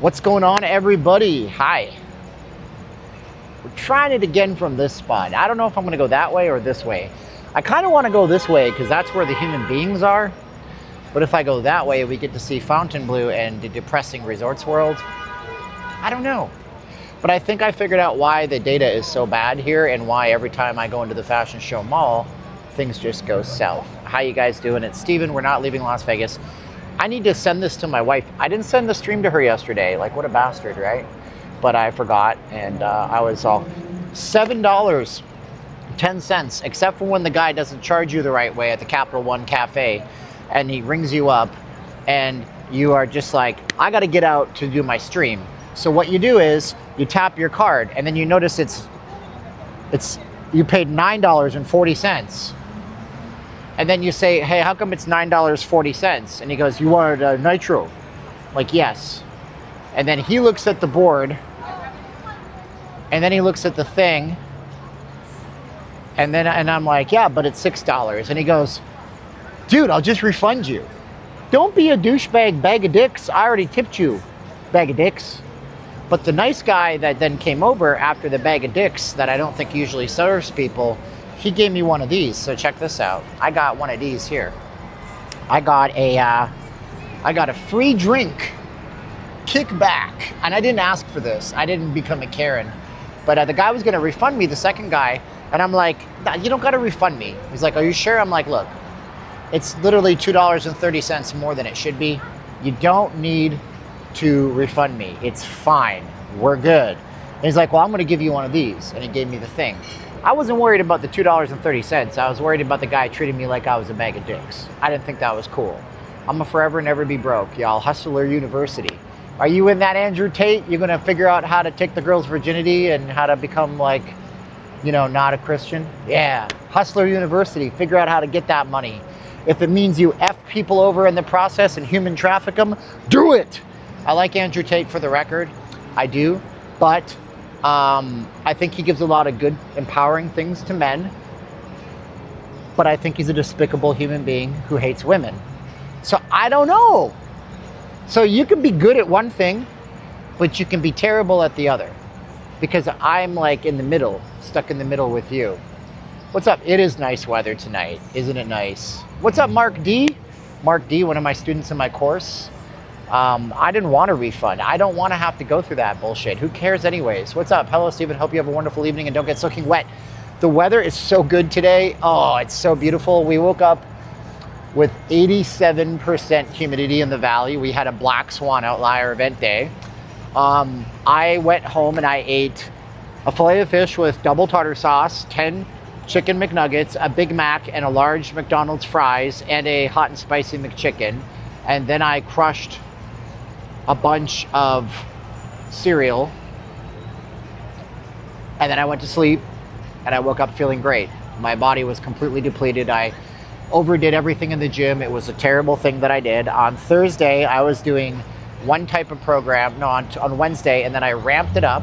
What's going on, everybody? Hi. We're trying it again from this spot. I don't know if I'm going to go that way or this way. I kind of want to go this way because that's where the human beings are. But if I go that way, we get to see Fontainebleau and the depressing Resorts World. I don't know. But I think I figured out why the data is so bad here and why every time I go into the fashion show mall, things just go south. How you guys doing? It's Steven. We're not leaving Las Vegas. I need to send this to my wife. I didn't send the stream to her yesterday. Like, what a bastard, right? But I forgot, and I was all $7.10, except for when the guy doesn't charge you the right way at the Capital One Cafe, and he rings you up, and you are just like, I got to get out to do my stream. So what you do is you tap your card, and then you notice you paid $9.40. And then you say, hey, how come it's $9.40? And he goes, you wanted a nitro? Like, yes. And then he looks at the board, and then he looks at the thing, and I'm like, yeah, but it's $6. And he goes, dude, I'll just refund you. Don't be a douchebag bag of dicks. I already tipped you, bag of dicks. But the nice guy that then came over after the bag of dicks that I don't think usually serves people, he gave me one of these. So check this out. I got one of these here. I got a free drink kickback, and I didn't ask for this. I didn't become a Karen, but the guy was going to refund me, the second guy, and I'm like, nah, you don't got to refund me. He's like, are you sure? I'm like, look, it's literally $2.30 more than it should be. You don't need to refund me. It's fine. We're good. And he's like, well, I'm going to give you one of these, and he gave me the thing. I wasn't worried about the $2.30. I was worried about the guy treating me like I was a bag of dicks. I didn't think that was cool. I'm a forever never be broke, y'all. Hustler University. Are you in that, Andrew Tate? You're going to figure out how to take the girl's virginity and how to become, like, you know, not a Christian? Yeah. Hustler University. Figure out how to get that money. If it means you F people over in the process and human traffic them, do it. I like Andrew Tate for the record. I do. But I think he gives a lot of good, empowering things to men. But I think he's a despicable human being who hates women. So I don't know. So you can be good at one thing, but you can be terrible at the other. Because I'm like in the middle, stuck in the middle with you. What's up? It is nice weather tonight. Isn't it nice? What's up, Mark D? Mark D, one of my students in my course. I didn't want a refund. I don't want to have to go through that bullshit. Who cares anyways? What's up? Hello, Steven. Hope you have a wonderful evening and don't get soaking wet. The weather is so good today. Oh, it's so beautiful. We woke up with 87% humidity in the valley. We had a black swan outlier event day. I went home and I ate a fillet of fish with double tartar sauce, 10 chicken McNuggets, a Big Mac, and a large McDonald's fries, and a hot and spicy McChicken. And then I crushed a bunch of cereal, and then I went to sleep, and I woke up feeling great. My body was completely depleted. I overdid everything in the gym. It was a terrible thing that I did. On Thursday, I was doing one type of program, no, on Wednesday, and then I ramped it up.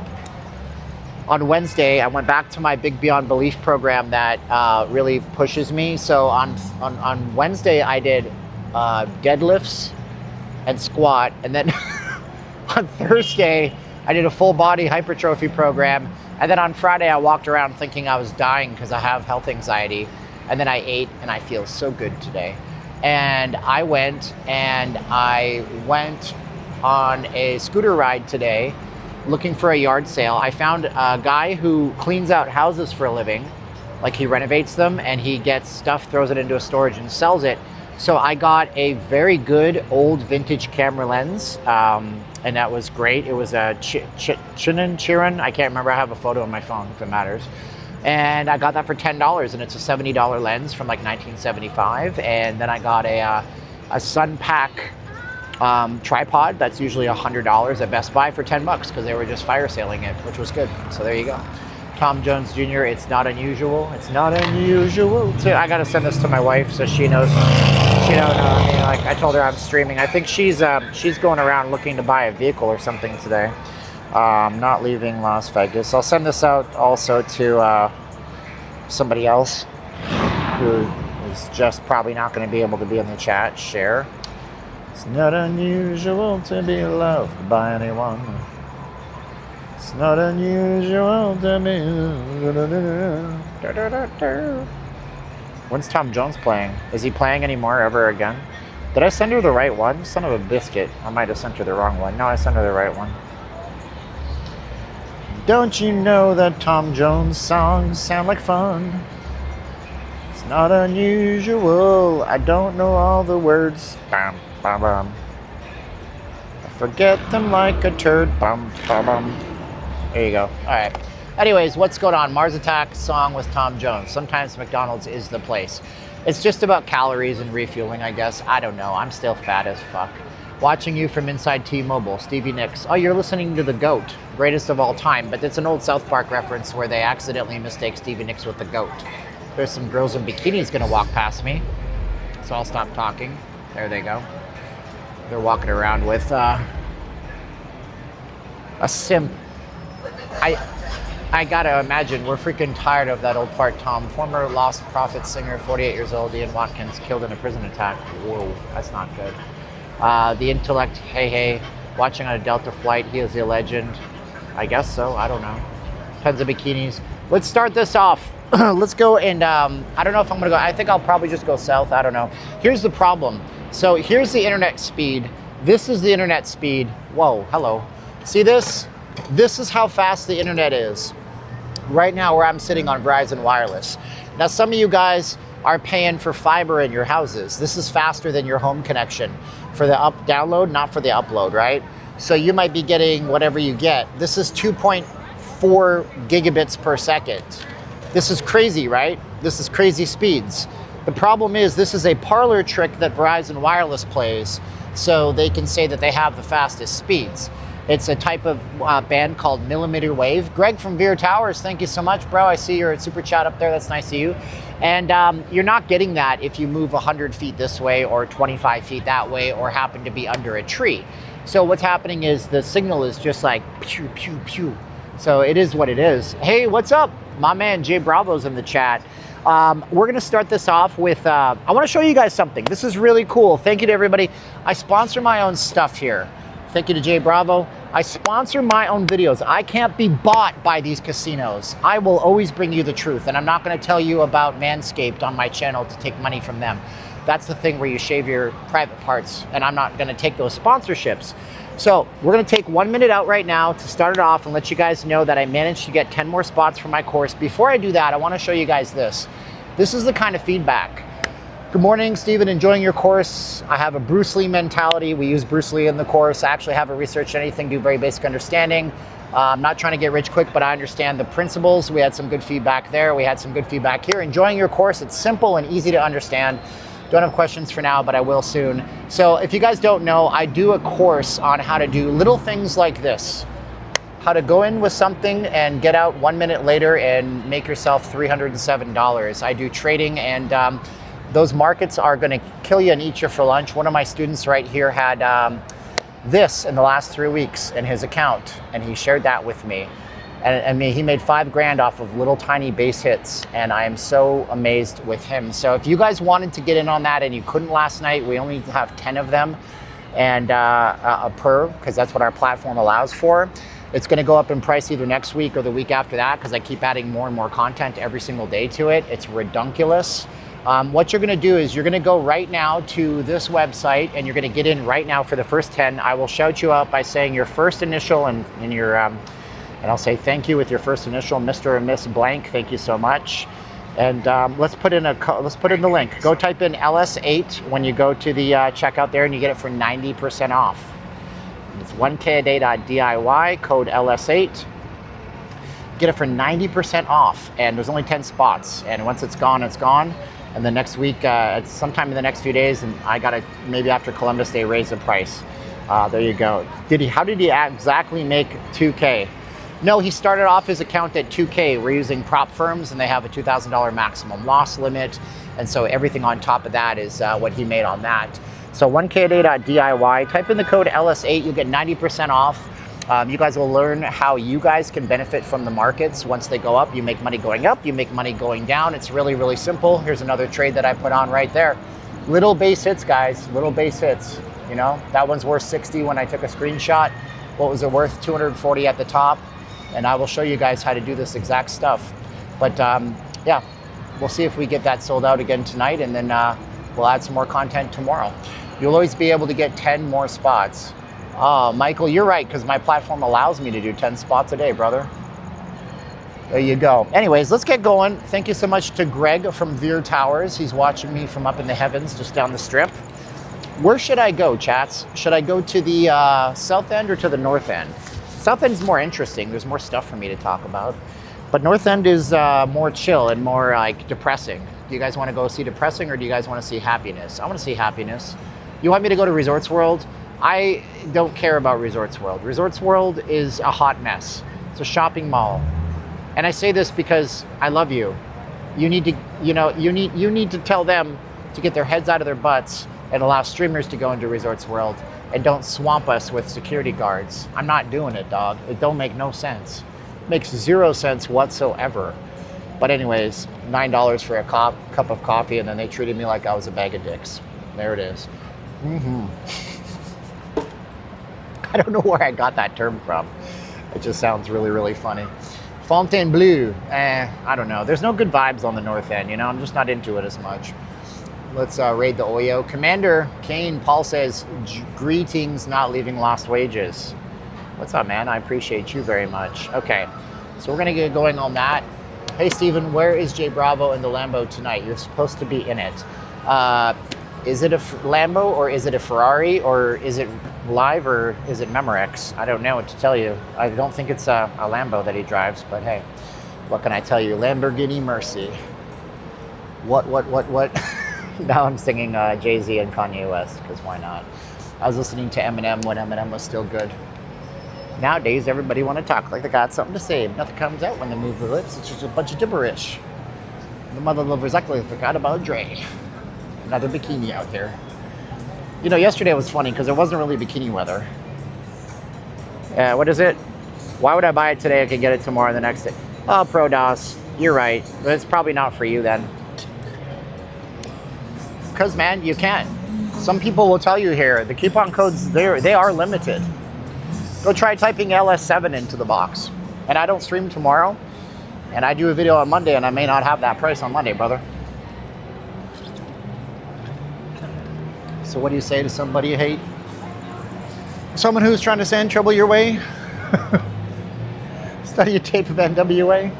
On Wednesday, I went back to my Big Beyond Belief program that really pushes me. So on Wednesday, I did deadlifts and squat, and then on Thursday I did a full body hypertrophy program, and then on Friday I walked around thinking I was dying because I have health anxiety, and then I ate and I feel so good today. And I went on a scooter ride today looking for a yard sale. I found a guy who cleans out houses for a living, like he renovates them and he gets stuff, throws it into a storage and sells it. So I got a very good old vintage camera lens, and that was great. It was a Chiron. I can't remember. I have a photo on my phone if it matters. And I got that for $10, and it's a $70 lens from like 1975. And then I got a Sunpack tripod that's usually $100 at Best Buy for $10 because they were just fire sailing it, which was good. So there you go. Tom Jones Jr., it's not unusual. It's not unusual. I got to send this to my wife so she knows. She don't know. I mean, like I told her I'm streaming. I think she's going around looking to buy a vehicle or something today. Not leaving Las Vegas. I'll send this out also to somebody else who is just probably not going to be able to be in the chat. Share. It's not unusual to be loved by anyone. It's not unusual to be... When's Tom Jones playing? Is he playing anymore ever again? Did I send her the right one? Son of a biscuit. I might have sent her the wrong one. No, I sent her the right one. Don't you know that Tom Jones songs sound like fun? It's not unusual. I don't know all the words. Bam, bam, bam. I forget them like a turd. Bam, bam, bam. There you go. All right. Anyways, what's going on? Mars Attack song with Tom Jones. Sometimes McDonald's is the place. It's just about calories and refueling, I guess. I don't know. I'm still fat as fuck. Watching you from inside T-Mobile, Stevie Nicks. Oh, you're listening to the GOAT, greatest of all time. But it's an old South Park reference where they accidentally mistake Stevie Nicks with the GOAT. There's some girls in bikinis gonna walk past me, so I'll stop talking. There they go. They're walking around with a simp. I gotta imagine we're freaking tired of that old fart Tom. Former Lost Prophet singer, 48 years old, Ian Watkins, killed in a prison attack. Whoa, that's not good. The Intellect, hey, watching on a Delta flight, he is a legend. I guess so, I don't know. Tons of bikinis. Let's start this off. Let's go and, I don't know if I'm gonna go, I think I'll probably just go south, I don't know. Here's the problem. So here's the internet speed. This is the internet speed. Whoa, hello. See this? This is how fast the internet is. Right now where I'm sitting on Verizon Wireless. Now some of you guys are paying for fiber in your houses. This is faster than your home connection for the download, not for the upload, right? So you might be getting whatever you get. This is 2.4 gigabits per second. This is crazy, right? This is crazy speeds. The problem is this is a parlor trick that Verizon Wireless plays so they can say that they have the fastest speeds. It's a type of band called millimeter wave. Greg from Veer Towers, thank you so much, bro. I see your super chat up there. That's nice of you. And you're not getting that if you move 100 feet this way or 25 feet that way or happen to be under a tree. So what's happening is the signal is just like pew, pew, pew. So it is what it is. Hey, what's up? My man Jay Bravo's in the chat. We're gonna start this off with, I wanna show you guys something. This is really cool. Thank you to everybody. I sponsor my own stuff here. Thank you to Jay Bravo. I sponsor my own videos. I can't be bought by these casinos. I will always bring you the truth, and I'm not gonna tell you about Manscaped on my channel to take money from them. That's the thing where you shave your private parts, and I'm not gonna take those sponsorships. So we're gonna take 1 minute out right now to start it off and let you guys know that I managed to get 10 more spots for my course. Before I do that, I wanna show you guys this. This is the kind of feedback. Good morning, Steven, enjoying your course. I have a Bruce Lee mentality. We use Bruce Lee in the course. I actually haven't researched anything, do very basic understanding. I'm not trying to get rich quick, but I understand the principles. We had some good feedback there. We had some good feedback here. Enjoying your course. It's simple and easy to understand. Don't have questions for now, but I will soon. So if you guys don't know, I do a course on how to do little things like this. How to go in with something and get out 1 minute later and make yourself $307. I do trading, and those markets are going to kill you and eat you for lunch. One of my students right here had this in the last 3 weeks in his account, and he shared that with me. And he made $5 grand off of little tiny base hits, and I am so amazed with him. So if you guys wanted to get in on that and you couldn't last night, we only have 10 of them, and per, because that's what our platform allows for. It's going to go up in price either next week or the week after that, because I keep adding more and more content every single day to it. It's redunculous. What you're going to do is you're going to go right now to this website, and you're going to get in right now for the first 10. I will shout you out by saying your first initial and your, and I'll say thank you with your first initial, Mr. or Miss Blank. Thank you so much. And let's put in the link. Go type in LS8 when you go to the checkout there, and you get it for 90% off. It's 1kaday.diy, code LS8. Get it for 90% off, and there's only 10 spots. And once it's gone, it's gone. And the next week, it's sometime in the next few days, and I gotta, maybe after Columbus Day, raise the price. There you go. How did he exactly make 2K? No, he started off his account at 2K. We're using prop firms, and they have a $2,000 maximum loss limit. And so everything on top of that is what he made on that. So 1kaday.diy, type in the code LS8, you'll get 90% off. You guys will learn how you guys can benefit from the markets. Once they go up, you make money going up, you make money going down. It's really, really simple. Here's another trade that I put on right there. Little base hits, guys, little base hits. You know, that one's worth 60 when I took a screenshot. What was it worth? 240 at the top. And I will show you guys how to do this exact stuff. But yeah, we'll see if we get that sold out again tonight, and then we'll add some more content tomorrow. You'll always be able to get 10 more spots. Oh, Michael, you're right, because my platform allows me to do 10 spots a day, brother. There you go. Anyways, let's get going. Thank you so much to Greg from Veer Towers. He's watching me from up in the heavens, just down the strip. Where should I go, chats? Should I go to the south end or to the north end? South end is more interesting. There's more stuff for me to talk about. But north end is more chill and more like depressing. Do you guys want to go see depressing, or do you guys want to see happiness? I want to see happiness. You want me to go to Resorts World? I don't care about Resorts World. Resorts World is a hot mess. It's a shopping mall. And I say this because I love you. You need to, you need to tell them to get their heads out of their butts and allow streamers to go into Resorts World, and don't swamp us with security guards. I'm not doing it, dog. It don't make no sense. It makes zero sense whatsoever. But anyways, $9 for a cup of coffee, and then they treated me like I was a bag of dicks. There it is. I don't know where I got that term from. It just sounds really, really funny. Fontainebleau, I don't know. There's no good vibes on the north end, you know? I'm just not into it as much. Let's raid the Oyo. Commander Kane, Paul says, greetings, not leaving lost wages. What's up, man? I appreciate you very much. Okay, so we're gonna get going on that. Hey, Steven, where is Jay Bravo in the Lambo tonight? You're supposed to be in it. Is it a Lambo, or is it a Ferrari, or is it live, or is it Memorex? I don't know what to tell you. I don't think it's a Lambo that he drives, but hey, what can I tell you? Lamborghini Mercy. What? Now I'm singing Jay-Z and Kanye West, because why not? I was listening to Eminem when Eminem was still good. Nowadays, everybody want to talk like they got something to say. Nothing comes out when they move their lips. It's just a bunch of gibberish. The mother lovers exactly forgot about Dre. Another bikini out there. You know, yesterday was funny because it wasn't really bikini weather. What is it? Why would I buy it today? I could get it tomorrow, the next day. Oh, ProDOS, you're right. But it's probably not for you then. Because, man, you can't. Some people will tell you here, the coupon codes, they are limited. Go try typing LS7 into the box. And I don't stream tomorrow. And I do a video on Monday, and I may not have that price on Monday, brother. So what do you say to somebody you hate? Someone who's trying to send trouble your way? Study a tape of NWA?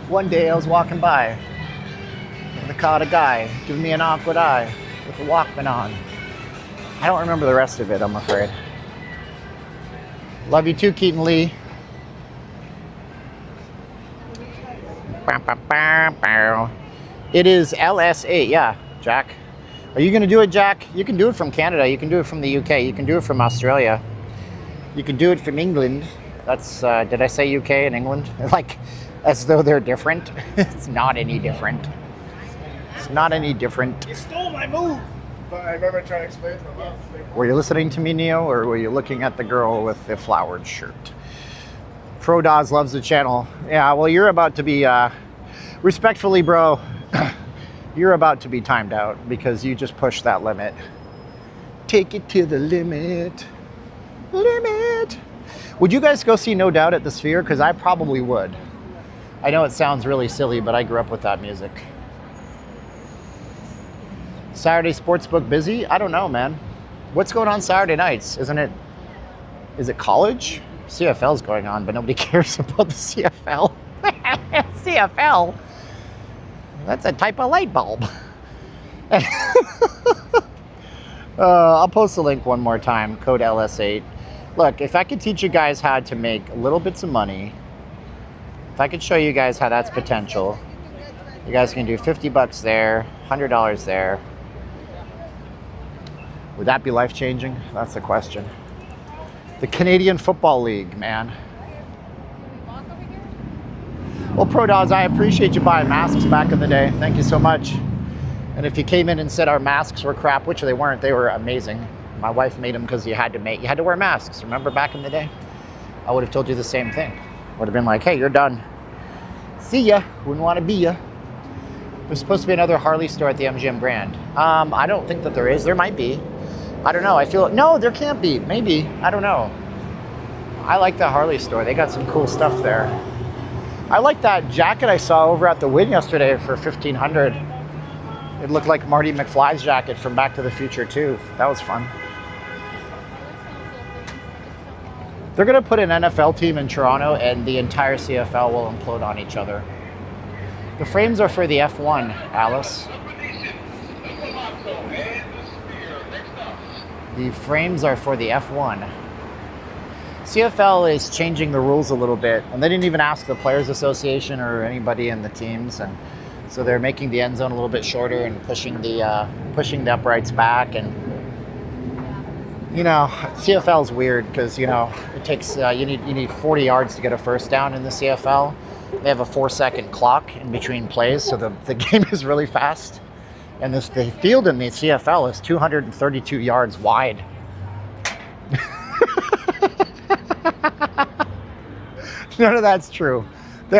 One day I was walking by, and I caught a guy giving me an awkward eye with a Walkman on. I don't remember the rest of it, I'm afraid. Love you too, Keaton Lee. It is LS8, yeah, Jack. Are you gonna do it, Jack? You can do it from Canada, you can do it from the UK, you can do it from Australia. You can do it from England. That's, did I say UK and England? Like, as though they're different. It's not any different. It's not any different. You stole my move! But I remember trying to explain to them. Were you listening to me, Neo, or were you looking at the girl with the flowered shirt? ProDOS loves the channel. Yeah, well, you're about to be, respectfully, bro, you're about to be timed out because you just pushed that limit. Take it to the limit. Limit. Would you guys go see No Doubt at the Sphere? Because I probably would. I know it sounds really silly, but I grew up with that music. Saturday Sportsbook busy? I don't know, man. What's going on Saturday nights? Is it college? CFL's going on, but nobody cares about the CFL. CFL? That's a type of light bulb. I'll post the link one more time, code LS8. Look, if I could teach you guys how to make little bits of money, if I could show you guys how that's potential, you guys can do 50 bucks there, $100 there. Would that be life-changing? That's the question. The Canadian Football League, man. Well, ProDOS, I appreciate you buying masks back in the day. Thank you so much. And if you came in and said our masks were crap, which they weren't, they were amazing. My wife made them because you had to wear masks. Remember back in the day? I would have told you the same thing. Would have been like, hey, you're done. See ya. Wouldn't want to be ya. There's supposed to be another Harley store at the MGM Grand. I don't think that there is. There might be. I don't know. I feel, no, there can't be. Maybe. I don't know. I like the Harley store. They got some cool stuff there. I like that jacket I saw over at the Wynn yesterday for $1,500. It looked like Marty McFly's jacket from Back to the Future too. That was fun. They're gonna put an NFL team in Toronto and the entire CFL will implode on each other. The frames are for the F1, Alice. The frames are for the F1. CFL is changing the rules a little bit, and they didn't even ask the Players Association or anybody in the teams, and so they're making the end zone a little bit shorter and pushing the uprights back. And you know, CFL is weird because you know it takes you need 40 yards to get a first down in the CFL. They have a 4-second clock in between plays, so the game is really fast. And the field in the CFL is 232 yards wide. None of that's true. They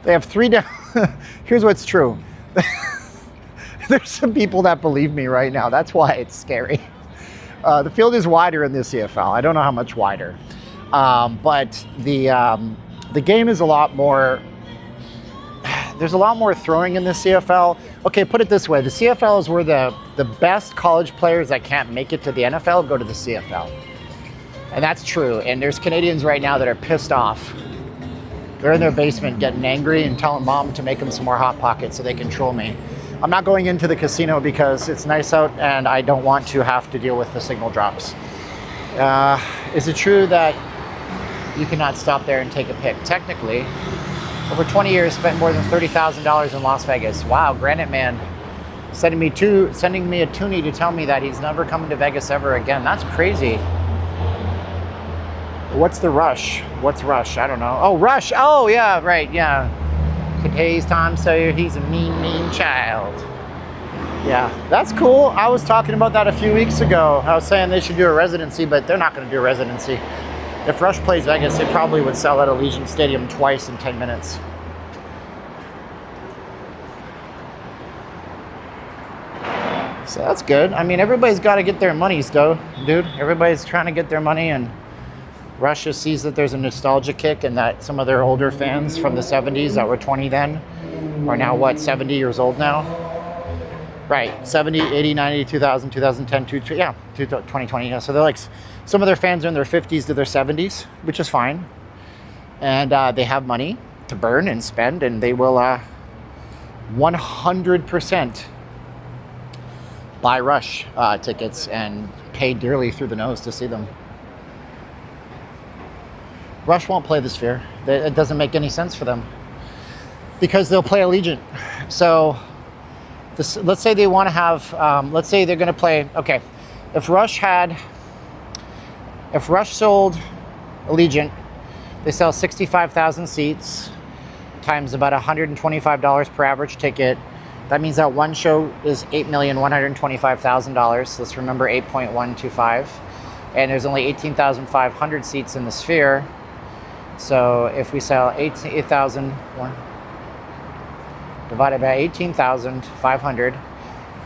have 3 down. Here's what's true. There's some people that believe me right now. That's why it's scary. The field is wider in the CFL. I don't know how much wider, but the game is a lot more. There's a lot more throwing in the CFL. Okay, put it this way: the CFL is where the best college players that can't make it to the NFL go to the CFL. And that's true. And there's Canadians right now that are pissed off. They're in their basement getting angry and telling mom to make them some more Hot Pockets so they can troll me. I'm not going into the casino because it's nice out and I don't want to have to deal with the signal drops. Is it true that you cannot stop there and take a pic? Technically, over 20 years, spent more than $30,000 in Las Vegas. Wow, Granite Man sending me a toonie to tell me that he's never coming to Vegas ever again. That's crazy. What's the Rush? What's Rush? I don't know. Oh, Rush. Oh, yeah, right, yeah. Today's Tom Sawyer, he's a mean, mean child. Yeah, that's cool. I was talking about that a few weeks ago. I was saying they should do a residency, but they're not going to do a residency. If Rush plays Vegas, it probably would sell at Allegiant Stadium twice in 10 minutes. So that's good. I mean, everybody's got to get their monies, though, dude. Everybody's trying to get their money, and Russia sees that there's a nostalgia kick and that some of their older fans from the 70s that were 20 then are now, what, 70 years old now? Right, 70, 80, 90, 2000, 2010, 2020. Yeah. So they're like, some of their fans are in their 50s to their 70s, which is fine. And they have money to burn and spend, and they will 100% buy Rush tickets and pay dearly through the nose to see them. Rush won't play the Sphere. It doesn't make any sense for them because they'll play Allegiant. So let's say they want to have, let's say they're going to play, okay, if Rush sold Allegiant, they sell 65,000 seats times about $125 per average ticket. That means that one show is $8,125,000. Let's remember 8.125. And there's only 18,500 seats in the Sphere. So if we sell 8,000 divided by 18,500,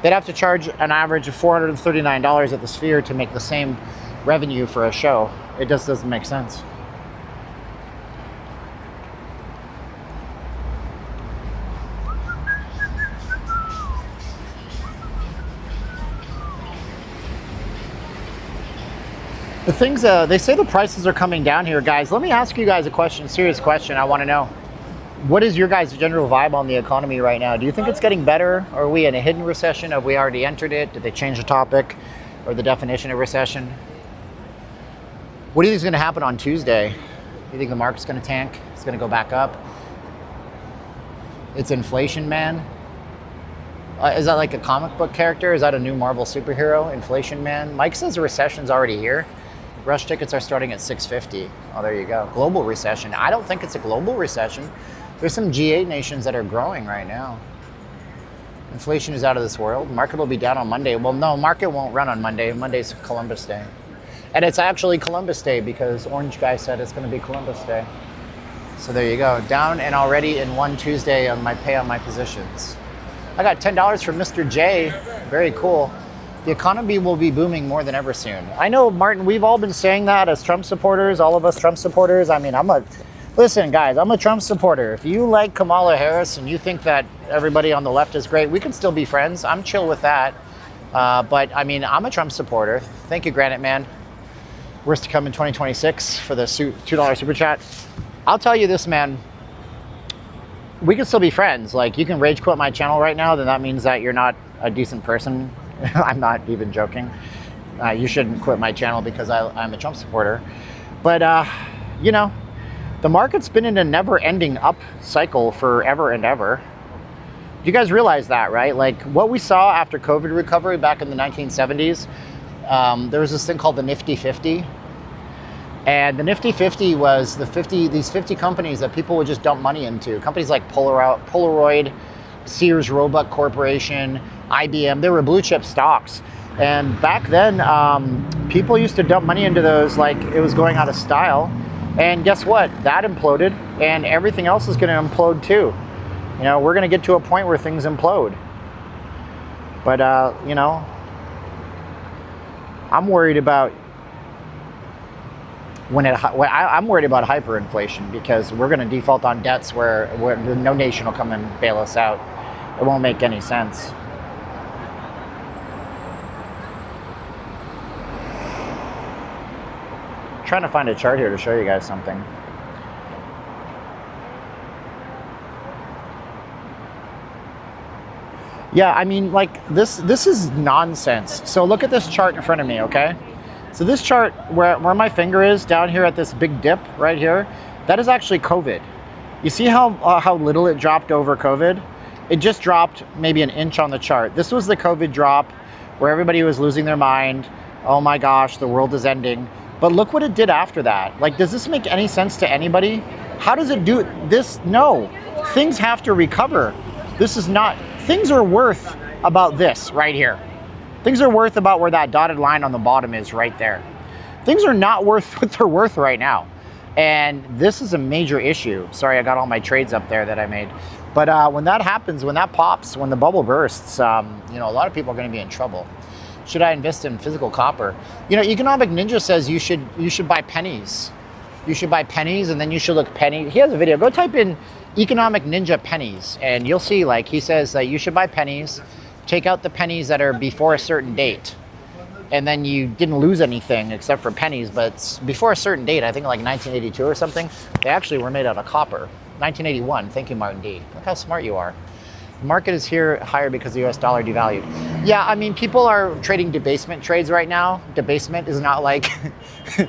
they'd have to charge an average of $439 at the Sphere to make the same revenue for a show. It just doesn't make sense. The things, they say the prices are coming down here, guys. Let me ask you guys a question, serious question. I want to know, what is your guys' general vibe on the economy right now? Do you think it's getting better? Are we in a hidden recession? Have we already entered it? Did they change the topic or the definition of recession? What do you think is going to happen on Tuesday? Do you think the market's going to tank? It's going to go back up? It's Inflation Man? Is that like a comic book character? Is that a new Marvel superhero, Inflation Man? Mike says the recession's already here. Rush tickets are starting at $650. Oh, there you go. Global recession. I don't think it's a global recession. There's some G8 nations that are growing right now. Inflation is out of this world. Market will be down on Monday. Well, no, market won't run on Monday. Monday's Columbus Day. And it's actually Columbus Day because Orange Guy said it's going to be Columbus Day. So there you go. Down and already in one Tuesday on my pay on my positions. I got $10 from Mr. J. Very cool. The economy will be booming more than ever soon. I know, Martin, we've all been saying that as Trump supporters, all of us Trump supporters. I mean, listen, guys, I'm a Trump supporter. If you like Kamala Harris and you think that everybody on the left is great, we can still be friends. I'm chill with that. But I mean, I'm a Trump supporter. Thank you, Granite Man. Worst to come in 2026 for the $2 super chat. I'll tell you this, man. We can still be friends. Like, you can rage quit my channel right now, then that means that you're not a decent person. I'm not even joking. You shouldn't quit my channel because I'm a Trump supporter. But, you know, the market's been in a never-ending up cycle forever and ever. Do you guys realize that, right? Like, what we saw after COVID recovery back in the 1970s, there was this thing called the Nifty 50. And the Nifty 50 was these 50 companies that people would just dump money into. Companies like Polaroid, Sears Roebuck Corporation, IBM, they were blue chip stocks. And back then, people used to dump money into those like it was going out of style. And guess what? That imploded, and everything else is going to implode too. You know, we're going to get to a point where things implode. But, you know, I'm worried about I'm worried about hyperinflation, because we're going to default on debts where no nation will come and bail us out. It won't make any sense. I'm trying to find a chart here to show you guys something. Yeah, I mean, like, this is nonsense. So look at this chart in front of me, okay? So this chart, where my finger is, down here at this big dip right here, that is actually COVID. You see how little it dropped over COVID? It just dropped maybe an inch on the chart. This was the COVID drop where everybody was losing their mind. Oh my gosh, the world is ending. But look what it did after that. Like, does this make any sense to anybody? How does it do this? No, things have to recover. This is not, things are worth about this right here. Things are worth about where that dotted line on the bottom is right there. Things are not worth what they're worth right now. And this is a major issue. Sorry, I got all my trades up there that I made. But when that happens, when that pops, when the bubble bursts, you know, a lot of people are going to be in trouble. Should I invest in physical copper? You know, Economic Ninja says you should buy pennies. You should buy pennies, and then you should look penny. He has a video. Go type in Economic Ninja pennies, and you'll see, like, he says that you should buy pennies. Take out the pennies that are before a certain date, and then you didn't lose anything except for pennies. But before a certain date, I think like 1982 or something, they actually were made out of copper. 1981. Thank you, Martin D. Look how smart you are. The market is here higher because the US dollar devalued. Yeah, I mean, people are trading debasement trades right now. Debasement is not like,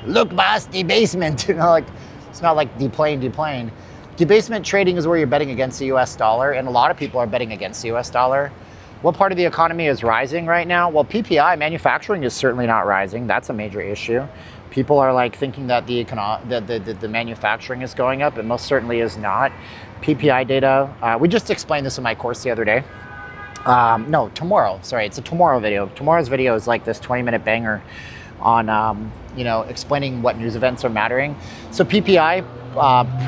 look, boss, debasement. You know, like, it's not like deplane. Debasement trading is where you're betting against the US dollar, and a lot of people are betting against the US dollar. What part of the economy is rising right now? Well, PPI, manufacturing, is certainly not rising. That's a major issue. People are like thinking that the manufacturing is going up. It most certainly is not. PPI data, we just explained this in my course the other day. No, tomorrow, sorry, it's a tomorrow video. Tomorrow's video is like this 20-minute banger on, you know, explaining what news events are mattering. So PPI,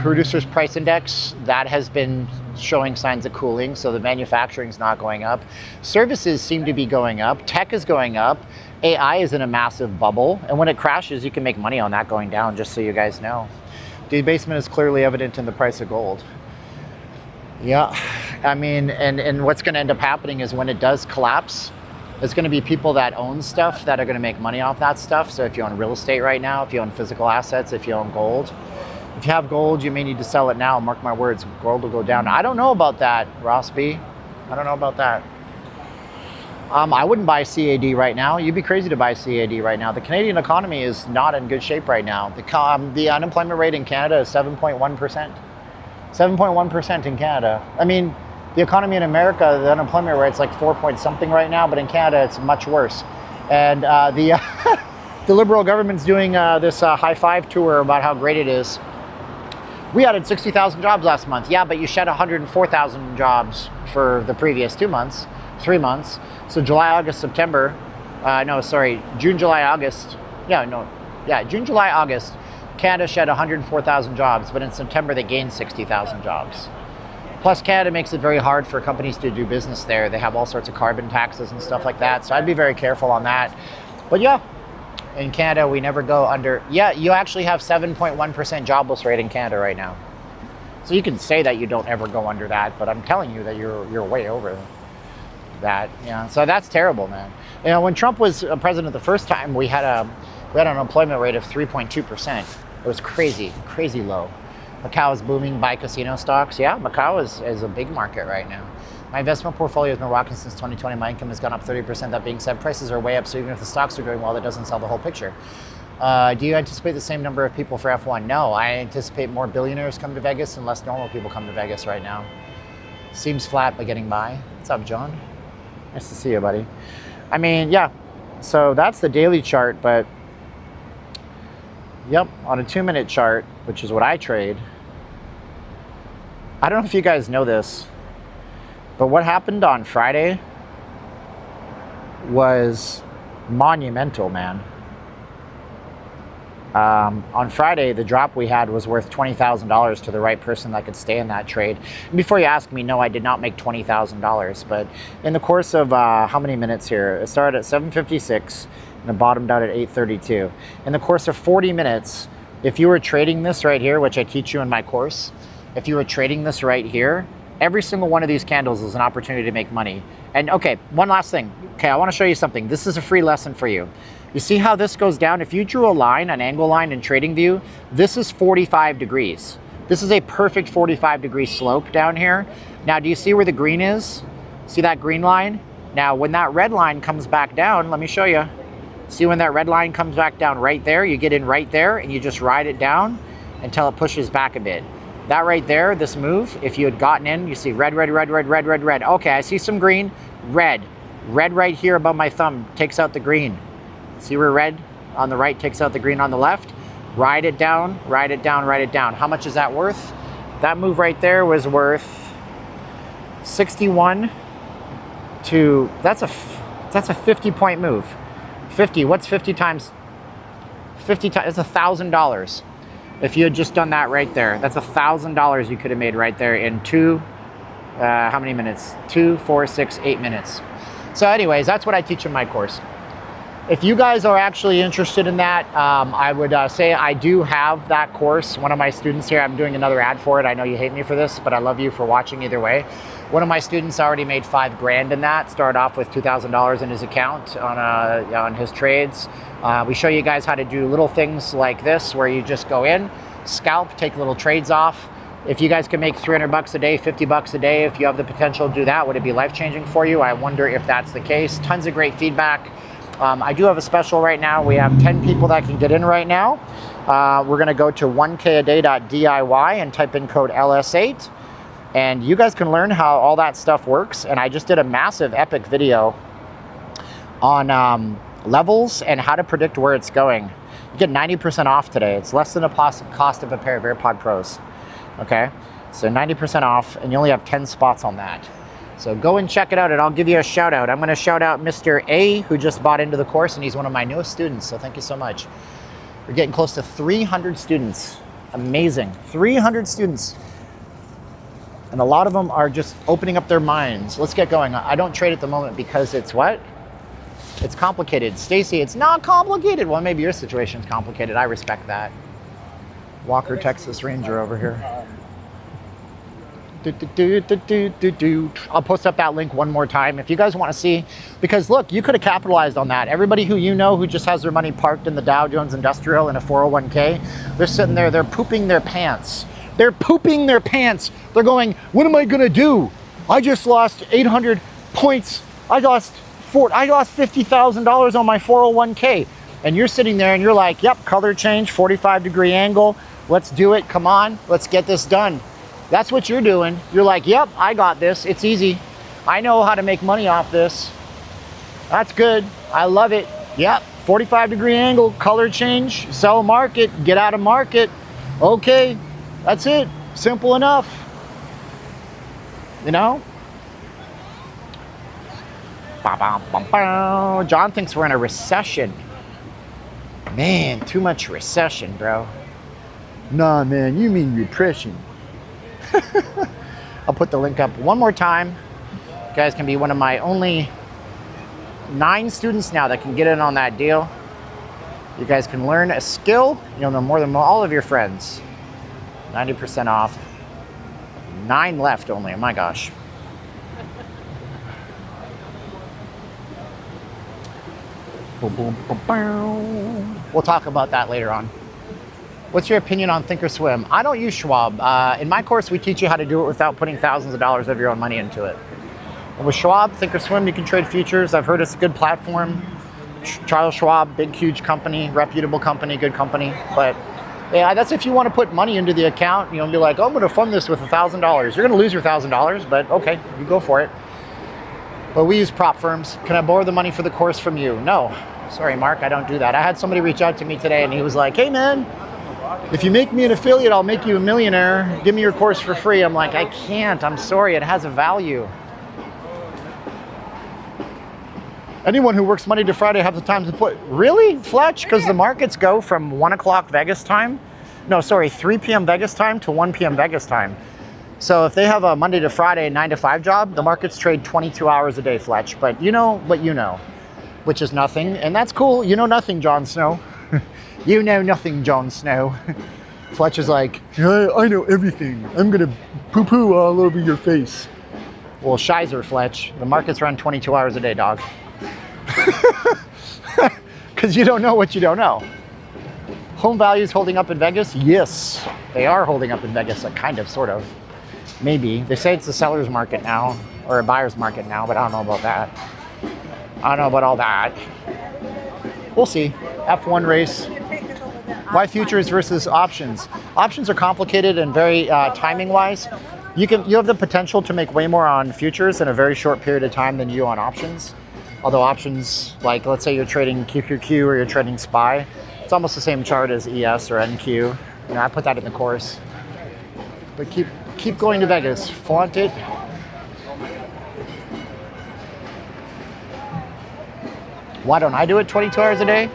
Producers Price Index, that has been showing signs of cooling, so the manufacturing is not going up. Services seem to be going up. Tech is going up. AI is in a massive bubble, and when it crashes, you can make money on that going down, just so you guys know. Debasement is clearly evident in the price of gold. Yeah, I mean, and what's going to end up happening is when it does collapse, there's going to be people that own stuff that are going to make money off that stuff. So if you own real estate right now, if you own physical assets, if you own gold, if you have gold, you may need to sell it now. Mark my words, gold will go down. I don't know about that, Ross B. I don't know about that. I wouldn't buy CAD right now. You'd be crazy to buy CAD right now. The Canadian economy is not in good shape right now. The unemployment rate in Canada is 7.1%. 7.1% in Canada. I mean, the economy in America, the unemployment rate's like 4 point something right now, but in Canada it's much worse. And the Liberal government's doing this high five tour about how great it is. We added 60,000 jobs last month. Yeah, but you shed 104,000 jobs for the previous 3 months. So July, August, September, June, July, August. June, July, August. Canada shed 104,000 jobs, but in September they gained 60,000 jobs. Plus, Canada makes it very hard for companies to do business there. They have all sorts of carbon taxes and stuff like that. So I'd be very careful on that. But yeah, in Canada, we never go under. Yeah, you actually have 7.1% jobless rate in Canada right now. So you can say that you don't ever go under that, but I'm telling you that you're way over that. Yeah, so that's terrible, man. You know, when Trump was president the first time, we had an unemployment rate of 3.2%. It was crazy, crazy low. Macau is booming, buy casino stocks. Yeah, Macau is a big market right now. My investment portfolio has been rocking since 2020. My income has gone up 30%. That being said, prices are way up, so even if the stocks are doing well, that doesn't sell the whole picture. Do you anticipate the same number of people for F1? No, I anticipate more billionaires come to Vegas and less normal people come to Vegas right now. Seems flat, but getting by. What's up, John? Nice to see you, buddy. I mean, yeah, so that's the daily chart, but yep, on a 2-minute chart, which is what I trade, I don't know if you guys know this, but what happened on Friday was monumental, man. On Friday, the drop we had was worth $20,000 to the right person that could stay in that trade. And before you ask me, no, I did not make $20,000, but in the course of how many minutes here? It started at 7:56 and it bottomed out at 8:32. In the course of 40 minutes, if you were trading this right here, which I teach you in my course, if you were trading this right here, every single one of these candles is an opportunity to make money. And okay, one last thing. Okay, I want to show you something. This is a free lesson for you. You see how this goes down? If you drew a line, an angle line in TradingView, this is 45 degrees. This is a perfect 45-degree slope down here. Now, do you see where the green is? See that green line? Now, when that red line comes back down, let me show you. See when that red line comes back down right there? You get in right there and you just ride it down until it pushes back a bit. That right there, this move, if you had gotten in, you see red, red, red, red, red, red, red. Okay, I see some green, red. Red right here above my thumb takes out the green. See where red on the right takes out the green on the left? Ride it down, ride it down, ride it down. How much is that worth? That move right there was worth 61 to, that's a 50-point move. 50, what's 50 times? 50 times, that's $1,000. If you had just done that right there, that's $1,000 you could have made right there in how many minutes? 2, 4, 6, 8 minutes. So anyways, that's what I teach in my course. If you guys are actually interested in that, I would say I do have that course. One of my students here, I'm doing another ad for it. I know you hate me for this, but I love you for watching either way. One of my students already made $5 grand in that, started off with $2,000 in his account on his trades. We show you guys how to do little things like this, where you just go in, scalp, take little trades off. If you guys can make 300 bucks a day, 50 bucks a day, if you have the potential to do that, would it be life-changing for you? I wonder if that's the case. Tons of great feedback. I do have a special right now. We have 10 people that can get in right now. We're gonna go to 1kaday.diy and type in code LS8. And you guys can learn how all that stuff works. And I just did a massive epic video on levels and how to predict where it's going. You get 90% off today. It's less than the cost of a pair of AirPod Pros. Okay, so 90% off, and you only have 10 spots on that. So go and check it out, and I'll give you a shout out. I'm gonna shout out Mr. A, who just bought into the course, and he's one of my newest students, so thank you so much. We're getting close to 300 students. Amazing, 300 students. And a lot of them are just opening up their minds. Let's get going. I don't trade at the moment because it's what? It's complicated. Stacy, it's not complicated. Well, maybe your situation's complicated. I respect that. Walker, Texas Ranger over here. I'll post up that link one more time if you guys want to see, because look, you could have capitalized on that. Everybody who you know who just has their money parked in the Dow Jones Industrial in a 401k, they're sitting there, they're pooping their pants. They're pooping their pants. They're going, what am I gonna do? I just lost 800 points. I lost $50,000 on my 401k. And you're sitting there and you're like, yep, color change, 45-degree angle. Let's do it, come on, let's get this done. That's what you're doing. You're like, yep, I got this, it's easy. I know how to make money off this. That's good, I love it. Yep, 45-degree angle, color change, sell market, get out of market. Okay, that's it, simple enough. You know? John thinks we're in a recession. Man, too much recession, bro. Nah, man, you mean repression. I'll put the link up one more time. You guys can be one of my only 9 students now that can get in on that deal. You guys can learn a skill. You'll know more than all of your friends. 90% off. 9 left only. Oh my gosh. We'll talk about that later on. What's your opinion on Thinkorswim? I don't use Schwab. In my course, we teach you how to do it without putting thousands of dollars of your own money into it. And with Schwab, Thinkorswim, you can trade futures. I've heard it's a good platform. Charles Schwab, big, huge company, reputable company, good company. But yeah, that's if you want to put money into the account, you know, be like, oh, I'm going to fund this with $1,000. You're going to lose your $1,000, but okay, you go for it. But we use prop firms. Can I borrow the money for the course from you? No. Sorry, Mark, I don't do that. I had somebody reach out to me today and he was like, hey, man, if you make me an affiliate, I'll make you a millionaire. Give me your course for free. I'm like, I can't. I'm sorry. It has a value. Anyone who works Monday to Friday have the time to put, really, Fletch? Because the markets go from 1 o'clock Vegas time. No, sorry, 3 p.m. Vegas time to 1 p.m. Vegas time. So if they have a Monday to Friday 9 to 5 job, the markets trade 22 hours a day, Fletch. But you know what you know, which is nothing. And that's cool. You know nothing, Jon Snow. You know nothing, Jon Snow. Fletch is like, yeah, I know everything. I'm going to poo-poo all over your face. Well, shizer, Fletch. The markets run 22 hours a day, dog. Because you don't know what you don't know. Home values holding up in Vegas? Yes, they are holding up in Vegas, kind of, sort of. Maybe. They say it's a seller's market now, or a buyer's market now, but I don't know about that. I don't know about all that. We'll see. F1 race. Why futures versus options? Options are complicated and very timing-wise. You have the potential to make way more on futures in a very short period of time than you on options. Although options, like let's say you're trading QQQ or you're trading SPY, it's almost the same chart as ES or NQ. You know, I put that in the course. But keep going to Vegas. Flaunt it. Why don't I do it 22 hours a day?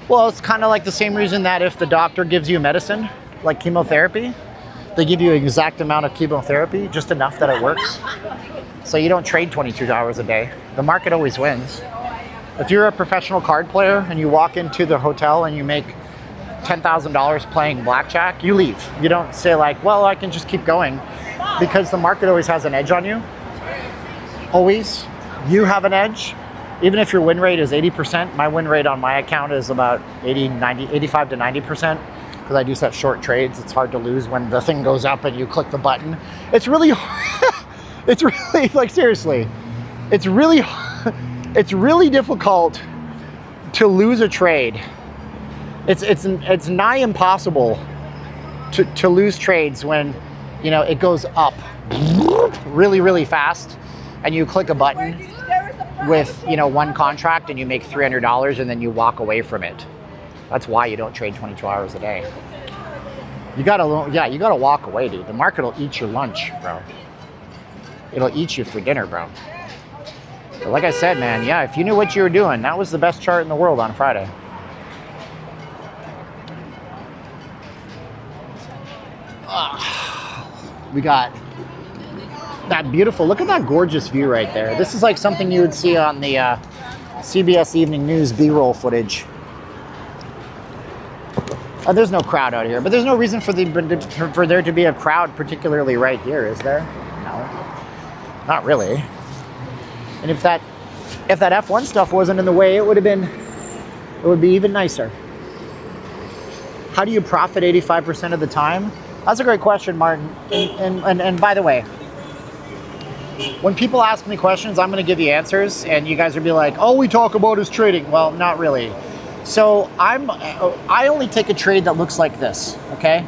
Well, it's kind of like the same reason that if the doctor gives you medicine, like chemotherapy, they give you an exact amount of chemotherapy, just enough that it works. So you don't trade 22 hours a day. The market always wins. If you're a professional card player and you walk into the hotel and you make $10,000 playing blackjack, you leave. You don't say like, well, I can just keep going, because the market always has an edge on you. Always. You have an edge. Even if your win rate is 80%, my win rate on my account is about 85 to 90%, because I do such short trades. It's hard to lose when the thing goes up and you click the button. It's really it's really, like, seriously, it's really difficult to lose a trade. It's nigh impossible to lose trades when, you know, it goes up really, really fast and you click a button with, you know, one contract and you make $300 and then you walk away from it. That's why you don't trade 22 hours a day. You gotta walk away, dude. The market will eat your lunch, bro. It'll eat you for dinner, bro. But like I said, man, yeah, if you knew what you were doing, that was the best chart in the world on Friday. We got that beautiful, look at that gorgeous view right there. This is like something you would see on the CBS Evening News B-roll footage. There's no crowd out here, but there's no reason for there to be a crowd particularly right here, is there? No. Not really. And if that F1 stuff wasn't in the way, it would be even nicer. How do you profit 85% of the time? That's a great question, Martin. And by the way, when people ask me questions, I'm going to give you answers, and you guys will be like, all we talk about is trading. Well, not really. So I only take a trade that looks like this, okay?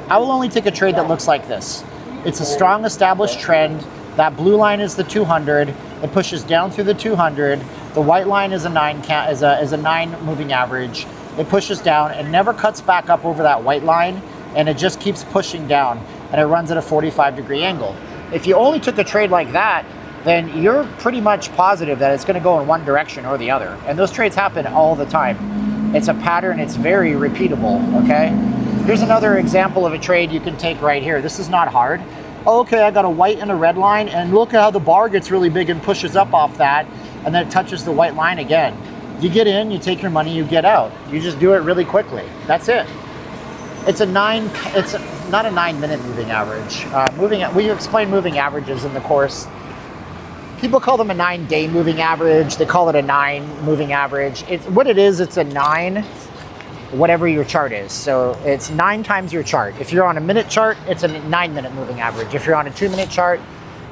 I will only take a trade that looks like this. It's a strong established trend. That blue line is the 200. It pushes down through the 200. The white line is a 9 moving average. It pushes down and never cuts back up over that white line, and it just keeps pushing down, and it runs at a 45-degree angle. If you only took a trade like that, then you're pretty much positive that it's going to go in one direction or the other. And those trades happen all the time. It's a pattern. It's very repeatable, okay? Here's another example of a trade you can take right here. This is not hard. Oh, okay, I got a white and a red line, and look at how the bar gets really big and pushes up off that, and then it touches the white line again. You get in, you take your money, you get out. You just do it really quickly. That's it. It's not a 9-minute moving average. We explain moving averages in the course. People call them a 9-day moving average. They call it a 9 moving average. It's a 9, whatever your chart is. So it's 9 times your chart. If you're on a minute chart, it's a 9-minute moving average. If you're on a 2-minute chart,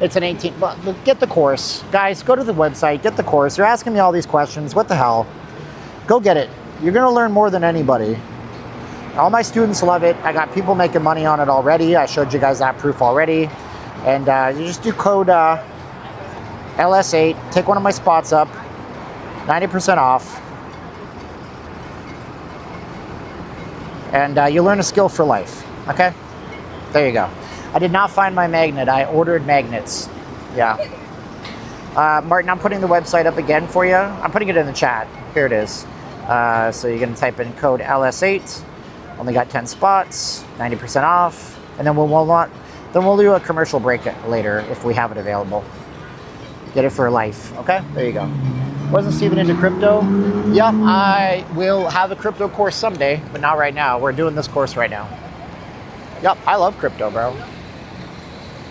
it's an 18. But get the course. Guys, go to the website, get the course. You're asking me all these questions. What the hell? Go get it. You're going to learn more than anybody. All my students love it. I got people making money on it already. I showed you guys that proof already. And you just do code LS8. Take one of my spots up. 90% off. And you learn a skill for life. Okay? There you go. I did not find my magnet. I ordered magnets. Yeah. Martin, I'm putting the website up again for you. I'm putting it in the chat. Here it is. So you're going to type in code LS8. Only got 10 spots, 90% off, and then we'll do a commercial break later if we have it available. Get it for life, okay? There you go. Wasn't Steven into crypto? Yep, I will have a crypto course someday, but not right now. We're doing this course right now. Yep, I love crypto, bro.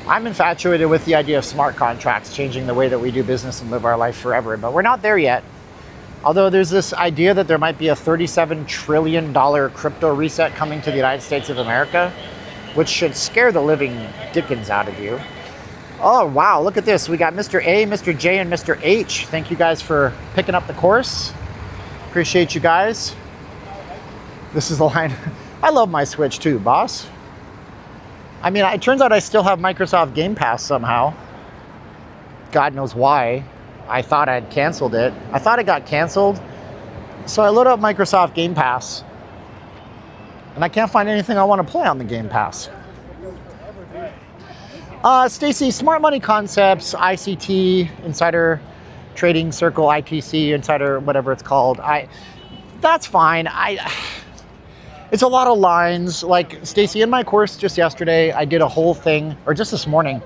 I'm infatuated with the idea of smart contracts changing the way that we do business and live our life forever, but we're not there yet. Although there's this idea that there might be a $37 trillion crypto reset coming to the United States of America, which should scare the living dickens out of you. Oh, wow, look at this. We got Mr. A, Mr. J, and Mr. H. Thank you guys for picking up the course. Appreciate you guys. This is the line. I love my Switch too, boss. I mean, it turns out I still have Microsoft Game Pass somehow. God knows why. I thought I'd canceled it. I thought it got canceled. So I load up Microsoft Game Pass. And I can't find anything I want to play on the Game Pass. Stacy, Smart Money Concepts, ICT, Insider Trading Circle, ITC, Insider, whatever it's called. That's fine. It's a lot of lines. Like, Stacy, in my course just yesterday, I did a whole thing, or just this morning,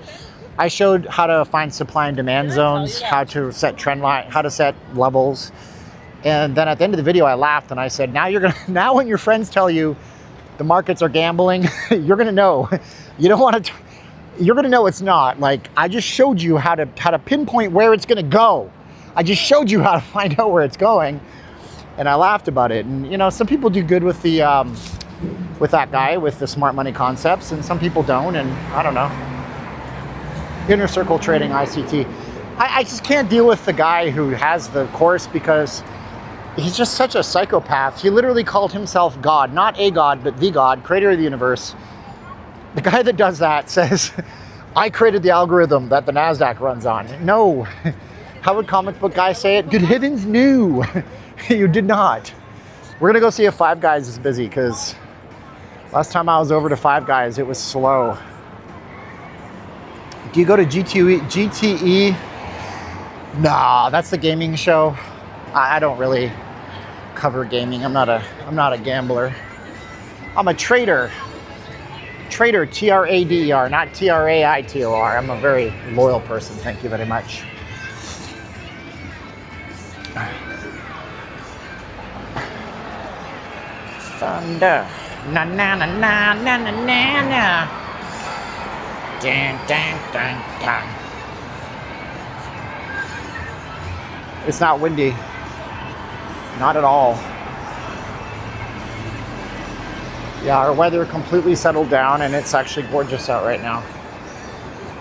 I showed how to find supply and demand zones, how to set trend line, how to set levels. And then at the end of the video, I laughed and I said, now when your friends tell you the markets are gambling, you're gonna know. You don't want to, you're gonna know it's not. Like, I just showed you how to pinpoint where it's gonna go. I just showed you how to find out where it's going. And I laughed about it. And you know, some people do good with the, with that guy, with the Smart Money Concepts, and some people don't, and I don't know. Inner Circle Trading, ICT. I just can't deal with the guy who has the course because he's just such a psychopath. He literally called himself God, not a God, but the God, creator of the universe. The guy that does that says, I created the algorithm that the NASDAQ runs on. No. How would comic book guy say it? Good heavens, no. You did not. We're going to go see if Five Guys is busy because last time I was over to Five Guys, it was slow. Do you go to GTE? Nah, that's the gaming show. I don't really cover gaming. I'm not a gambler. I'm a trader. Trader, T-R-A-D-E-R, not T-R-A-I-T-O-R. I'm a very loyal person. Thank you very much. Thunder. Na na na na na na na na. Dun, dun, dun, dun. It's not windy. Not at all. Yeah, our weather completely settled down and it's actually gorgeous out right now.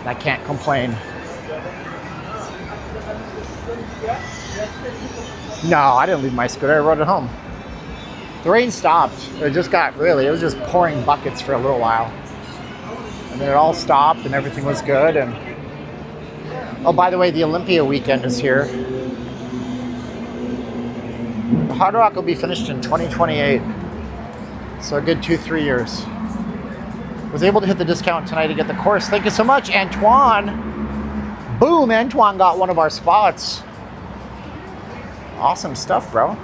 I can't complain. No, I didn't leave my scooter. I rode it home. The rain stopped. It was just pouring buckets for a little while. And then it all stopped and everything was good. And oh, by the way, the Olympia weekend is here. The Hard Rock will be finished in 2028. So a good 2-3 years. Was able to hit the discount tonight to get the course. Thank you so much, Antoine. Boom, Antoine got one of our spots. Awesome stuff, bro.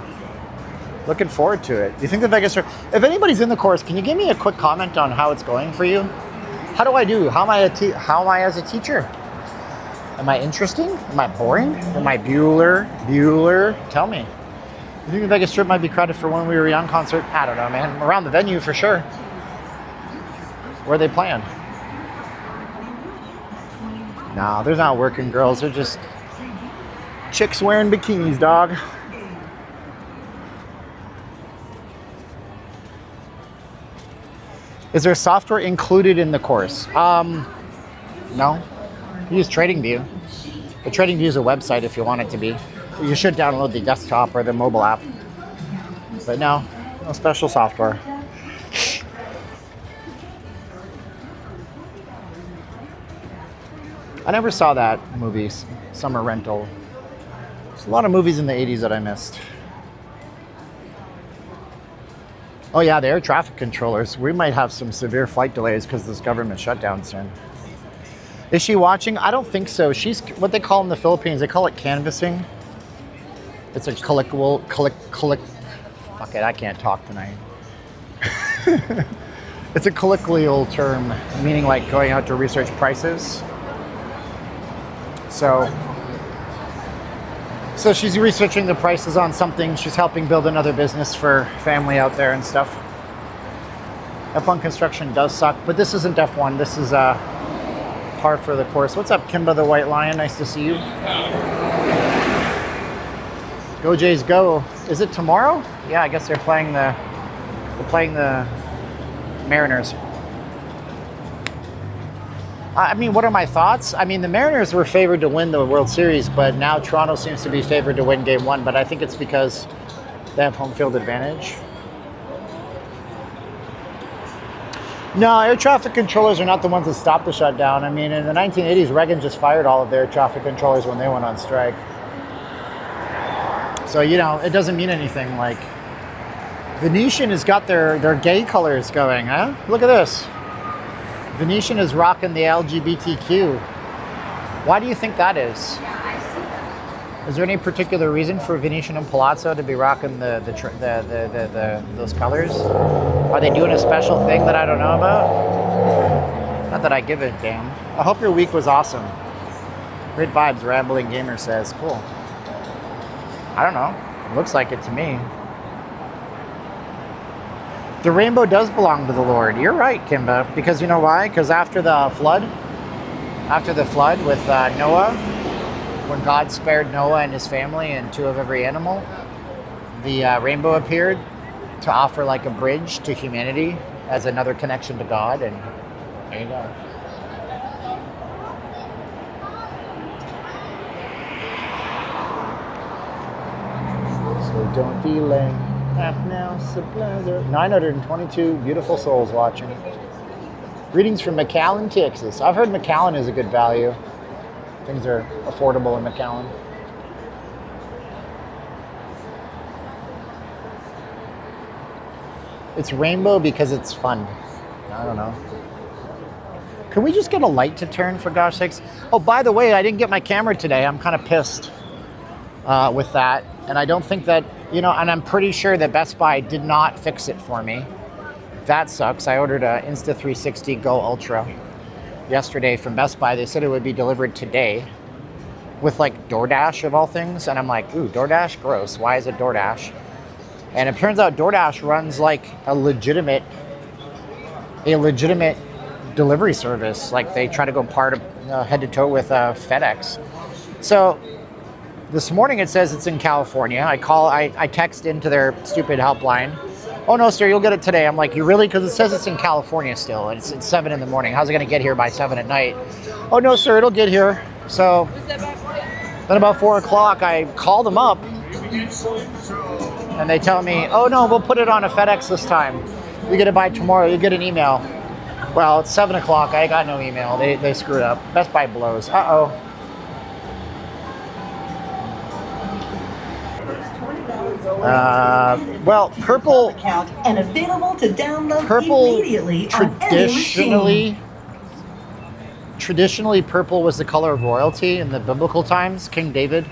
Looking forward to it. Do you think the Vegas trip, if anybody's in the course, can you give me a quick comment on how it's going for you? How do I do? How am I as a teacher? Am I interesting? Am I boring? Am I Bueller? Tell me. You think the Vegas Strip might be crowded for When We Were Young concert? I don't know, man. Around the venue for sure. Where are they playing? No, they're not working girls. They're just chicks wearing bikinis, dog. Is there software included in the course? No. Use TradingView. The TradingView is a website if you want it to be. You should download the desktop or the mobile app. But no special software. I never saw that movie, Summer Rental. There's a lot of movies in the 80s that I missed. Oh yeah, the air traffic controllers. We might have some severe flight delays because of this government shutdown soon. Is she watching? I don't think so. She's what they call in the Philippines, they call it canvassing. It's a fuck it, I can't talk tonight. It's a colloquial term, meaning like going out to research prices. So she's researching the prices on something. She's helping build another business for family out there and stuff. F1 construction does suck, but this isn't F1. This is par for the course. What's up, Kimba the White Lion? Nice to see you. Go Jays go. Is it tomorrow? Yeah, I guess they're playing the Mariners. I mean, what are my thoughts? I mean, the Mariners were favored to win the World Series, but now Toronto seems to be favored to win Game 1, but I think it's because they have home field advantage. No, air traffic controllers are not the ones that stopped the shutdown. I mean, in the 1980s, Reagan just fired all of their air traffic controllers when they went on strike. So, you know, it doesn't mean anything. Like, Venetian has got their gay colors going, huh? Look at this. Venetian is rocking the LGBTQ. Why do you think that is? Yeah, I see that. Is there any particular reason for Venetian and Palazzo to be rocking those colors? Are they doing a special thing that I don't know about? Not that I give a damn. I hope your week was awesome. Great vibes, Rambling Gamer says. Cool. I don't know. It looks like it to me. The rainbow does belong to the Lord. You're right, Kimba. Because you know why? Because after the flood with Noah, when God spared Noah and his family and 2 of every animal, the rainbow appeared to offer like a bridge to humanity as another connection to God. And there you go. So don't delay. App now, supplies are 922 beautiful souls watching. Greetings from McAllen, Texas. I've heard McAllen is a good value. Things are affordable in McAllen. It's rainbow because it's fun. I don't know. Can we just get a light to turn, for gosh sakes? Oh, by the way, I didn't get my camera today. I'm kind of pissed with that. And I don't think that, you know, and I'm pretty sure that Best Buy did not fix it for me. That sucks. I ordered a Insta360 Go Ultra yesterday from Best Buy. They said it would be delivered today with like DoorDash of all things. And I'm like, ooh, DoorDash? Gross. Why is it DoorDash? And it turns out DoorDash runs like a legitimate delivery service. Like they try to go head to toe with FedEx. So this morning it says it's in California. I text into their stupid helpline. Oh no, sir, you'll get it today. I'm like, you really? Because it says it's in California still, and it's 7 in the morning. How's it going to get here by 7 at night? Oh no, sir, it'll get here. So then about 4 o'clock, I call them up, and they tell me, oh no, we'll put it on a FedEx this time. You get it by tomorrow. You get an email. Well, it's 7 o'clock. I got no email. They screwed up. Best Buy blows. Uh-oh. Well, purple account and available to download immediately traditionally purple was the color of royalty in the biblical times. King David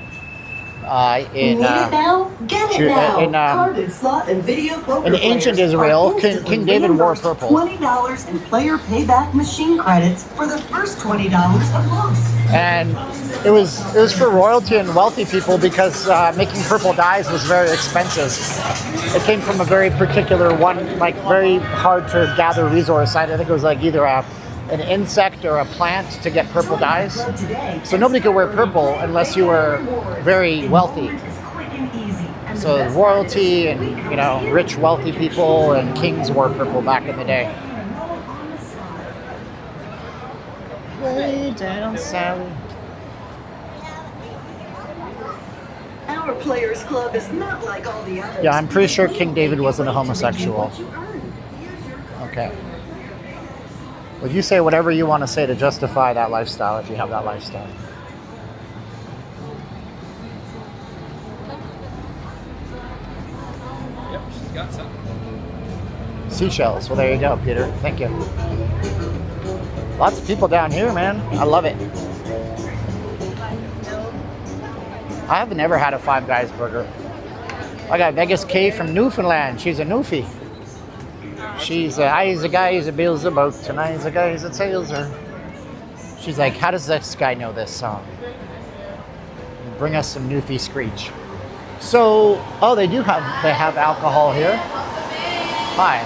in Need it now? Get it now. in Carded slot and video poker in ancient players Israel, are instantly King David wore reimbursed purple. $20 in player payback machine credits for the first $20 a month. And it was for royalty and wealthy people because making purple dyes was very expensive. It came from a very particular one, like very hard to gather resource. I think it was like either an insect or a plant to get purple dyes. So nobody could wear purple unless you were very wealthy. So royalty and, you know, rich wealthy people and kings wore purple back in the day. Way down south. Our Players Club is not like all the others. Yeah, I'm pretty sure King David wasn't a homosexual. Okay. Well, you say whatever you want to say to justify that lifestyle if you have that lifestyle. Yep, she's got some. Seashells. Well, there you go, Peter. Thank you. Lots of people down here, man. I love it. I have never had a Five Guys burger. I got Vegas K from Newfoundland. She's a Newfie. She's I's a guy, he's a Bill's a boat, and I's a guy, he's a sails her. She's like, how does this guy know this song? Bring us some Newfie Screech. So, oh, they have alcohol here. Hi.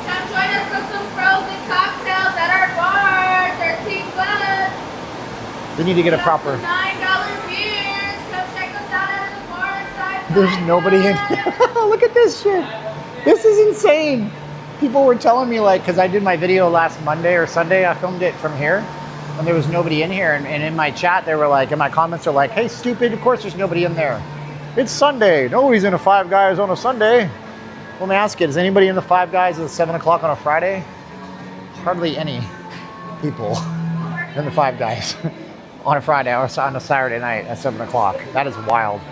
Come join us for some frozen cocktails at our bar. 13 bucks. We need to get a proper. $9 beers. Come check us out at the bar inside. There's nobody in here. Look at this shit. This is insane. People were telling me, like, because I did my video last Monday or Sunday, I filmed it from here, and there was nobody in here. And in my chat, they were like, in my comments, are like, hey, stupid, of course there's nobody in there. It's Sunday. Nobody's in a Five Guys on a Sunday. Let me ask you, is anybody in the Five Guys at 7 o'clock on a Friday? Hardly any people in the Five Guys on a Friday or on a Saturday night at 7 o'clock. That is wild.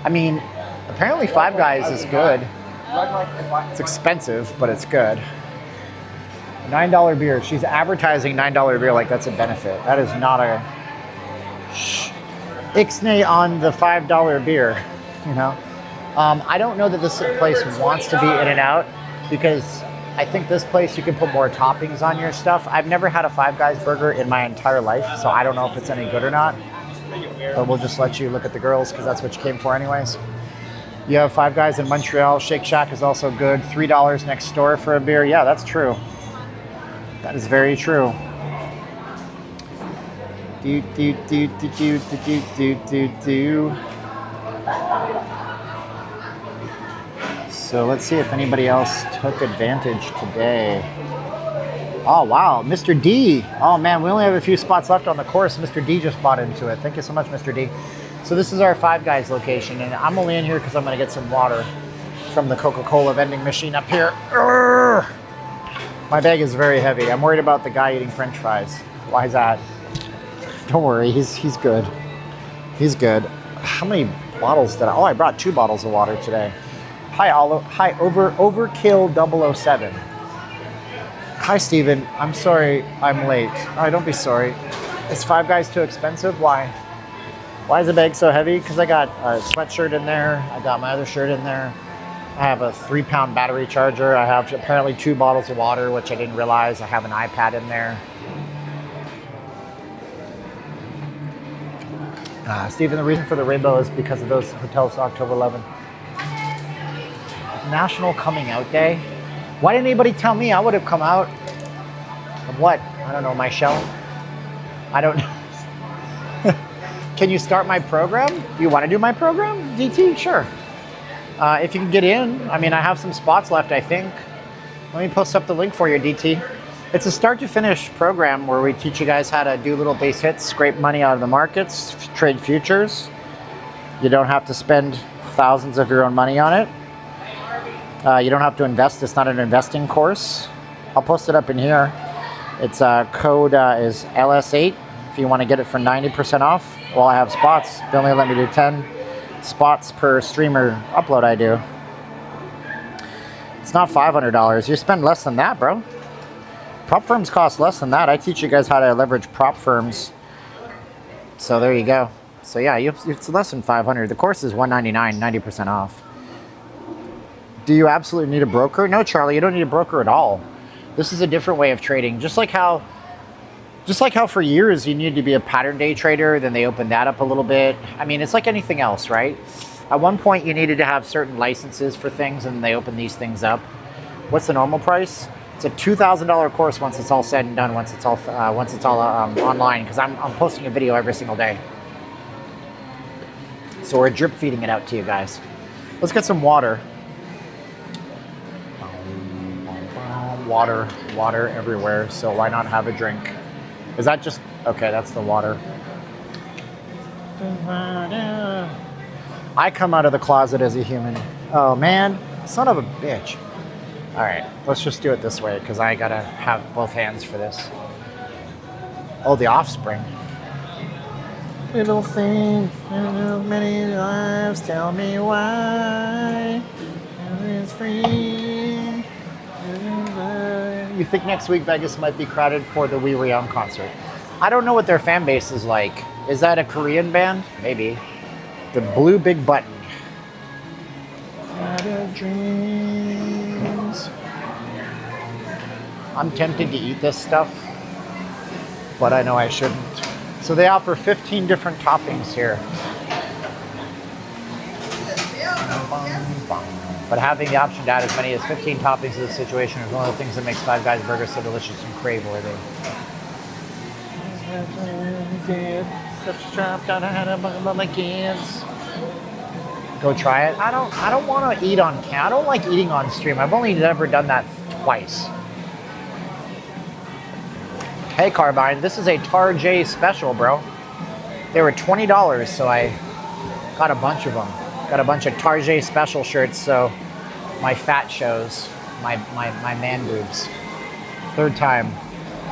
I mean, apparently Five Guys is good. It's expensive, but it's good. $9 beer. She's advertising $9 beer like that's a benefit. That is not a ixnay on the $5 beer, you know. I don't know that this place wants to be in and out because I think this place you can put more toppings on your stuff. I've never had a Five Guys burger in my entire life, so I don't know if it's any good or not. But we'll just let you look at the girls because that's what you came for anyways. You have Five Guys in Montreal. Shake Shack is also good. $3 next door for a beer. Yeah, that's true. That is very true. Do. So let's see if anybody else took advantage today. Oh, wow. Mr. D. Oh, man, we only have a few spots left on the course. Mr. D just bought into it. Thank you so much, Mr. D. So this is our Five Guys location, and I'm only in here because I'm going to get some water from the Coca-Cola vending machine up here. Urgh! My bag is very heavy. I'm worried about the guy eating French fries. Why is that? Don't worry, he's good. He's good. How many bottles did I? Oh, I brought 2 bottles of water today. Hi, Overkill 007. Hi, Steven. I'm sorry I'm late. All right, don't be sorry. Is Five Guys too expensive? Why? Why is the bag so heavy? Because I got a sweatshirt in there. I got my other shirt in there. I have a 3-pound battery charger. I have apparently 2 bottles of water, which I didn't realize. I have an iPad in there. Stephen, the reason for the rainbow is because of those hotels October 11th. National Coming Out Day. Why didn't anybody tell me? I would have come out. Of what? I don't know, my shell? I don't know. Can you start my program? Do you want to do my program, DT? Sure. If you can get in. I mean, I have some spots left, I think. Let me post up the link for you, DT. It's a start to finish program where we teach you guys how to do little base hits, scrape money out of the markets, trade futures. You don't have to spend thousands of your own money on it. You don't have to invest. It's not an investing course. I'll post it up in here. Its code is LS8 if you want to get it for 90% off. Well, I have spots. They only let me do 10 spots per streamer upload I do. It's not $500. You spend less than that, bro. Prop firms cost less than that. I teach you guys how to leverage prop firms. So there you go. So yeah, it's less than 500. The course is $199, 90% off. Do you absolutely need a broker? No, Charlie, you don't need a broker at all. This is a different way of trading. Just like how for years you needed to be a pattern day trader, then they opened that up a little bit. I mean, it's like anything else, right? At one point you needed to have certain licenses for things, and they opened these things up. What's the normal price? It's a $2,000 course once it's all said and done, once it's all online, because I'm posting a video every single day. So we're drip feeding it out to you guys. Let's get some water. Water everywhere, so why not have a drink? Is that just, okay, that's the water. I come out of the closet as a human. Oh man, son of a bitch. All right, let's just do it this way, because I gotta have both hands for this. Oh, the offspring. Little thing, many lives, tell me why it's free. You think next week Vegas might be crowded for the We Were Young concert? I don't know what their fan base is like. Is that a Korean band? Maybe. The Blue Big Button. Dreams. I'm tempted to eat this stuff, but I know I shouldn't. So they offer 15 different toppings here. But having the option to add as many as 15 toppings to the situation is one of the things that makes Five Guys burgers so delicious and crave-worthy. Go try it. I don't want to eat on camera. I don't like eating on stream. I've only ever done that twice. Hey Carbine, this is a Tarjay special, bro. They were $20, so I got a bunch of them. Got a bunch of Tarjay special shirts, so my fat shows, my man boobs. Third time.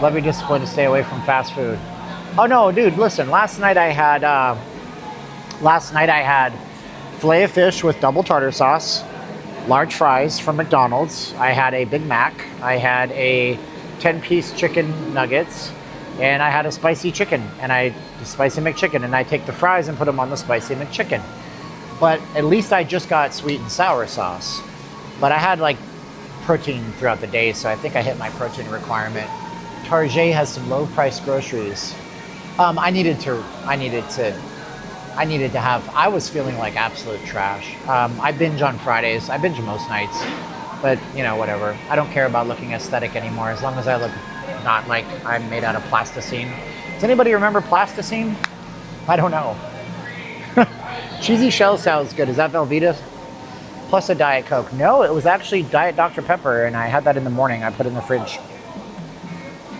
Love your discipline to stay away from fast food. Oh no, dude, listen. Last night I had filet of fish with double tartar sauce, large fries from McDonald's. I had a Big Mac. I had a 10-piece chicken nuggets, and I had a spicy chicken, spicy McChicken, and I take the fries and put them on the spicy McChicken. But at least I just got sweet and sour sauce. But I had like protein throughout the day, so I think I hit my protein requirement. Tarjay has some low price groceries. I was feeling like absolute trash. I binge on Fridays. I binge most nights, but you know, whatever. I don't care about looking aesthetic anymore, as long as I look not like I'm made out of plasticine. Does anybody remember plasticine? I don't know. Cheesy shell sounds good. Is that Velveeta? Plus a Diet Coke. No, it was actually Diet Dr. Pepper, and I had that in the morning. I put it in the fridge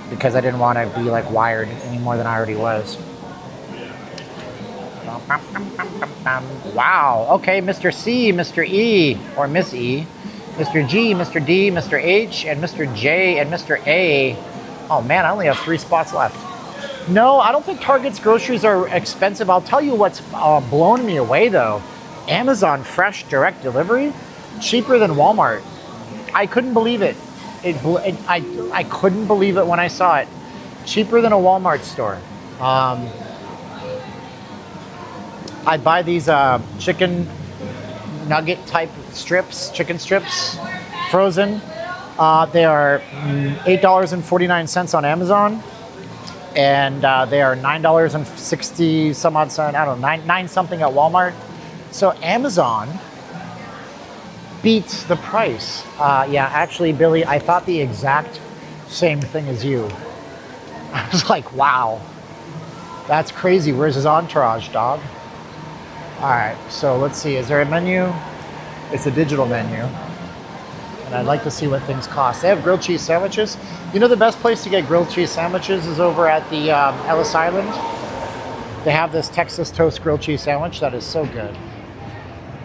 because I didn't want to be like wired any more than I already was. Wow. Okay, Mr. C, Mr. E, or Miss E, Mr. G, Mr. D, Mr. H, and Mr. J, and Mr. A. Oh man, I only have 3 spots left. No, I don't think Target's groceries are expensive. I'll tell you what's blown me away though. Amazon Fresh Direct Delivery, cheaper than Walmart. I couldn't believe it. I couldn't believe it when I saw it. Cheaper than a Walmart store. I buy these chicken nugget type strips, chicken strips, frozen. They are $8.49 on Amazon. And they are $9.60 some odd cent. I don't know, nine something at Walmart. So Amazon beats the price. Yeah, actually, Billy, I thought the exact same thing as you. I was like, wow, that's crazy. Where's his entourage, dog? All right, so let's see. Is there a menu? It's a digital menu. And I'd like to see what things cost. They have grilled cheese sandwiches. You know the best place to get grilled cheese sandwiches is over at the Ellis Island. They have this Texas toast grilled cheese sandwich that is so good.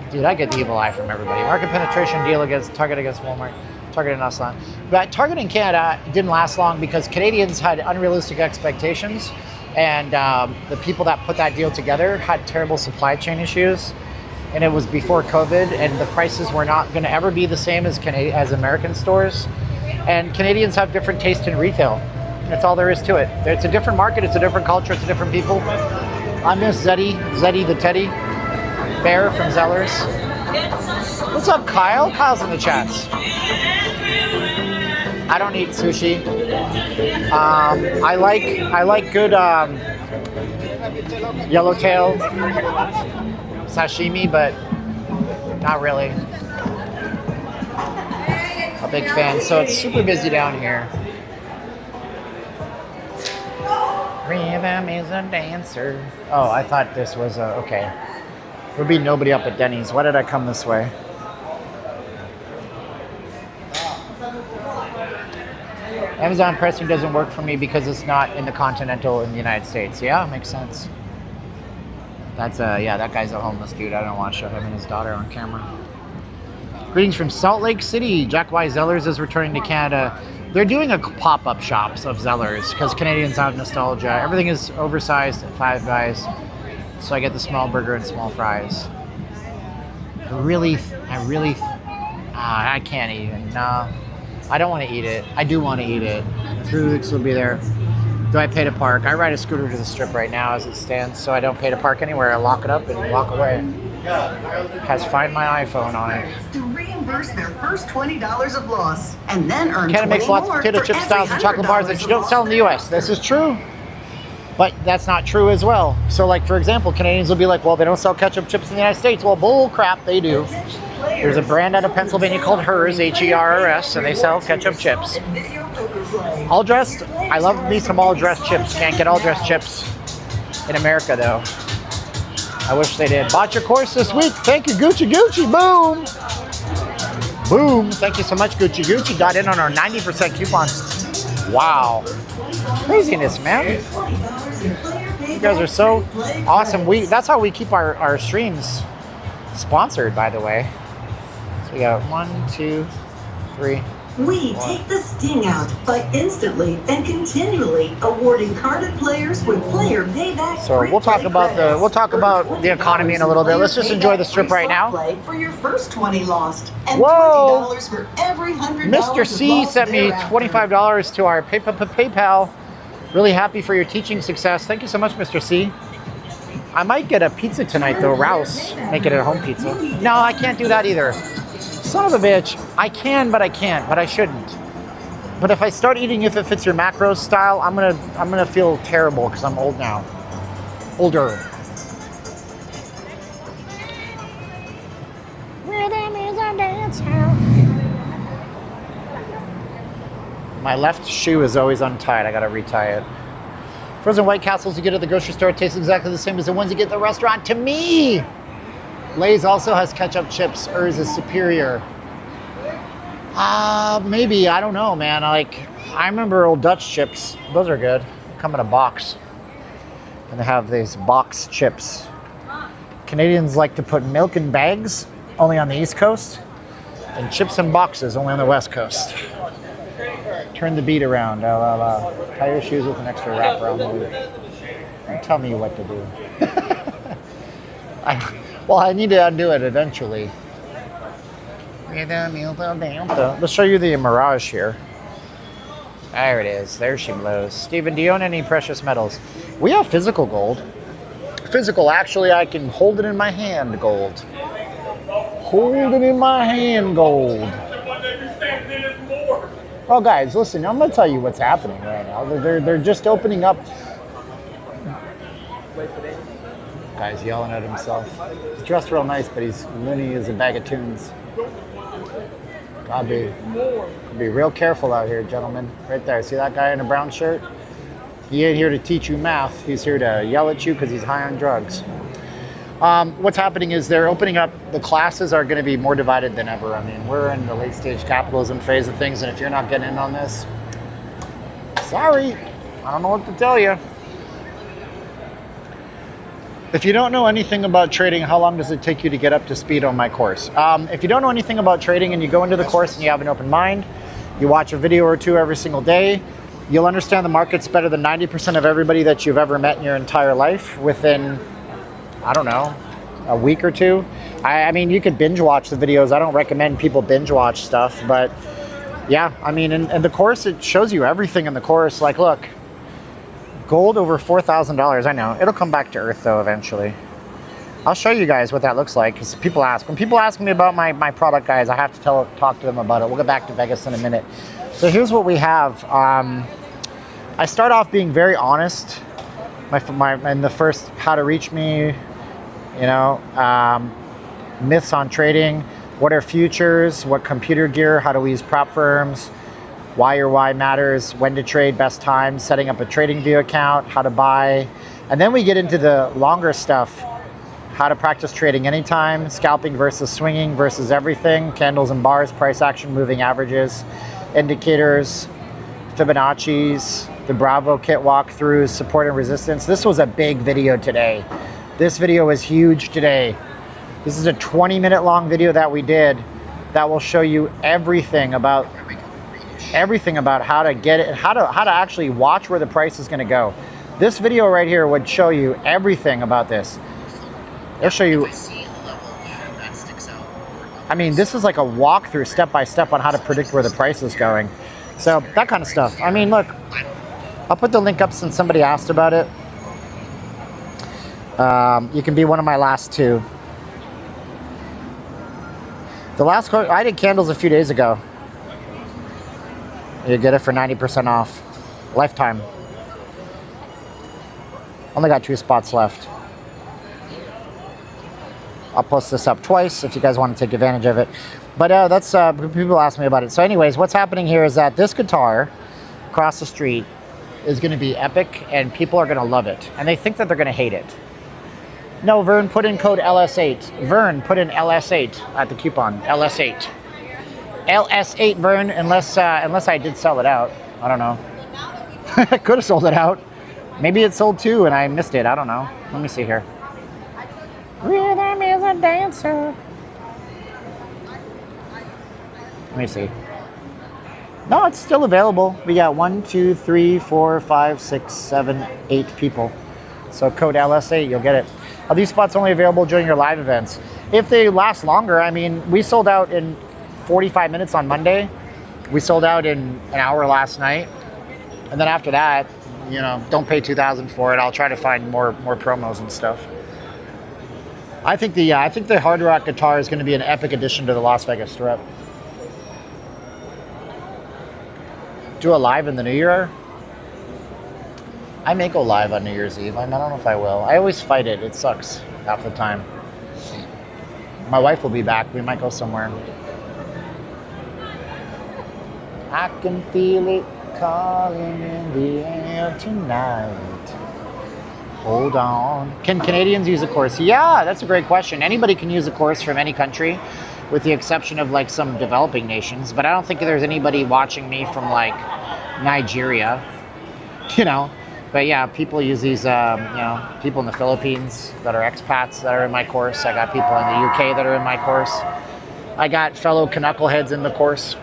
Dude, I get the evil eye from everybody. Market penetration deal against Target against Walmart. Target and us on. But Target in Canada didn't last long because Canadians had unrealistic expectations, and the people that put that deal together had terrible supply chain issues. And it was before COVID, and the prices were not going to ever be the same as American stores. And Canadians have different taste in retail. That's all there is to it. It's a different market, it's a different culture, it's a different people. I miss Zeddy the teddy bear from Zellers. What's up, Kyle? Kyle's in the chats. I don't eat sushi. I like good yellowtail sashimi, but not really a big fan. So it's super busy down here. Rhythm is a dancer. Oh, I thought this was a, okay. There would be nobody up at Denny's. Why did I come this way? Amazon pricing doesn't work for me because it's not in the continental in the United States. Yeah, makes sense. That's yeah, that guy's a homeless dude. I don't want to show him and his daughter on camera. Greetings from Salt Lake City. Jack Y. Zellers is returning to Canada. They're doing a pop-up shops of Zellers because Canadians have nostalgia. Everything is oversized at Five Guys. So I get the small burger and small fries. I can't even, no. I don't want to eat it. I do want to eat it. 3 weeks will be there. Do I pay to park? I ride a scooter to the strip right now as it stands, so I don't pay to park anywhere. I lock it up and walk away. It has Find My iPhone on it. To reimburse their first $20 of loss and then earn Canada makes lots of potato chip styles and chocolate bars that you don't sell in the US. This is true, but that's not true as well. So like, for example, Canadians will be like, well, they don't sell ketchup chips in the United States. Well, bull crap, they do. There's a brand out of Pennsylvania called Hers, H-E-R-R-S, and they sell ketchup chips. All dressed, I love me some all dressed chips. Can't get all dressed chips in America though. I wish they did. Bought your course this week. Thank you, Gucci. Boom. Boom. Thank you so much, Gucci. Got in on our 90% coupons. Wow. Craziness, man. You guys are so awesome. That's how we keep our streams sponsored, by the way. So we got 1, 2, 3. We take the sting out by instantly and continually awarding carded players with player payback. So we'll talk about the economy in a little bit. Let's just enjoy the strip right now. For your first 20 lost and Whoa! $20 for every $100. Mr. C sent me $25 to our PayPal. Really happy for your teaching success. Thank you so much, Mr. C. I might get a pizza tonight though, Rouse. Make it a home pizza. No, I can't do that either. Son of a bitch. I can, but I can't, but I shouldn't. But if I start eating if it fits your macros style, I'm gonna feel terrible because I'm old now. Older. Rhythm is a dance. My left shoe is always untied. I gotta retie it. Frozen White Castles you get at the grocery store taste exactly the same as the ones you get at the restaurant. To me! Lay's also has ketchup chips. Hers is superior. Maybe. I don't know, man. Like, I remember old Dutch chips. Those are good. Come in a box. And they have these box chips. Canadians like to put milk in bags, only on the East Coast. And chips in boxes, only on the West Coast. Turn the beat around. Tie your shoes with an extra wrap around the loop. Don't tell me what to do. Well, I need to undo it eventually. Let's show you the Mirage here. There it is. There she blows. Steven, do you own any precious metals? We have physical gold. Physical, actually, I can hold it in my hand gold. Hold it in my hand gold. Oh, guys, listen, I'm going to tell you what's happening right now. They're just opening up. Guy's yelling at himself. He's dressed real nice, but he's loony as a bag of tunes. Gotta be real careful out here, gentlemen. Right there. See that guy in a brown shirt? He ain't here to teach you math. He's here to yell at you because he's high on drugs. What's happening is they're opening up. The classes are going to be more divided than ever. I mean, we're in the late stage capitalism phase of things, and if you're not getting in on this, sorry, I don't know what to tell you. If you don't know anything about trading, how long does it take you to get up to speed on my course? If you don't know anything about trading and you go into the course and you have an open mind, you watch a video or two every single day, you'll understand the markets better than 90% of everybody that you've ever met in your entire life within, I don't know, a week or two. I mean, you could binge watch the videos. I don't recommend people binge watch stuff, but yeah, I mean, in the course, it shows you everything in the course. Like, look, Gold over $4,000. I know. It'll come back to earth though eventually. I'll show you guys what that looks like because people ask. When people ask me about my product, guys, I have to talk to them about it. We'll get back to Vegas in a minute. So here's what we have. I start off being very honest. In the first how to reach me, you know, myths on trading, what are futures, what computer gear, how do we use prop firms, why your why matters, when to trade, best time, setting up a trading view account, how to buy. And then we get into the longer stuff. How to practice trading anytime, scalping versus swinging versus everything, candles and bars, price action, moving averages, indicators, Fibonacci's, the Bravo kit walkthroughs, support and resistance. This was a big video today. This video was huge today. This is a 20-minute long video that we did that will show you everything about how to get it, how to actually watch where the price is going to go. This video right here would show you everything about this. It'll show you, I mean, this is like a walkthrough step by step on how to predict where the price is going. So that kind of stuff. I mean, look, I'll put the link up since somebody asked about it. You can be one of my last two. The last quote, I did candles a few days ago. You get it for 90% off. Lifetime. Only got 2 spots left. I'll post this up twice if you guys want to take advantage of it. But that's, people ask me about it. So anyways, what's happening here is that this guitar across the street is going to be epic and people are going to love it. And they think that they're going to hate it. No, Vern, put in code LS8. Vern, put in LS8 at the coupon. LS8. LS8, Vern, unless I did sell it out. I don't know. I could have sold it out. Maybe it sold too and I missed it. I don't know. Let me see here. Rhythm is a dancer. Let me see. No, it's still available. We got 1, 2, 3, 4, 5, 6, 7, 8 people. So code LS8, you'll get it. Are these spots only available during your live events? If they last longer, I mean, we sold out in 45 minutes on Monday. We sold out in an hour last night. And then after that, you know, don't pay $2,000 for it. I'll try to find more promos and stuff. I think the Hard Rock guitar is going to be an epic addition to the Las Vegas Strip. Do a live in the New Year? I may go live on New Year's Eve. I don't know if I will. I always fight it. It sucks half the time. My wife will be back. We might go somewhere. I can feel it calling in the air tonight. Hold on. Can Canadians use a course? Yeah, that's a great question. Anybody can use a course from any country, with the exception of like some developing nations. But I don't think there's anybody watching me from like Nigeria, you know. But yeah, people use these, you know, people in the Philippines that are expats that are in my course. I got people in the UK that are in my course. I got fellow knuckleheads in the course.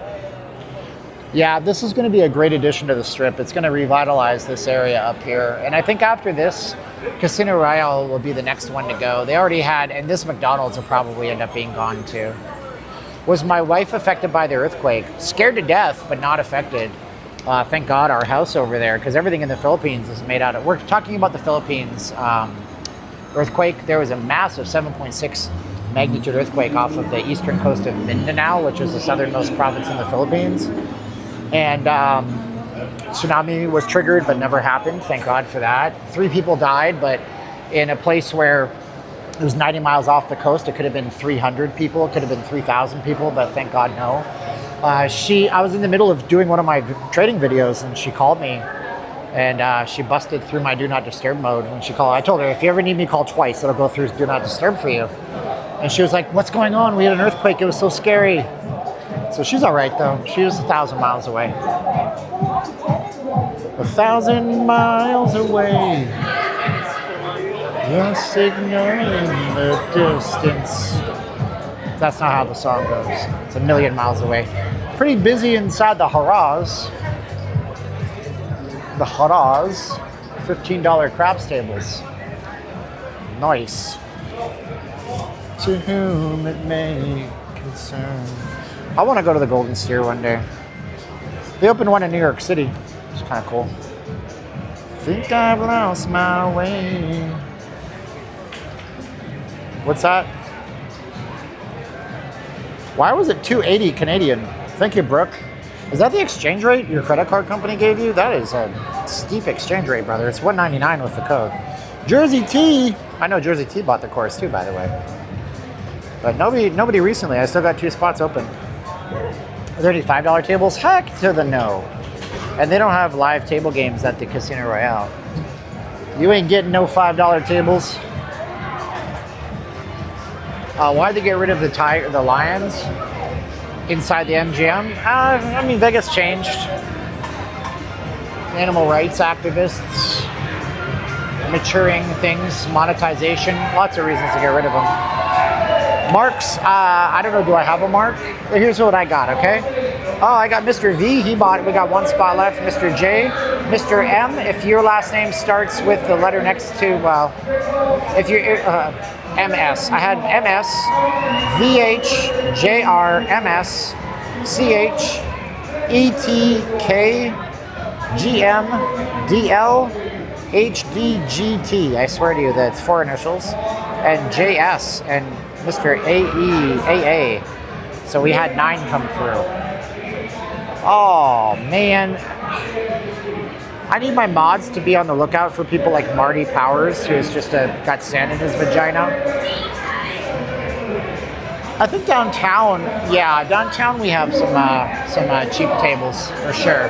Yeah, this is going to be a great addition to the Strip. It's going to revitalize this area up here. And I think after this, Casino Royale will be the next one to go. They already had, and this McDonald's will probably end up being gone too. Was my wife affected by the earthquake? Scared to death, but not affected. Thank God our house over there, because everything in the Philippines is made out of, we're talking about the Philippines earthquake. There was a massive 7.6 magnitude earthquake off of the eastern coast of Mindanao, which is the southernmost province in the Philippines. And tsunami was triggered, but never happened. Thank God for that. 3 people died, but in a place where it was 90 miles off the coast, it could have been 300 people. It could have been 3,000 people, but thank God, no. I was in the middle of doing one of my trading videos, and she called me, and she busted through my Do Not Disturb mode. When she called, I told her, if you ever need me, call twice. It'll go through Do Not Disturb for you. And she was like, what's going on? We had an earthquake. It was so scary. So she's all right, though. She was 1,000 miles away. 1,000 miles away. The signal in the distance. That's not how the song goes. It's 1,000,000 miles away. Pretty busy inside the Haraz. The Haraz. $15 craps tables. Nice. To whom it may concern. I want to go to the Golden Steer one day. They opened one in New York City. It's kind of cool. Think I've lost my way. What's that? Why was it 280 Canadian? Thank you, Brooke. Is that the exchange rate your credit card company gave you? That is a steep exchange rate, brother. It's $1.99 with the code. Jersey T. I know Jersey T bought the course too, by the way. But nobody recently. I still got 2 spots open. Are there any $5 tables? Heck to the no. And they don't have live table games at the Casino Royale. You ain't getting no $5 tables. Why'd they get rid of the Lions inside the MGM? I mean, Vegas changed. Animal rights activists, maturing things, monetization, lots of reasons to get rid of them. Marks, I don't know, do I have a mark? Here's what I got, okay? Oh, I got Mr. V, we got 1 spot left. Mr. J, Mr. M, if your last name starts with the letter next to, well, if you're, MS. I had MS, VH, JR, MS, CH, ETK, GM, DL, HDGT. I swear to you that's 4 initials. And JS and Mr. AE, AA. So we had 9 come through. Oh, man. I need my mods to be on the lookout for people like Marty Powers, who has just got sand in his vagina. I think downtown, yeah, downtown we have some cheap tables for sure. I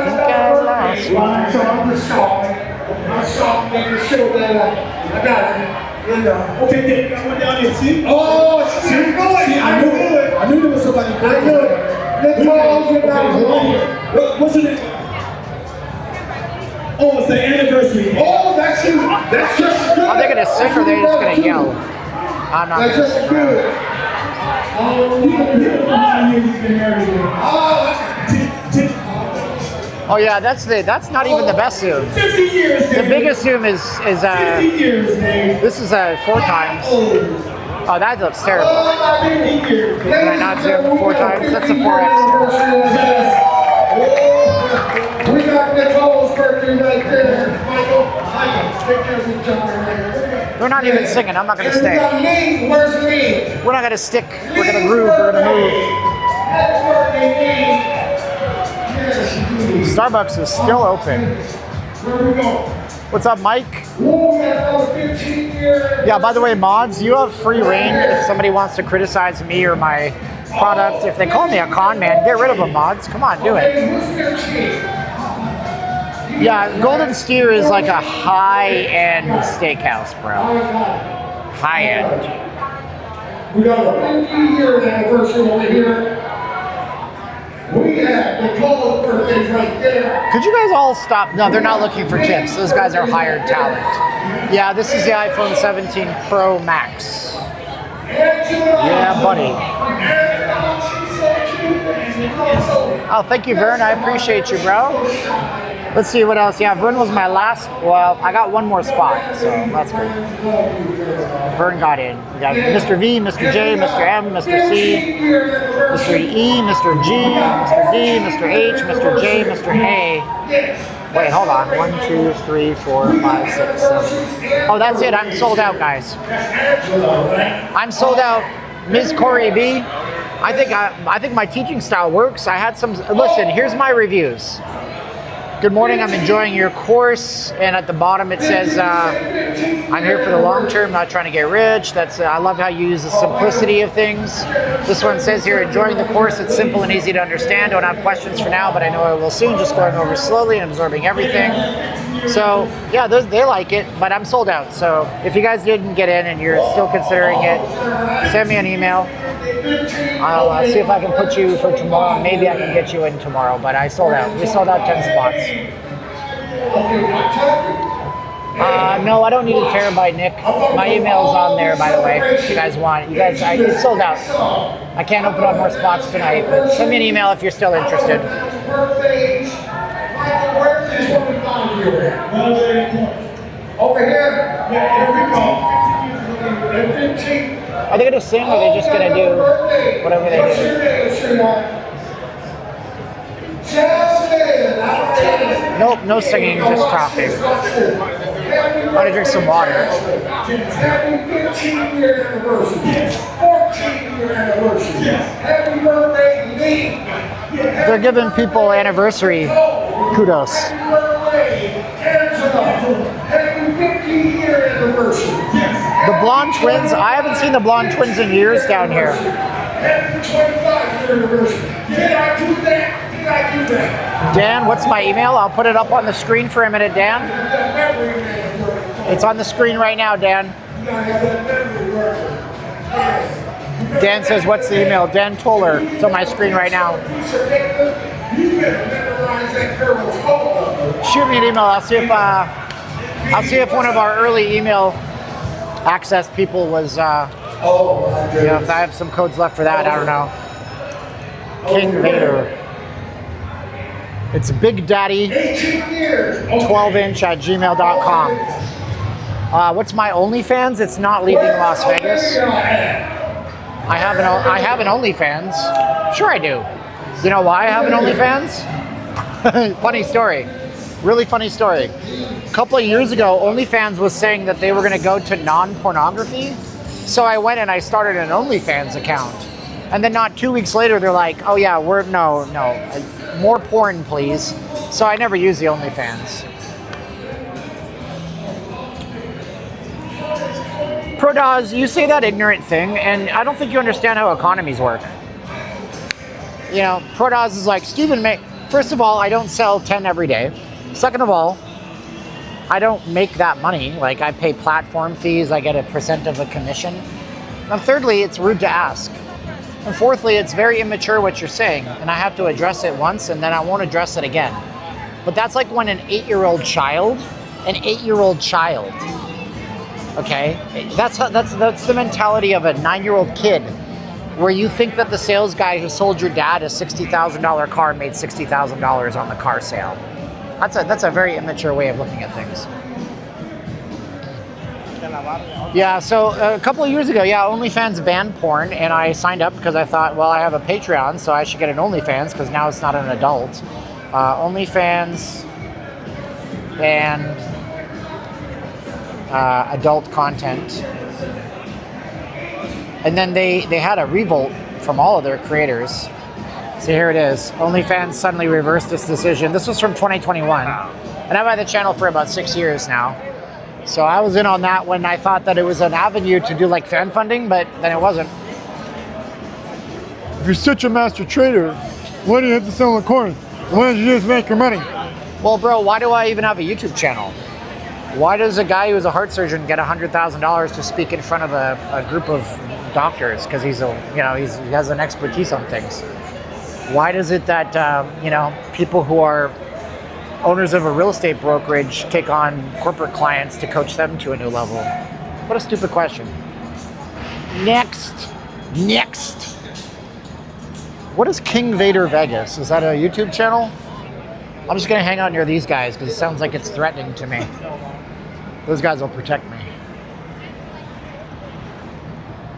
think I lost one. Okay, I went down here, see? Oh, see, I knew there was somebody. I knew it. What's your name? Oh, it's the anniversary. Oh, that's you. That's just good. Are they gonna sing or are they just gonna yell? I'm not That's gonna just sing. good. Oh yeah, that's not even the best Zoom. 50 years, The biggest Zoom is 50 years, Dave. this is 4 times. Oh, that looks terrible. 50 years. Can I not zoom 4 times? That's a 4X. We got Nicole's birthday right there. Michael, take care of each other. They're not even singing. I'm not gonna stay. Lee, where's Lee? We're not gonna stick. We're gonna groove. We're gonna move. Happy birthday, Lee. Yes, Starbucks is still open. where we go? What's up, Mike? Whoa, that's 15 years. Yeah, by the way, mods, you have free reign if somebody wants to criticize me or my product. If they call me a con man, get rid of them, mods. Come on, do it. Hey, who's 15? Yeah, Golden Steer is like a high-end steakhouse, bro. High-end. We got a 50-year anniversary over here. We have Nicole's birthday right there. Could you guys all stop? No, they're not looking for tips. Those guys are hired talent. Yeah, this is the iPhone 17 Pro Max. Yeah, buddy. Oh, thank you, Vern. I appreciate you, bro. Let's see what else. Yeah, Vern was my last. Well, I got 1 more spot, so that's good. Vern got in. We got Mr. V, Mr. J, Mr. M, Mr. C, Mr. E, Mr. G, Mr. D, Mr. H, Mr. J, Mr. A. Wait, hold on. 1, 2, 3, 4, 5, 6, 7. Oh, that's it. I'm sold out, guys. I'm sold out. Ms. Corey B. I think my teaching style works. I had some. Listen, here's my reviews. Good morning, I'm enjoying your course, and at the bottom it says, I'm here for the long term, not trying to get rich. That's I love how you use the simplicity of things. This one says here, enjoying the course, it's simple and easy to understand. Don't have questions for now, but I know I will soon, just going over slowly and absorbing everything. So, yeah, they like it, but I'm sold out. So, if you guys didn't get in and you're still considering it, send me an email. I'll see if I can put you for tomorrow. Maybe I can get you in tomorrow, but I sold out. We sold out 10 spots. No, I don't need a terabyte, Nick. My email's on there, by the way, if you guys want it. It's sold out. I can't open up more spots tonight, but send me an email if you're still interested. Over here. Yeah, here we go. 15. Are they going to sing or are they just going to do whatever they do? Jasmine, Nope, no singing, just talking. I'm gonna drink some water. Happy 15-year anniversary. 14-year anniversary. Happy birthday, Lee. They're giving people anniversary kudos. Happy birthday, Angela. Happy 15-year anniversary. The blonde twins, I haven't seen the blonde twins in years down here. Happy 25-year anniversary. Did I do that? Did I do that? Dan, what's my email? I'll put it up on the screen for a minute, Dan. It's on the screen right now, Dan. Dan says, what's the email? Dan Toller. It's on my screen right now. Shoot me an email. I'll see if one of our early email access people was, if I have some codes left for that, I don't know. King Vader. It's Big Daddy 12-inch at gmail.com. What's my OnlyFans? It's not leaving Las Vegas. I have an OnlyFans. Sure I do. You know why I have an OnlyFans? Funny story. Really funny story. A couple of years ago, OnlyFans was saying that they were going to go to non-pornography. So I went and I started an OnlyFans account. And then not 2 weeks later, they're like, oh yeah, no, more porn, please. So I never use the OnlyFans. Prodaz, you say that ignorant thing, and I don't think you understand how economies work. You know, Prodaz is like, Steven, first of all, I don't sell 10 every day. Second of all, I don't make that money. Like, I pay platform fees, I get a % of a commission. And thirdly, it's rude to ask. And fourthly, it's very immature what you're saying, and I have to address it once, and then I won't address it again. But that's like when an 8-year-old child, okay, that's the mentality of a 9-year-old kid, where you think that the sales guy who sold your dad a $60,000 car made $60,000 on the car sale. That's a very immature way of looking at things. Yeah, so a couple of years ago, OnlyFans banned porn, and I signed up because I thought, well, I have a Patreon, so I should get an OnlyFans because now it's not an adult. OnlyFans banned adult content. And then they had a revolt from all of their creators. So here it is. OnlyFans suddenly reversed this decision. This was from 2021. And I've had the channel for about 6 years now. So I was in on that when I thought that it was an avenue to do like fan funding, but then it wasn't. If you're such a master trader, why do you have to sell the coins? Why don't you just make your money? Well, bro, why do I even have a YouTube channel? Why does a guy who's a heart surgeon get $100,000 to speak in front of a group of doctors? Because he has an expertise on things. Why does it that people who are owners of a real estate brokerage take on corporate clients to coach them to a new level? What a stupid question. Next. What is King Vader Vegas? Is that a YouTube channel? I'm just gonna hang out near these guys because it sounds like it's threatening to me. Those guys will protect me.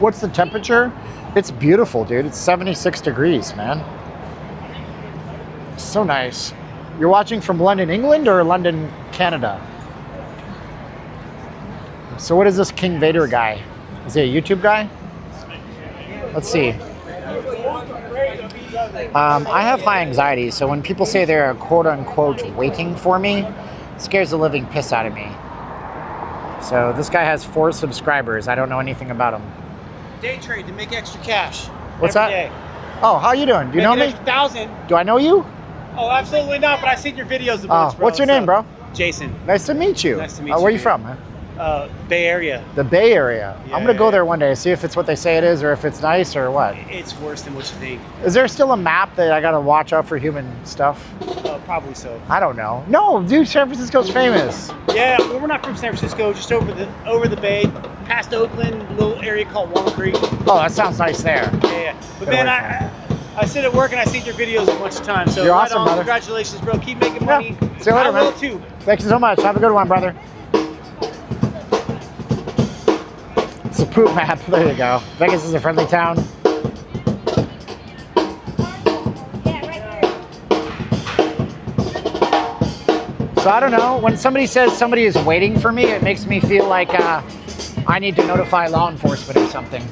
What's the temperature? It's beautiful, dude. It's 76 degrees, man. So nice. You're watching from London, England, or London, Canada? So what is this King Vader guy? Is he a YouTube guy? Let's see. I have high anxiety, so when people say they're quote-unquote waiting for me, it scares the living piss out of me. So this guy has 4 subscribers. I don't know anything about him. Day trade to make extra cash. What's that? Day. Oh, how you doing? Do you know me? 1,000. Do I know you? Oh, absolutely not, but I've seen your videos a bunch, bro. What's your name, bro? Jason. Nice to meet you. Nice to meet Where you, are you dude. from, man? Bay Area. The Bay Area. Yeah, I'm going to go yeah. there one day, see if it's what they say it is or if it's nice or what. It's worse than what you think. Is there still a map that I got to watch out for human stuff? Probably so. I don't know. No, dude, San Francisco's famous. Yeah, well, we're not from San Francisco, just over the bay, past Oakland, a little area called Walnut Creek. Oh, that sounds nice there. Yeah. But man, I sit at work and I see your videos a bunch of times. So You're right awesome, on. brother. Congratulations, bro. Keep making money. Yeah. See you later, I will man. too. Thank you so much. Have a good one, brother. It's a poop map. There you go. Vegas is a friendly town. So I don't know. When somebody says somebody is waiting for me, it makes me feel like I need to notify law enforcement or something.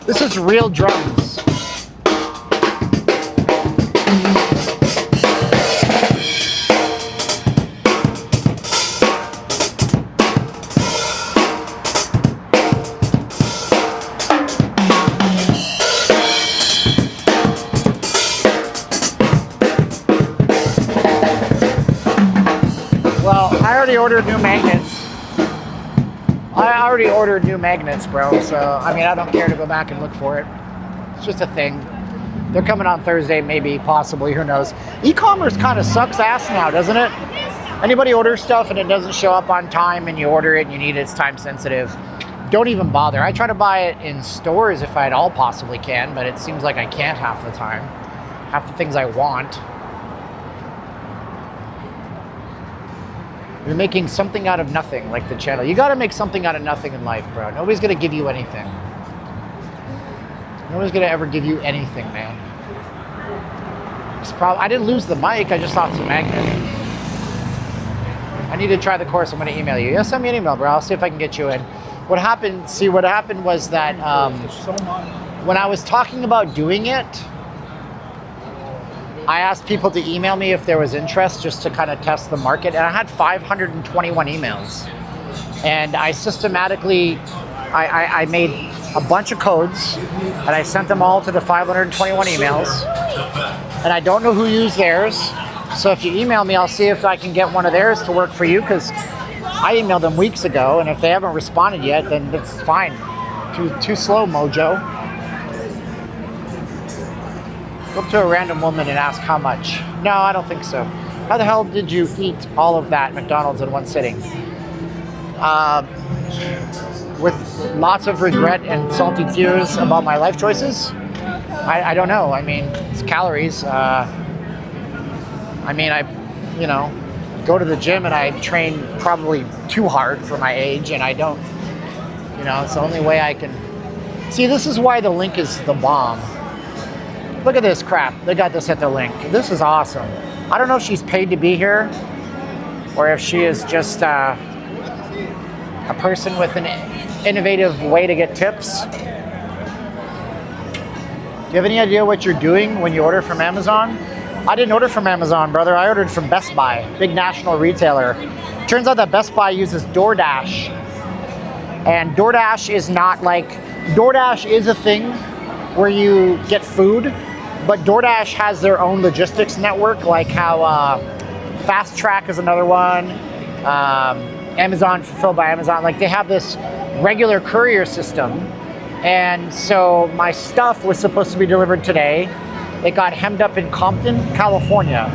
This is real drums. Well, I already ordered new magnets. I already ordered new magnets, bro. So, I mean, I don't care to go back and look for it. It's just a thing. They're coming on Thursday, maybe, possibly, who knows. E-commerce kind of sucks ass now, doesn't it? Anybody orders stuff and it doesn't show up on time and you order it and you need it, it's time sensitive. Don't even bother. I try to buy it in stores if I at all possibly can, but it seems like I can't half the time. Half the things I want. You're making something out of nothing, like the channel. You gotta make something out of nothing in life, bro. Nobody's gonna give you anything. Nobody's gonna ever give you anything, man. I didn't lose the mic, I just lost the magnet. I need to try the course, I'm gonna email you. Yeah, send me an email, bro. I'll see if I can get you in. What happened was that when I was talking about doing it, I asked people to email me if there was interest just to kind of test the market. And I had 521 emails. And I systematically, I made a bunch of codes and I sent them all to the 521 emails. And I don't know who used theirs. So if you email me, I'll see if I can get one of theirs to work for you, because I emailed them weeks ago. And if they haven't responded yet, then it's fine. Too slow, Mojo. Go up to a random woman and ask how much. No, I don't think so. How the hell did you eat all of that McDonald's in one sitting? With lots of regret and salty tears about my life choices? I don't know. I mean, it's calories. I go to the gym and I train probably too hard for my age, and I don't, it's the only way I can. See, this is why the link is the bomb. Look at this crap. They got this at the link. This is awesome. I don't know if she's paid to be here or if she is just a person with an innovative way to get tips. Do you have any idea what you're doing when you order from Amazon? I didn't order from Amazon, brother. I ordered from Best Buy, big national retailer. Turns out that Best Buy uses DoorDash. And DoorDash is not like, DoorDash is a thing where you get food, but DoorDash has their own logistics network, like how Fast Track is another one, Amazon Fulfilled by Amazon. Like, they have this regular courier system. And so my stuff was supposed to be delivered today. It got hemmed up in Compton, California.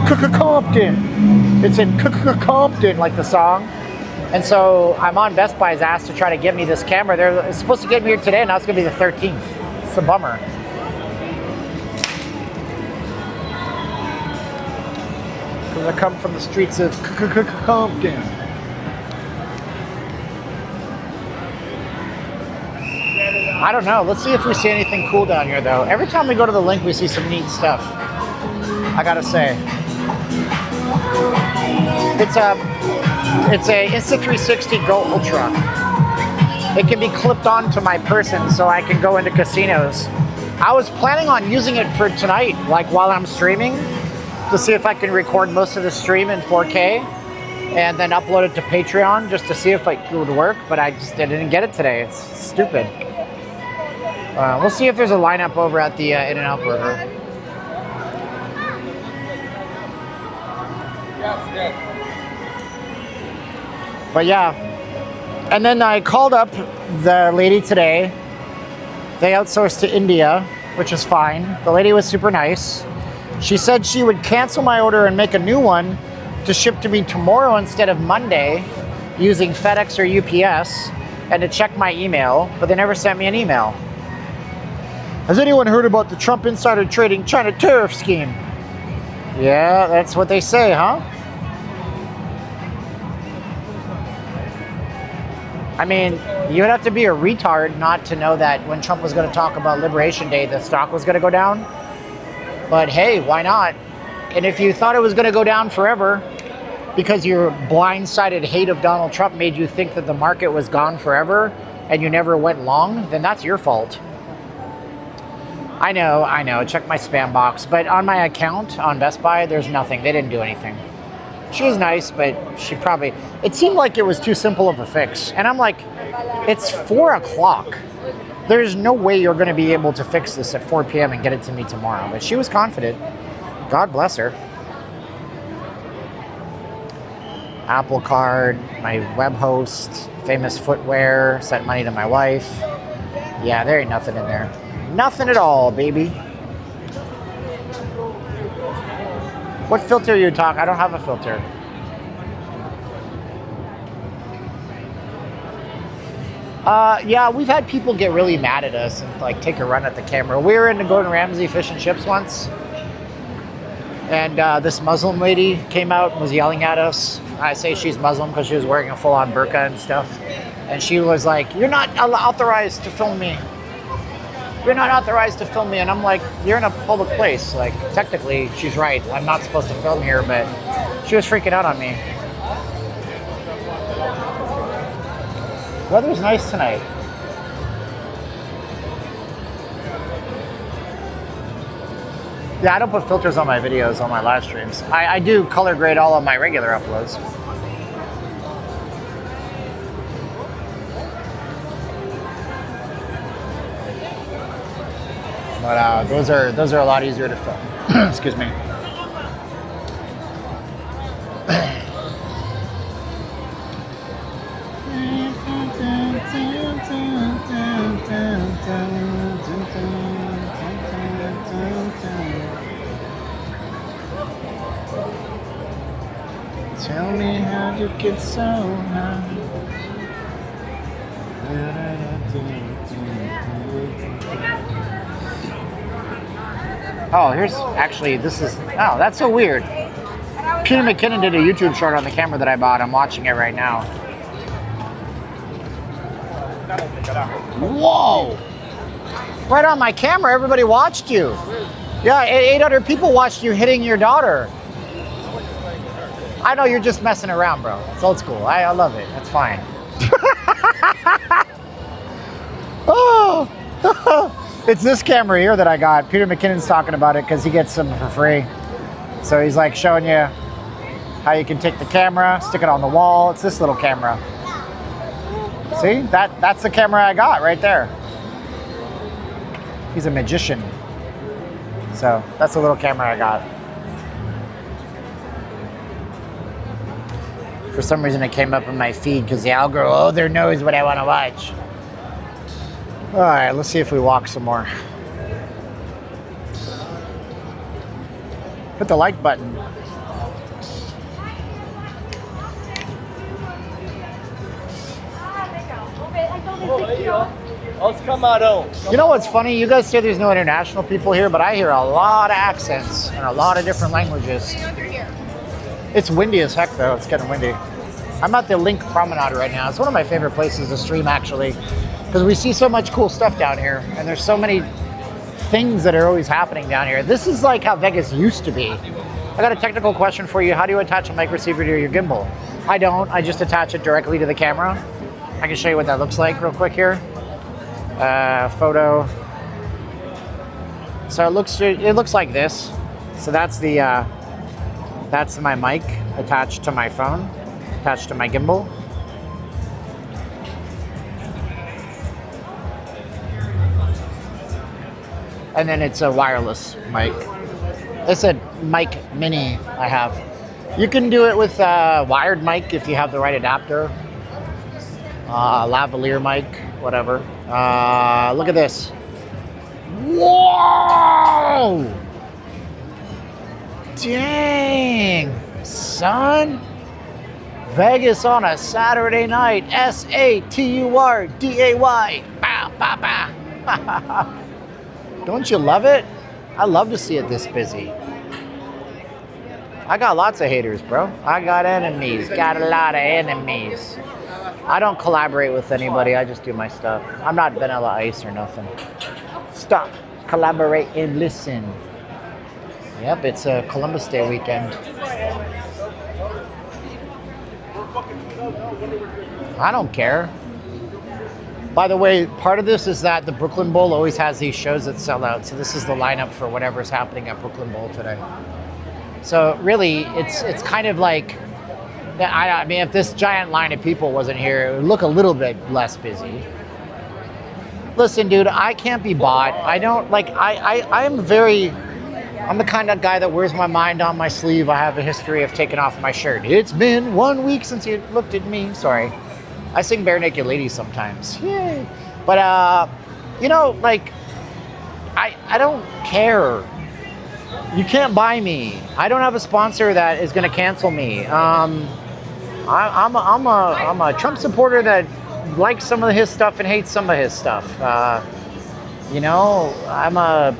Compton. It's in Compton, like the song. And so I'm on Best Buy's ass to try to get me this camera. They're supposed to get me here today, and now it's gonna be the 13th. It's a bummer. Because I come from the streets of Compton. I don't know. Let's see if we see anything cool down here, though. Every time we go to the link, we see some neat stuff. I gotta say. It's a Insta360 Go Ultra. It can be clipped onto my person so I can go into casinos. I was planning on using it for tonight, like while I'm streaming, to see if I can record most of the stream in 4K and then upload it to Patreon just to see if it would work, but I didn't get it today. It's stupid. We'll see if there's a lineup over at the In-N-Out Burger. Yes. But yeah, and then I called up the lady today. They outsourced to India, which is fine. The lady was super nice. She said she would cancel my order and make a new one to ship to me tomorrow instead of Monday using FedEx or UPS, and to check my email, but they never sent me an email. Has anyone heard about the Trump insider trading China tariff scheme? Yeah, that's what they say, huh? I mean, you would have to be a retard not to know that when Trump was going to talk about Liberation Day, the stock was going to go down. But hey, why not? And if you thought it was going to go down forever because your blindsided hate of Donald Trump made you think that the market was gone forever and you never went long, then that's your fault. I know, check my spam box. But on my account on Best Buy, there's nothing. They didn't do anything. She was nice, but she probably... It seemed like it was too simple of a fix. And I'm like, it's 4 o'clock. There's no way you're going to be able to fix this at 4 p.m. and get it to me tomorrow. But she was confident. God bless her. Apple Card, my web host, Famous Footwear, sent money to my wife. Yeah, there ain't nothing in there. Nothing at all, baby. What filter are you talking? I don't have a filter. Yeah, we've had people get really mad at us and like take a run at the camera. We were in the Gordon Ramsay Fish and Chips once, and this Muslim lady came out and was yelling at us. I say she's Muslim because she was wearing a full-on burqa and stuff, and she was like, "You're not authorized to film me. You're not authorized to film me." And I'm like, you're in a public place. Like, technically, she's right. I'm not supposed to film here, but she was freaking out on me. Weather's nice tonight. Yeah, I don't put filters on my videos, on my live streams. I do color grade all of my regular uploads. But those are a lot easier to film. Excuse me. Tell me how you get so high. Oh, here's actually, this is, oh, that's so weird. Peter McKinnon did a YouTube short on the camera that I bought. I'm watching it right now. Whoa! Right on my camera, everybody watched you. Yeah, 800 people watched you hitting your daughter. I know you're just messing around, bro. It's old school. I love it. That's fine. Oh! It's this camera here that I got. Peter McKinnon's talking about it because he gets them for free. So he's like showing you how you can take the camera, stick it on the wall. It's this little camera. See? That's the camera I got right there. He's a magician. So that's the little camera I got. For some reason it came up in my feed because the algorithm knows what I want to watch. All right, let's see if we walk some more. Hit the like button. You know what's funny? You guys say there's no international people here, but I hear a lot of accents and a lot of different languages. It's windy as heck though, it's getting windy. I'm at the Link Promenade right now. It's one of my favorite places to stream actually, because we see so much cool stuff down here and there's so many things that are always happening down here. This is like how Vegas used to be. I got a technical question for you. How do you attach a mic receiver to your gimbal? I don't, I just attach it directly to the camera. I can show you what that looks like real quick here. Photo. So it looks like this. So that's the that's my mic attached to my phone, attached to my gimbal. And then it's a wireless mic. It's a mic mini I have. You can do it with a wired mic if you have the right adapter. Lavalier mic, whatever. Look at this. Whoa! Dang, son. Vegas on a Saturday night. SATURDAY. Bow, bow, bow. Don't you love it? I love to see it this busy. I got lots of haters, bro. I got enemies. Got a lot of enemies. I don't collaborate with anybody. I just do my stuff. I'm not Vanilla Ice or nothing. Stop. Collaborate and listen. Yep, it's a Columbus Day weekend. I don't care. By the way, part of this is that the Brooklyn Bowl always has these shows that sell out. So this is the lineup for whatever's happening at Brooklyn Bowl today. So really, it's kind of like, I mean, if this giant line of people wasn't here, it would look a little bit less busy. Listen, dude, I can't be bought. I don't, like, I'm the kind of guy that wears my mind on my sleeve. I have a history of taking off my shirt. It's been 1 week since you looked at me. Sorry. I sing Bare Naked Ladies sometimes. Yay. But, you know, like, I don't care. You can't buy me. I don't have a sponsor that is going to cancel me. I'm a Trump supporter that likes some of his stuff and hates some of his stuff. You know, I'm a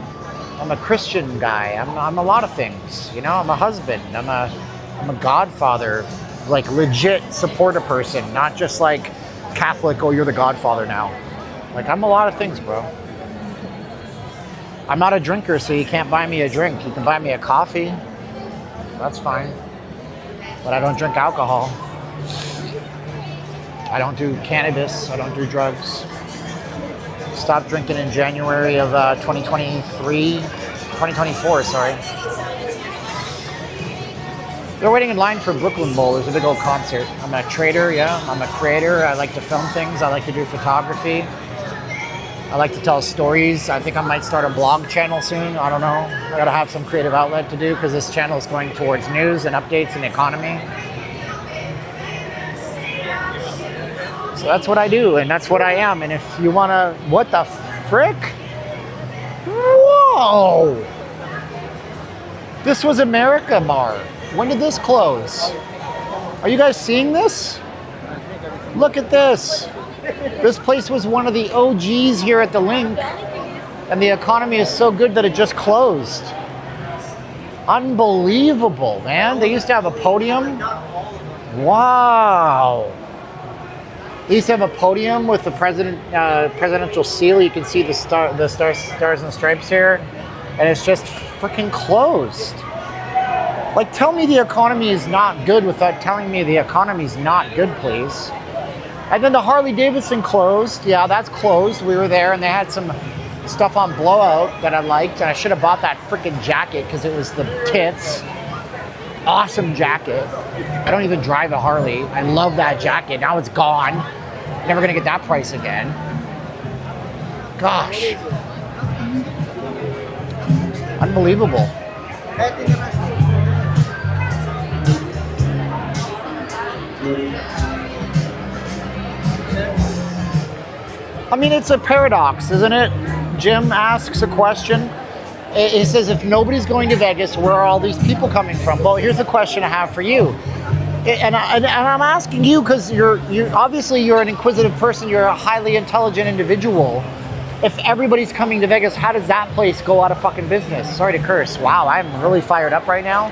Christian guy. I'm a lot of things. You know, I'm a husband. I'm a godfather, like legit support a person, not just like Catholic. Oh, you're the godfather now. Like, I'm a lot of things, bro. I'm not a drinker, so you can't buy me a drink. You can buy me a coffee. That's fine. But I don't drink alcohol. I don't do cannabis. I don't do drugs. Stopped drinking in January of 2024, sorry. They're waiting in line for Brooklyn Bowl. There's a big old concert. I'm a trader, yeah. I'm a creator. I like to film things. I like to do photography. I like to tell stories. I think I might start a blog channel soon. I don't know. I gotta have some creative outlet to do because this channel is going towards news and updates and economy. So that's what I do, and that's what I am. And if you wanna, what the frick? Whoa! This was America Bar. When did this close? Are you guys seeing this? Look at this. This place was one of the OGs here at the Link, and the economy is so good that it just closed. Unbelievable, man. They used to have a podium. Wow. They used to have a podium with the presidential seal. You can see the stars and stripes here, and it's just freaking closed. Like, tell me the economy is not good without telling me the economy is not good, please. And then the Harley Davidson closed. Yeah, that's closed. We were there, and they had some stuff on blowout that I liked, and I should have bought that freaking jacket because it was the tits. Awesome jacket. I don't even drive a Harley. I love that jacket. Now it's gone. Never gonna get that price again. Gosh. Unbelievable. I mean, it's a paradox, isn't it? Jim asks a question. He says, if nobody's going to Vegas, where are all these people coming from? Well, here's a question I have for you. And I'm asking you because you're obviously you're an inquisitive person. You're a highly intelligent individual. If everybody's coming to Vegas, how does that place go out of fucking business? Sorry to curse. Wow, I'm really fired up right now.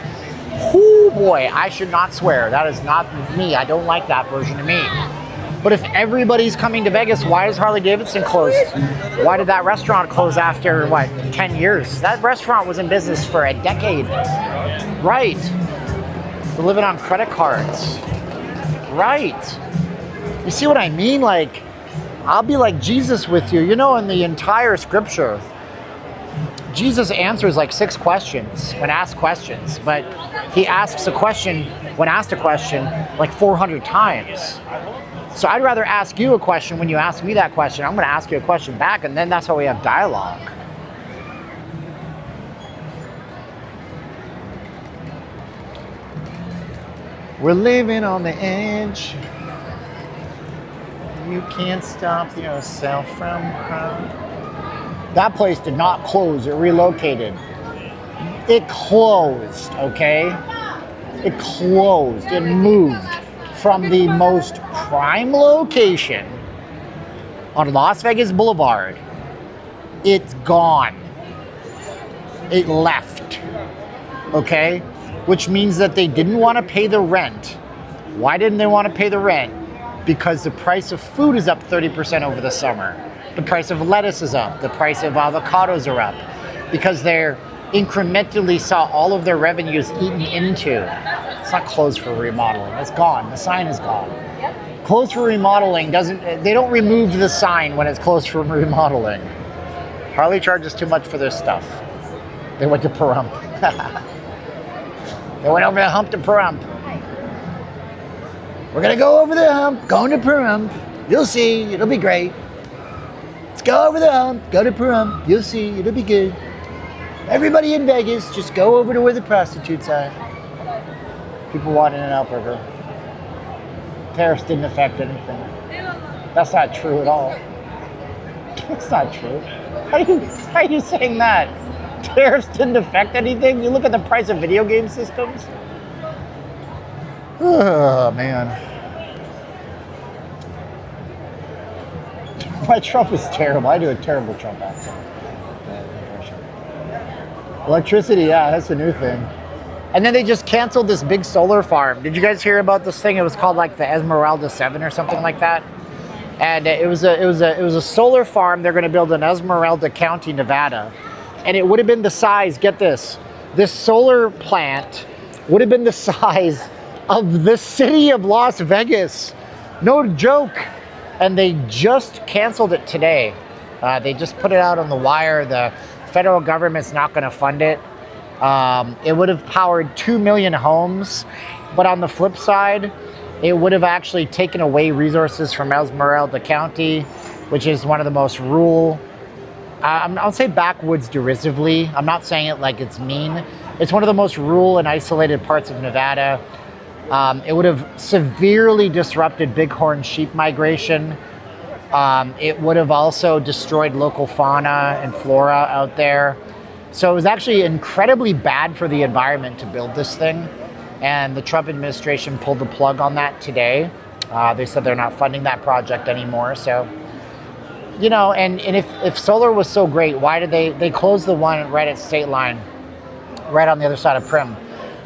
Oh boy, I should not swear. That is not me. I don't like that version of me. But if everybody's coming to Vegas, why is Harley Davidson closed? Why did that restaurant close after, what, 10 years? That restaurant was in business for a decade. Right. They're living on credit cards. Right. You see what I mean? Like, I'll be like Jesus with you. You know, in the entire scripture, Jesus answers like 6 questions when asked questions, but he asks a question when asked a question like 400 times. So I'd rather ask you a question when you ask me that question. I'm going to ask you a question back, and then that's how we have dialogue. We're living on the edge. You can't stop yourself from crying. That place did not close. It relocated. It closed, okay? It closed. It moved from the most prime location on Las Vegas Boulevard. It's gone. It left, okay? which means that they didn't want to pay the rent. Why didn't they want to pay the rent? Because the price of food is up 30% over the summer. The price of lettuce is up. The price of avocados are up. Because they're incrementally saw all of their revenues eaten into. It's not closed for remodeling. It's gone. The sign is gone. Closed for remodeling they don't remove the sign when it's closed for remodeling. Harley charges too much for their stuff. They went to Pahrump. They went over the hump to Pahrump. We're gonna go over the hump, going to Pahrump. You'll see, it'll be great. Let's go over the hump, go to Pahrump. You'll see, it'll be good. Everybody in Vegas, just go over to where the prostitutes are. People want In-N-Out Burger. Tariffs didn't affect anything. That's not true at all. That's not true. How are you saying that? Tariffs didn't affect anything? You look at the price of video game systems? Oh, man. My Trump is terrible. I do a terrible Trump accent. Electricity, yeah, that's a new thing. And then they just canceled this big solar farm. Did you guys hear about this thing? It was called like the Esmeralda 7 or something like that. And it was a solar farm. They're going to build in Esmeralda County, Nevada. And it would have been the size, get this solar plant would have been the size of the city of Las Vegas. No joke. And they just canceled it today. They just put it out on the wire. The federal government's not going to fund it. It would have powered 2 million homes. But on the flip side, it would have actually taken away resources from Esmeralda County, which is one of the most rural, I'll say backwoods derisively. I'm not saying it like it's mean. It's one of the most rural and isolated parts of Nevada. It would have severely disrupted bighorn sheep migration. It would have also destroyed local fauna and flora out there. So it was actually incredibly bad for the environment to build this thing. And the Trump administration pulled the plug on that today. They said they're not funding that project anymore. So, you know, and if solar was so great, why did they close the one right at State Line, right on the other side of Prim?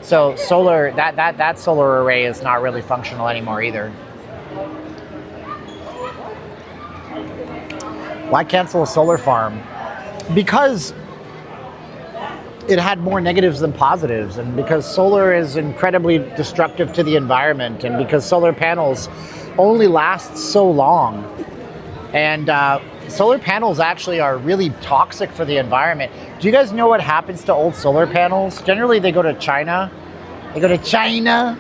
So solar, that solar array is not really functional anymore either. Why cancel a solar farm? Because it had more negatives than positives, and because solar is incredibly destructive to the environment, and because solar panels only last so long. And solar panels actually are really toxic for the environment. Do you guys know what happens to old solar panels? Generally, they go to China. They go to China.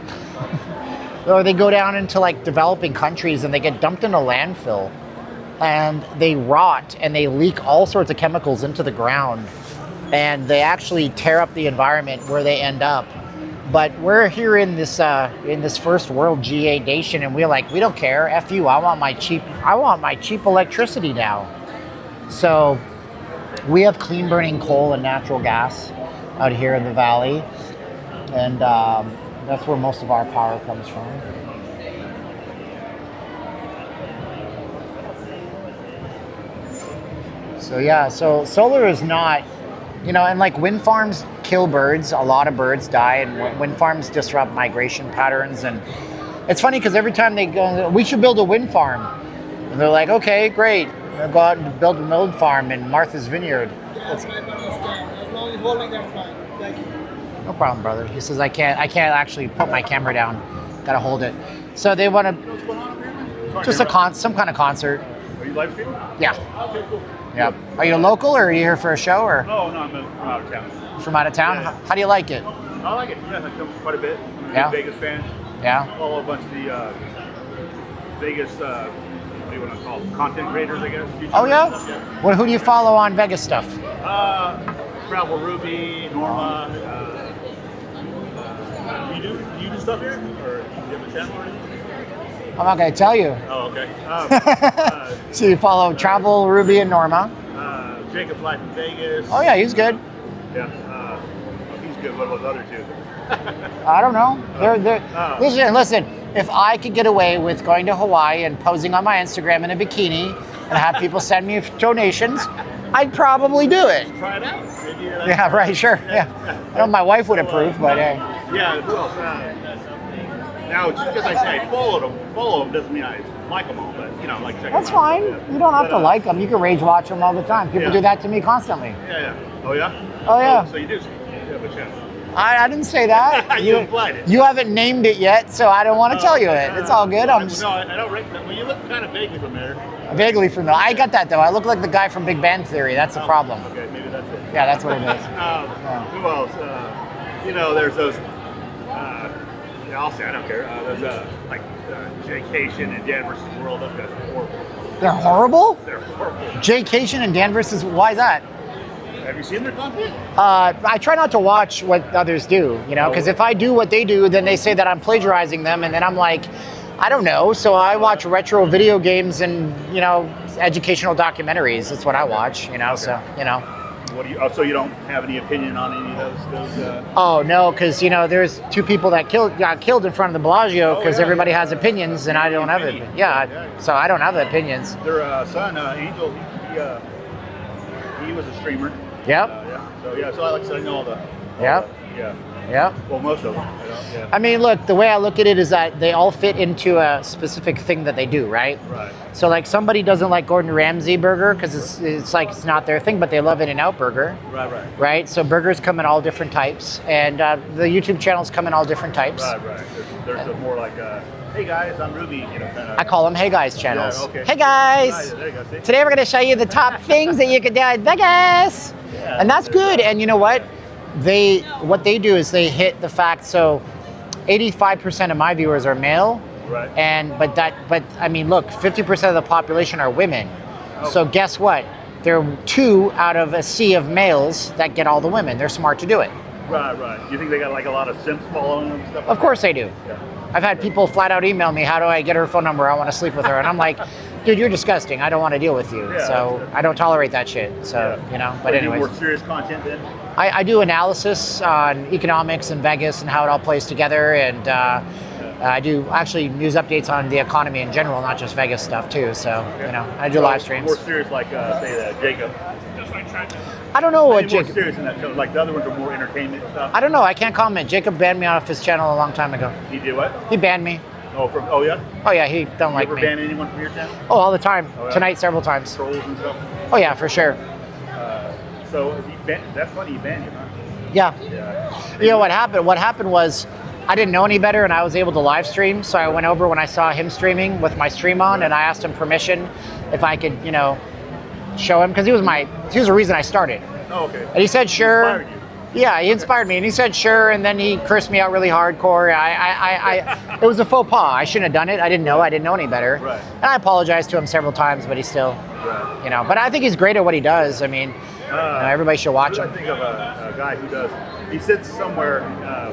Or they go down into like developing countries and they get dumped in a landfill. And they rot and they leak all sorts of chemicals into the ground. And they actually tear up the environment where they end up. But we're here in this first world G8 nation, and we're like, we don't care. F you. I want my cheap electricity now. So we have clean burning coal and natural gas out here in the valley, and that's where most of our power comes from. So yeah, so solar is not, you know, and like wind farms kill birds. A lot of birds die, and wind farms disrupt migration patterns. And it's funny because every time they go, we should build a wind farm. And they're like, okay, great. They'll go out and build a wind farm in Martha's Vineyard. As long as holding that fine. Thank you. No problem, brother. He says, I can't actually put my camera down. Gotta hold it. So they want to, What's going on up here? just some kind of concert. Are you live streaming? Yeah. Okay, cool. Yeah. Are you local, or are you here for a show, or Oh, no, I'm from out of town. from out of town? Yeah. How do you like it? I like it. Yeah, I come quite a bit. I'm a Yeah. big Vegas fan. Yeah. Follow a bunch of the Vegas, what do you want to call them? Content creators, I guess. YouTubers Oh yeah. and stuff, Well, who do you follow on Vegas stuff? Travel Ruby, Norma. Do you do stuff here? Or do you have a channel or anything? I'm not gonna tell you. Oh, okay. So you follow Travel, Ruby, and Norma. Jacob's Life in Vegas. Oh yeah, he's good. Yeah. He's good. What about the other two? I don't know. Oh. Listen. If I could get away with going to Hawaii and posing on my Instagram in a bikini and have people send me donations, I'd probably do it. Try it out. Maybe, Yeah, right. Sure. Yeah. I know my wife would approve, but hey. Yeah, who else? Now, just because I say I follow them doesn't mean I like them all, but, you know, like check That's them out. fine. Yeah. You don't have But, to like them. You can rage watch them all the time. People Yeah. do that to me constantly. Yeah. Oh, yeah? Oh, yeah. So you do have a chance. I didn't say that. You implied it. You haven't named it yet, so I don't want to tell you it. It's all good. I'm just No, I don't rate that. Well, you look kind of vaguely familiar. vaguely familiar. I got that though. I look like the guy from Big Bang Theory. That's the problem. Okay, maybe that's it. Yeah, that's what it is. Who else? You know, there's those. Yeah, I'll say I don't care. There's like Jaycation and Dan versus World. Those guys are horrible. They're horrible? They're horrible. Jaycation and Dan versus, why is that? Have you seen their content? I try not to watch what others do, you know, because if I do what they do, then they say that I'm plagiarizing them, and then I'm like, I don't know. So I watch retro video games and, you know, educational documentaries. That's what I watch, you know, Okay. so, you know. What do you? Oh, so you don't have any opinion on any of those? Oh, no, because, you know, there's 2 people that got killed in front of the Bellagio because everybody has opinions, and I don't have it. Yeah, so I don't have opinions. Their son, Angel, he was a streamer. Yep. Yeah. So I like I said, I know all the. Yep. Yeah. Yep. Well, most of them. Yeah. I mean, look, the way I look at it is that they all fit into a specific thing that they do, right? Right. So, like, somebody doesn't like Gordon Ramsay burger because it's like it's not their thing, but they love In-N-Out burger, Right. right? So burgers come in all different types, and the YouTube channels come in all different types. Right. There's a more like, hey guys, I'm Ruby, you know, kind of. I call them Hey Guys channels. Yeah, okay. Hey guys! There you go, see? Today we're going to show you the top things that you could do in Vegas. Yeah, And that's good. And you know what? What they do is they hit the fact. So 85% of my viewers are male. Right. But I mean, look, 50% of the population are women. So guess what? There are 2 out of a sea of males that get all the women. They're smart to do it. Right. You think they got like a lot of simps following them and stuff? Of course they do. Yeah. I've had people flat out email me, how do I get her phone number? I want to sleep with her. And I'm like, dude, you're disgusting. I don't want to deal with you. Yeah, so that's- I don't tolerate that shit. So, you know, but So you do anyways. more serious content then? I do analysis on economics in Vegas and how it all plays together. And I do actually news updates on the economy in general, not just Vegas stuff too. So, you know, I do live streams. More serious, like say that Jacob. I don't know what More Jacob, serious than that. So, like the other ones are more entertainment stuff. I don't know. I can't comment. Jacob banned me off his channel a long time ago. He did what? He banned me. Oh yeah. Oh yeah, he don't You like ever me. ban anyone from your channel? Oh, all the time. Oh, yeah. Tonight, several times. Trolls and stuff. Oh yeah, for sure. So that's funny. He banned you, huh? Yeah. Yeah. You know what happened? What happened was I didn't know any better, and I was able to live stream. So I went over when I saw him streaming with my stream on, and I asked him permission if I could, you know, show him because he was the reason I started. Oh, okay. And he said sure. Inspired you. Yeah, he inspired me, and he said sure, and then he cursed me out really hardcore. It was a faux pas. I shouldn't have done it. I didn't know any better. Right. And I apologized to him several times, but he still, Right. you know. But I think he's great at what he does. I mean, you know, everybody should watch I him. think of a guy who does. He sits somewhere.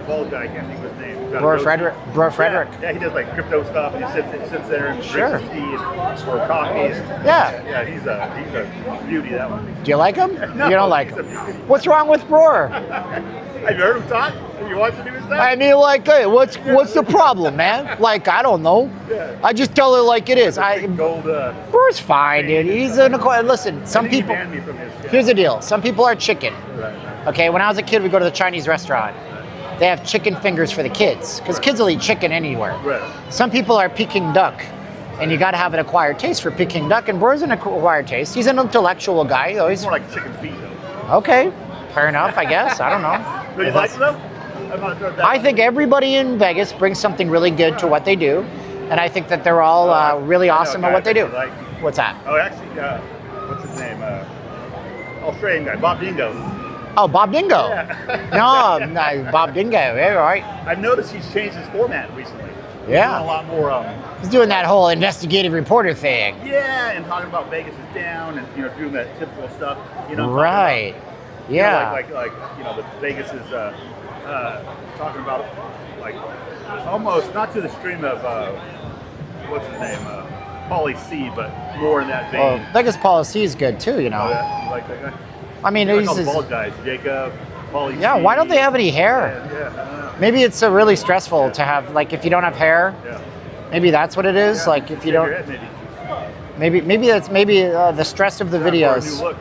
Bald guy. I can't think of his name. He's got a Bro goatee. Frederick. Yeah, he does like crypto stuff, and he sits there and Sure. drinks his tea or coffee. And, Yeah. Yeah, he's a beauty. That one. Do you like him? No, You don't like he's a him. beauty. What's wrong with Roar? Have you heard him talk? Have you watched any of his stuff? I mean, like, hey, what's the problem, man? Like, I don't know. Yeah. I just tell it like it is. Gold. Roar's fine, dude. He's an listen. Some I think people. He banned me from his. Here's the deal. Some people are chicken. Right. Okay, when I was a kid, we go to the Chinese restaurant. They have chicken fingers for the kids because kids will eat chicken anywhere. Right. Some people are Peking duck, and you got to have an acquired taste for Peking duck. And Roar's an acquired taste. He's an intellectual guy. Though It's he's more like chicken feet, though. okay. Fair enough, I guess. I don't know. Do you like it, though? I'm not sure if that. I think everybody in Vegas brings something really good to what they do, and I think that they're all really I know a awesome guy at what they that do. you like. What's that? Oh, actually, what's his name? Australian guy, Bob Dingo. Oh, Bob Dingo. Yeah. No, Bob Dingo. Yeah, right. I've noticed he's changed his format recently. He's Yeah. doing a lot more. He's doing that whole investigative reporter thing. Yeah, and talking about Vegas is down, and doing that typical stuff. You know. Right. Yeah. Like the Vegas is talking about like almost not to the stream of what's his name, Pauly C, but more in that vein. Well, Vegas policy is good too, you know. Oh, yeah? You like that guy? I mean, You like he's all the just, bald guys, Jacob, Pauly yeah. C. Why don't they have any hair? Yeah, I don't know. Maybe it's really stressful to have, like, if you don't have hair. Yeah. Maybe that's what it is. Yeah, Like, if you shave your don't, head, maybe. maybe the stress of the For a videos. new look.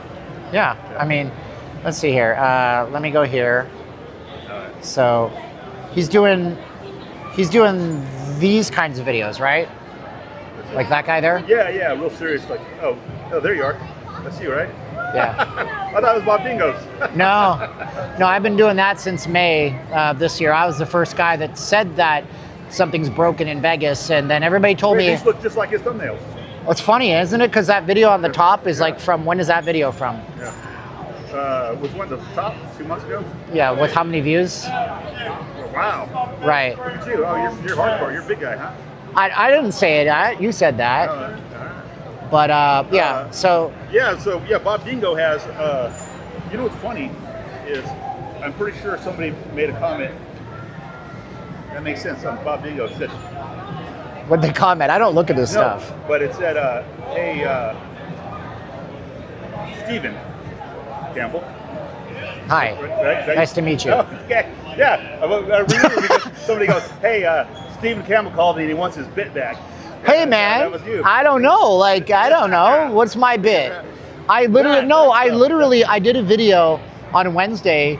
Yeah. I mean, let's see here. Let me go here. All right. So, He's doing these kinds of videos, right? Like that guy there? Yeah, real serious. Like, oh, there you are. That's you, right? Yeah. I thought it was Bob Dingo's. No, I've been doing that since May this year. I was the first guy that said that something's broken in Vegas, and then everybody told me. These look just like his thumbnails. What's funny, isn't it? Because that video on the top is like from, when is that video from? Yeah. Was one of the top 2 months ago? Yeah, with how many views? Wow. Right. Look at you. Oh, you're hardcore. You're a big guy, huh? I didn't say that. You said that. All right. But yeah, so. Yeah, Bob Dingo has, you know what's funny is I'm pretty sure somebody made a comment. That makes sense. Bob Dingo said. What'd they comment? I don't look at this stuff. But it said, hey, Steven Campbell. Hi. Right? Nice to meet you. Oh, okay. Yeah. I remember because somebody goes, hey, Steven Campbell called me and he wants his bit back. Hey, And man. that was you. I don't know. Like, I don't know. What's my bit? I did a video on Wednesday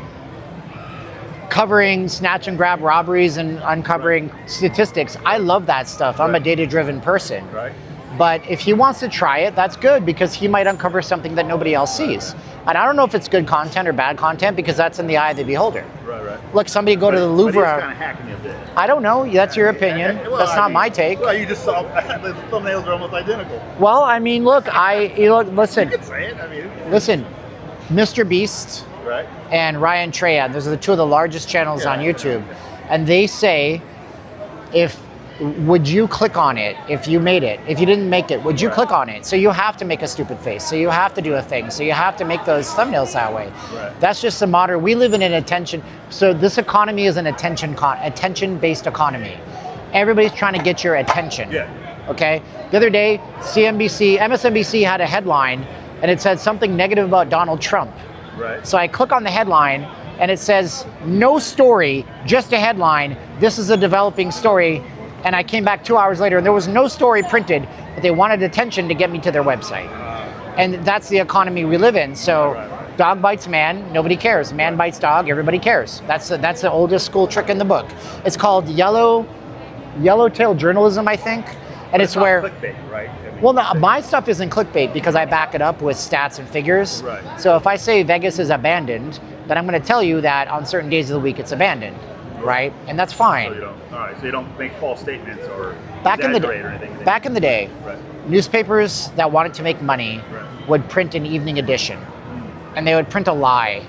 covering snatch and grab robberies and uncovering statistics. I love that stuff. I'm a data-driven person. Right. But if he wants to try it, that's good, because he might uncover something that nobody else sees. And I don't know if it's good content or bad content, because that's in the eye of the beholder. Right. Look, somebody go to the Louvre. But he's kind of hacking you a bit. I don't know. That's your opinion. That's not my take. Well, you just saw the thumbnails are almost identical. Well, I mean, look, listen. You could say it. I mean, Listen, Mr. Beast right. and Ryan Trahan, those are the two of the largest channels on YouTube. And they say, would you click on it if you made it? If you didn't make it, would you click on it? So you have to make a stupid face. So you have to do a thing. So you have to make those thumbnails that way. Right. That's just the modern, we live in an attention. So this economy is an attention-based economy. Everybody's trying to get your attention. Yeah. Okay? The other day, MSNBC had a headline and it said something negative about Donald Trump. Right. So I click on the headline and it says, no story, just a headline. This is a developing story. And I came back 2 hours later and there was no story printed, but they wanted attention to get me to their website. And that's the economy we live in. So dog bites man, nobody cares. Man bites dog, everybody cares. That's the oldest school trick in the book. It's called yellowtail journalism, I think. And it's where clickbait, right? I mean, well, no, my stuff isn't clickbait because I back it up with stats and figures. Right. So if I say Vegas is abandoned, then I'm going to tell you that on certain days of the week it's abandoned, right? And that's fine. So you don't make false statements or Back in exaggerate or anything. Back in the day, Right. newspapers that wanted to make money would print an evening edition, and they would print a lie.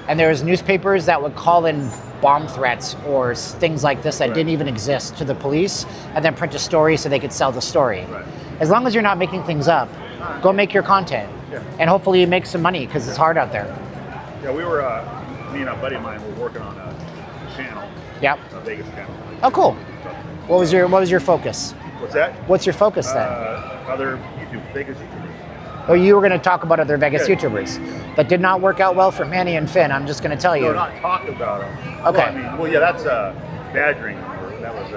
And there was newspapers that would call in bomb threats or things like this that didn't even exist to the police, and then print a story so they could sell the story. Right. As long as you're not making things up, go make your content, Yeah. and hopefully you make some money because it's hard out there. Yeah, we were, me and a buddy of mine were working on a channel, Yep. a Vegas channel. Oh, cool. What was your focus? What's that? What's your focus then? Other Vegas YouTubers. Oh, you were going to talk about other Vegas Yeah. YouTubers. That did not work out well for Manny and Finn. I'm just going to tell you. No, not talking about them. Okay. Well, yeah, that's badgering. That was,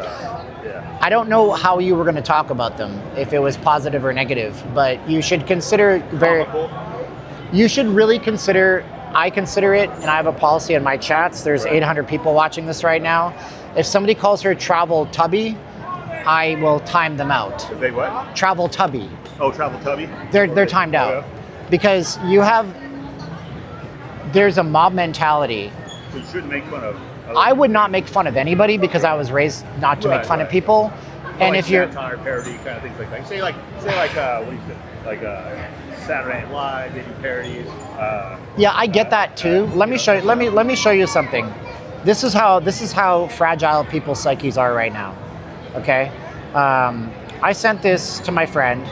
yeah. I don't know how you were going to talk about them, if it was positive or negative, but you should consider Comical. You should really consider. I consider it, and I have a policy in my chats. There's 800 people watching this right now. If somebody calls her Travel Tubby, I will time them out. If they what? Travel Tubby. Oh, Travel Tubby? They're timed out. Because there's a mob mentality. So you shouldn't make fun of other I would not make fun of anybody because I was raised not to make fun of people. And like if you're satire, parody, kind of things like that. Say like what do you say? Like Saturday Night Live, they do parodies. yeah, I get that too. Let me show you. Let me show you something. This is how fragile people's psyches are right now. Okay, I sent this to my friend.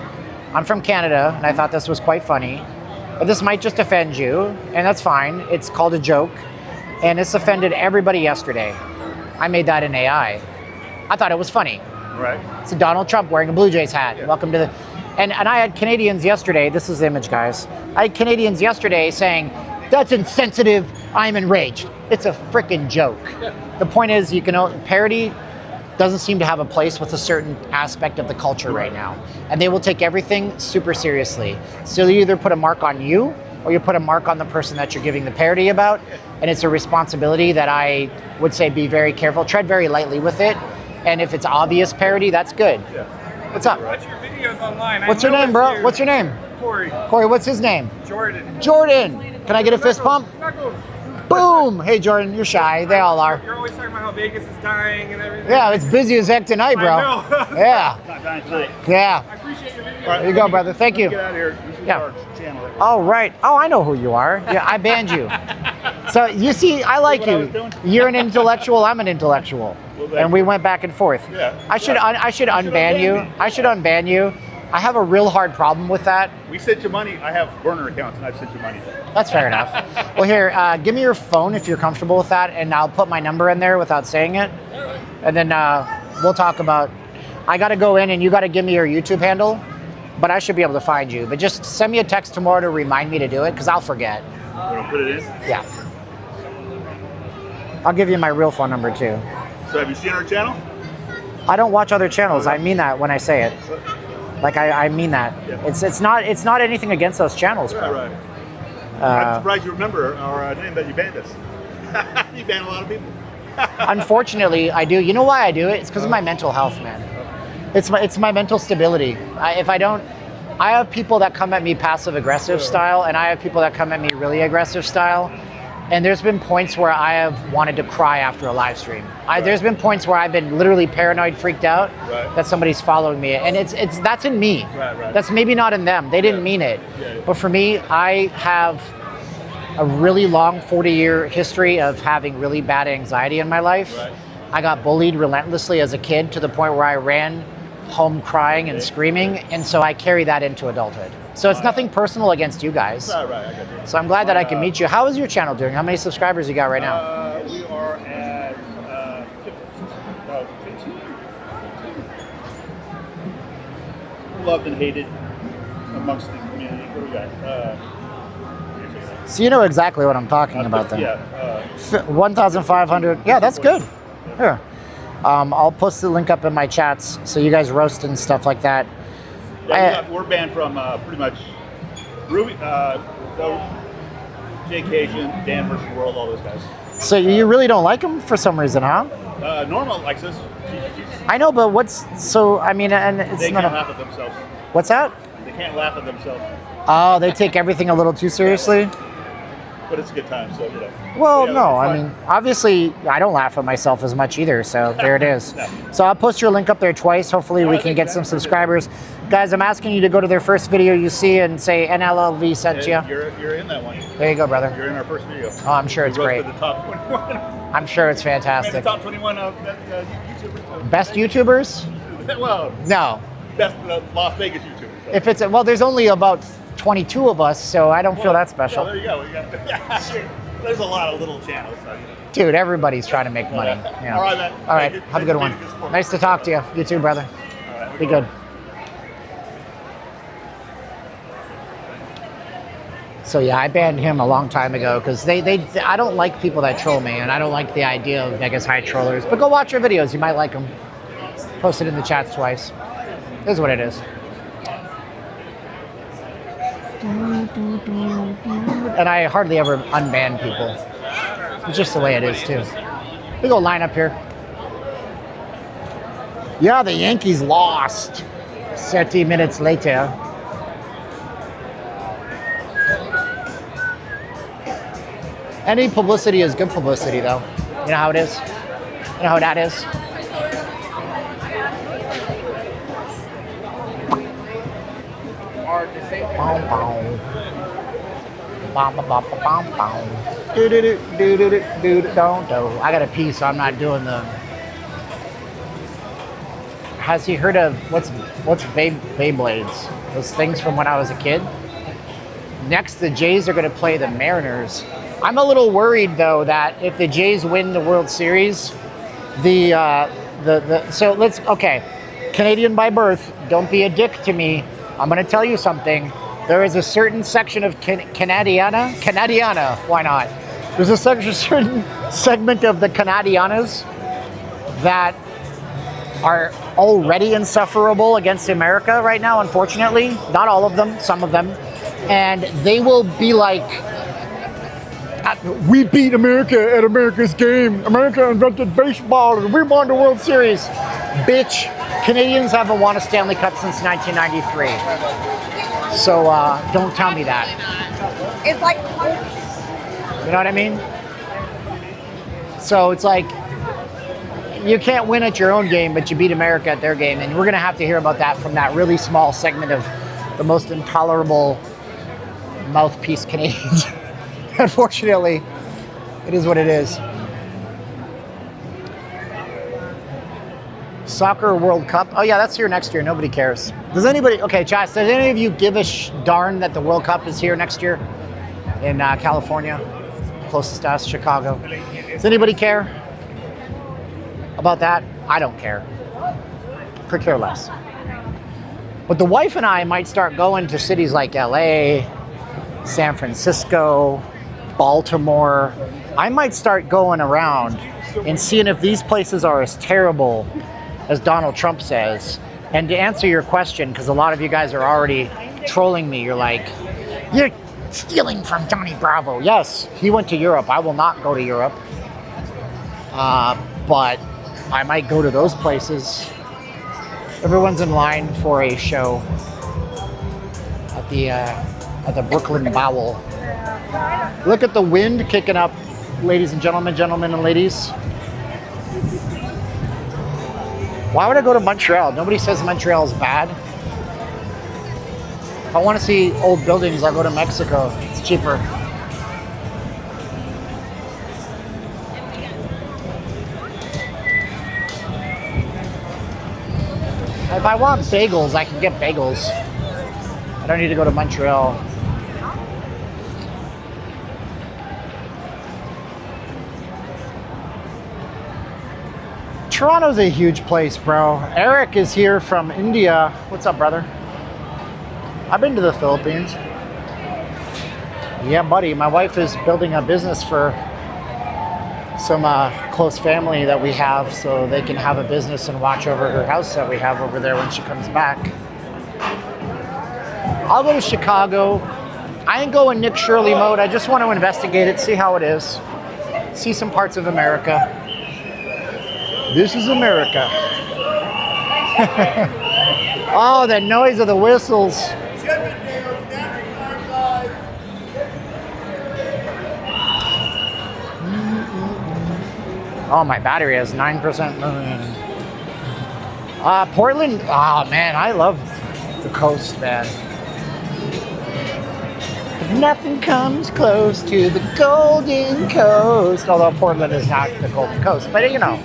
I'm from Canada, and I thought this was quite funny. But this might just offend you, and that's fine. It's called a joke, and it's offended everybody yesterday. I made that in AI. I thought it was funny. Right. It's a Donald Trump wearing a Blue Jays hat. Yeah. Welcome to the... And I had Canadians yesterday, this is the image, guys. I had Canadians yesterday saying, that's insensitive, I'm enraged. It's a freaking joke. Yeah. The point is, parody doesn't seem to have a place with a certain aspect of the culture right now. And they will take everything super seriously. So they either put a mark on you or you put a mark on the person that you're giving the parody about. And it's a responsibility that I would say be very careful, tread very lightly with it. And if it's obvious parody, that's good. Yeah. What's up? Watch your videos online. What's your name, bro? What's your name? Corey. Corey, what's his name? Jordan. Jordan. Can I get a fist pump? Knuckles. Boom. Hey, Jordan, you're shy. They all are. You're always talking about how Vegas is dying and everything. Yeah, it's busy as heck tonight, bro. I know. Yeah. Not dying tonight. Yeah. I appreciate your videos. All right, There you go, brother. Thank you. Get out of here. This is Yeah. our channel. Oh, right. Oh, I know who you are. Yeah, I banned you. So, you see, I like what I you. was doing? You're an intellectual, I'm an intellectual. Well, thank And we you. went back and forth. Yeah. I should unban unban you. me. I should unban you. I have a real hard problem with that. We sent you money. I have burner accounts, and I've sent you money. That's fair enough. Well, here, give me your phone if you're comfortable with that, and I'll put my number in there without saying it. And then we'll talk about, I got to go in and you got to give me your YouTube handle, but I should be able to find you. But just send me a text tomorrow to remind me to do it, because I'll forget. Want to put it in? Yeah. I'll give you my real phone number too. So have you seen our channel? I don't watch other channels. I mean that when I say it. Like I mean that. Yeah. It's not anything against those channels, bro. Right. I'm surprised you remember our name that you banned us. You banned a lot of people. Unfortunately, I do. You know why I do it? It's because of my mental health, man. It's my mental stability. I have people that come at me passive aggressive style, and I have people that come at me really aggressive style. And there's been points where I have wanted to cry after a live stream. There's been points where I've been literally paranoid, freaked out that somebody's following me, and that's in me. Right. That's maybe not in them. They didn't mean it. Yeah. But for me, I have a really long 40-year history of having really bad anxiety in my life. Right. I got bullied relentlessly as a kid to the point where I ran home crying and screaming, and so I carry that into adulthood. So it's nothing personal against you guys. Right, I got you. So I'm glad that I can meet you. How is your channel doing? How many subscribers you got right now? We are at 15. Loved and hated amongst the community. What do we got? So you know exactly what I'm talking about then. Yeah. 1,500. Yeah, that's good. Here. I'll post the link up in my chats so you guys roast and stuff like that. We're banned from pretty much Ruby, Jay Cajun, Dan vs. World, all those guys. So you really don't like them for some reason, huh? Norma likes us. I know, but and it's They not can't laugh at themselves. What's that? They can't laugh at themselves. Oh, they take everything a little too seriously? But it's a good time, so you know. Well, Yeah, no, it's I fun. mean, obviously, I don't laugh at myself as much either, so there it is. No. So I'll post your link up there twice. Hopefully we can get some subscribers. Guys, I'm asking you to go to their first video you see and say NLLV sent you. You're in that one. There you go, brother. You're in our first video. Oh, I'm sure it's We great. roasted the top 21. I'm sure it's Man, the fantastic. top 21 of YouTubers. Best YouTubers? Well, No. best Las Vegas YouTubers. So. If it's, well, there's only about 22 of us, so I don't feel that special. Yeah, there you go. Yeah, sure. There's a lot of little channels. So, you know. Dude, everybody's trying to make money. Yeah. All right, man. All right, Thank you. have a good one. Thank you. Good sport. Nice to talk to you. You too, brother. All right, Be good. So yeah, I banned him a long time ago because I don't like people that troll me, and I don't like the idea of Vegas high trollers. But go watch your videos; you might like them. Post it in the chats twice. Here's what it is. And I hardly ever unban people. It's just the way it is too. We go line up here. Yeah, the Yankees lost 30 minutes later. Any publicity is good publicity, though. You know how it is? You know how that is? I got a pee, so I'm not doing the. Has he heard of what's Beyblades? Those things from when I was a kid. Next, the Jays are going to play the Mariners. I'm a little worried though that if the Jays win the World Series, Canadian by birth, don't be a dick to me. I'm going to tell you something. There is a certain section of Canadiana, why not? There's a certain segment of the Canadianas that are already insufferable against America right now, unfortunately. Not all of them, some of them. and they will be like, We beat America at America's game. America invented baseball and we won the World Series. bitch, Canadians haven't won a Stanley Cup since 1993. So don't tell me that. It's like, You know what I mean? So it's like, you can't win at your own game, but you beat America at their game. And we're going to have to hear about that from that really small segment of the most intolerable mouthpiece Canadians. Unfortunately, it is what it is. Soccer World Cup. Oh yeah, that's here next year. Nobody cares. Does anybody, okay, chat, does any of you give a darn that the World Cup is here next year in California? Closest to us, Chicago. Does anybody care about that? I don't care. Could care less. But the wife and I might start going to cities like LA, San Francisco, Baltimore. I might start going around and seeing if these places are as terrible as Donald Trump says. And to answer your question, because a lot of you guys are already trolling me, you're like, you're stealing from Johnny Bravo. Yes, he went to Europe. I will not go to Europe. But I might go to those places. Everyone's in line for a show at the Brooklyn Bowl. Look at the wind kicking up, ladies and gentlemen, gentlemen and ladies. Why would I go to Montreal? Nobody says Montreal is bad. If I want to see old buildings, I'll go to Mexico. It's cheaper. If I want bagels, I can get bagels. I don't need to go to Montreal. Toronto's a huge place, bro. Eric is here from India. What's up, brother? I've been to the Philippines. Yeah, buddy. My wife is building a business for some close family that we have, so they can have a business and watch over her house that we have over there when she comes back. I'll go to Chicago. I ain't going Nick Shirley mode. I just want to investigate it, see how it is. See some parts of America. This is America. Oh, the noise of the whistles. Oh, my battery has 9%. Portland. Oh, man, I love the coast, man. Nothing comes close to the Golden Coast. Although Portland is not the Golden Coast, but you know.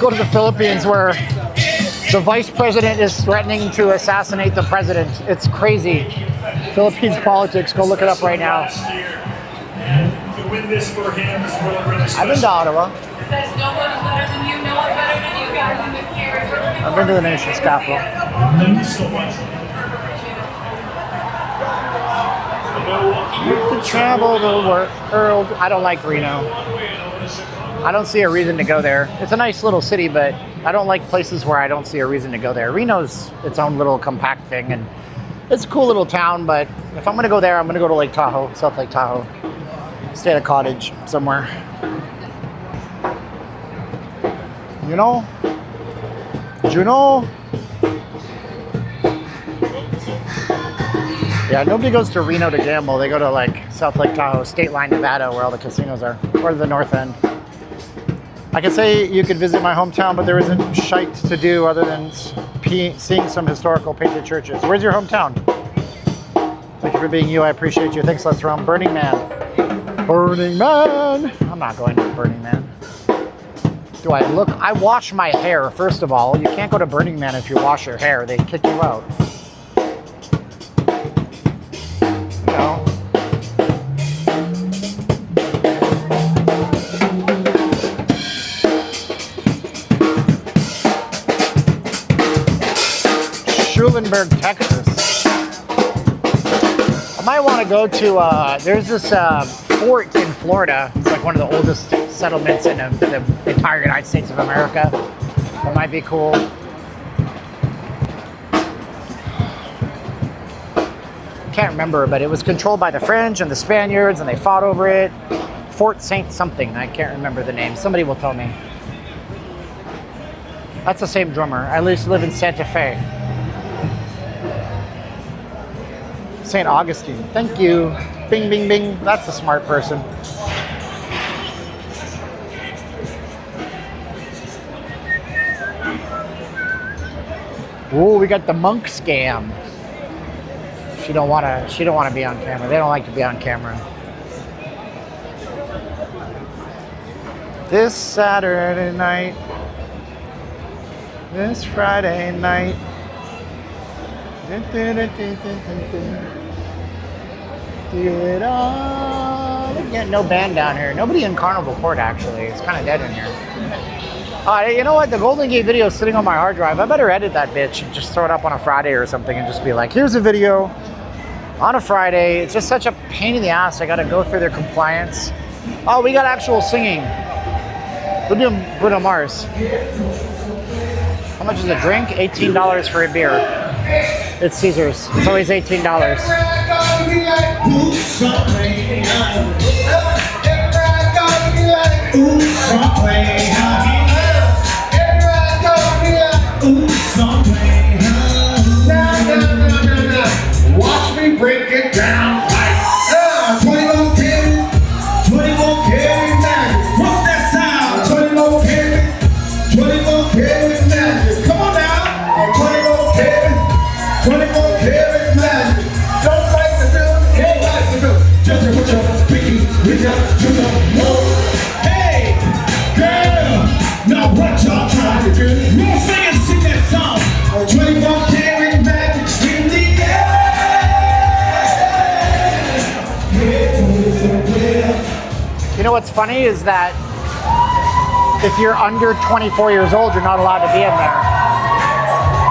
Go to the Philippines where the vice president is threatening to assassinate the president. It's crazy. Philippines politics. Go look it up right now. To win this for him is really I've been to Ottawa. says no one's better than you, no one's better than you guys in this year. I've been to the nation's capital. Thank you so much. To travel the world. I don't like Reno. I don't see a reason to go there. It's a nice little city, but I don't like places where I don't see a reason to go there. Reno's its own little compact thing, and it's a cool little town, but if I'm going to go there, I'm going to go to Lake Tahoe, South Lake Tahoe. Stay at a cottage somewhere. You know? Juno? Yeah, nobody goes to Reno to gamble. They go to like South Lake Tahoe, State Line, Nevada, where all the casinos are, or the North End. I could say you could visit my hometown, but there isn't shite to do other than seeing some historical painted churches. Where's your hometown? Thank you for being you. I appreciate you. Thanks, Let's Run. Burning Man. Burning Man. I'm not going to Burning Man. Do I look? I wash my hair, first of all. You can't go to Burning Man if you wash your hair. They kick you out. You know. Schulenburg, Texas. I might want to go to, there's this fort in Florida. It's like one of the oldest settlements in the entire United States of America. That might be cool. can't remember, but it was controlled by the French and the Spaniards, and they fought over it. Fort Saint something, I can't remember the name. Somebody will tell me. That's the same drummer. I used to live in Santa Fe. St. Augustine, thank you. Bing, bing, bing, that's a smart person. Ooh, we got the monk scam. She don't wanna be on camera. They don't like to be on camera. This Saturday night, this Friday night. Do it all again. No band down here. Nobody in Carnival Court, actually. It's kind of dead in here. You know what? The Golden Gate video is sitting on my hard drive. I better edit that bitch and just throw it up on a Friday or something and just be like, here's a video on a Friday. It's just such a pain in the ass. I got to go through their compliance. Oh, we got actual singing. We're doing Bruno Mars. How much is a drink? $18 for a beer. It's Caesars. It's always $18. Watch me break it down like 21 karat, 21 karat magic. What's that sound? 21 karat, 21 karat magic. Come on now. 21 karat, 21 karat magic. Don't like to do, can't like to do. Just put your pinky reach out to the moon. Hey, girl, now what y'all trying to do? We'll sing that song. 21 karat magic in the air. You know what's funny is that if you're under 24 years old, you're not allowed to be in there.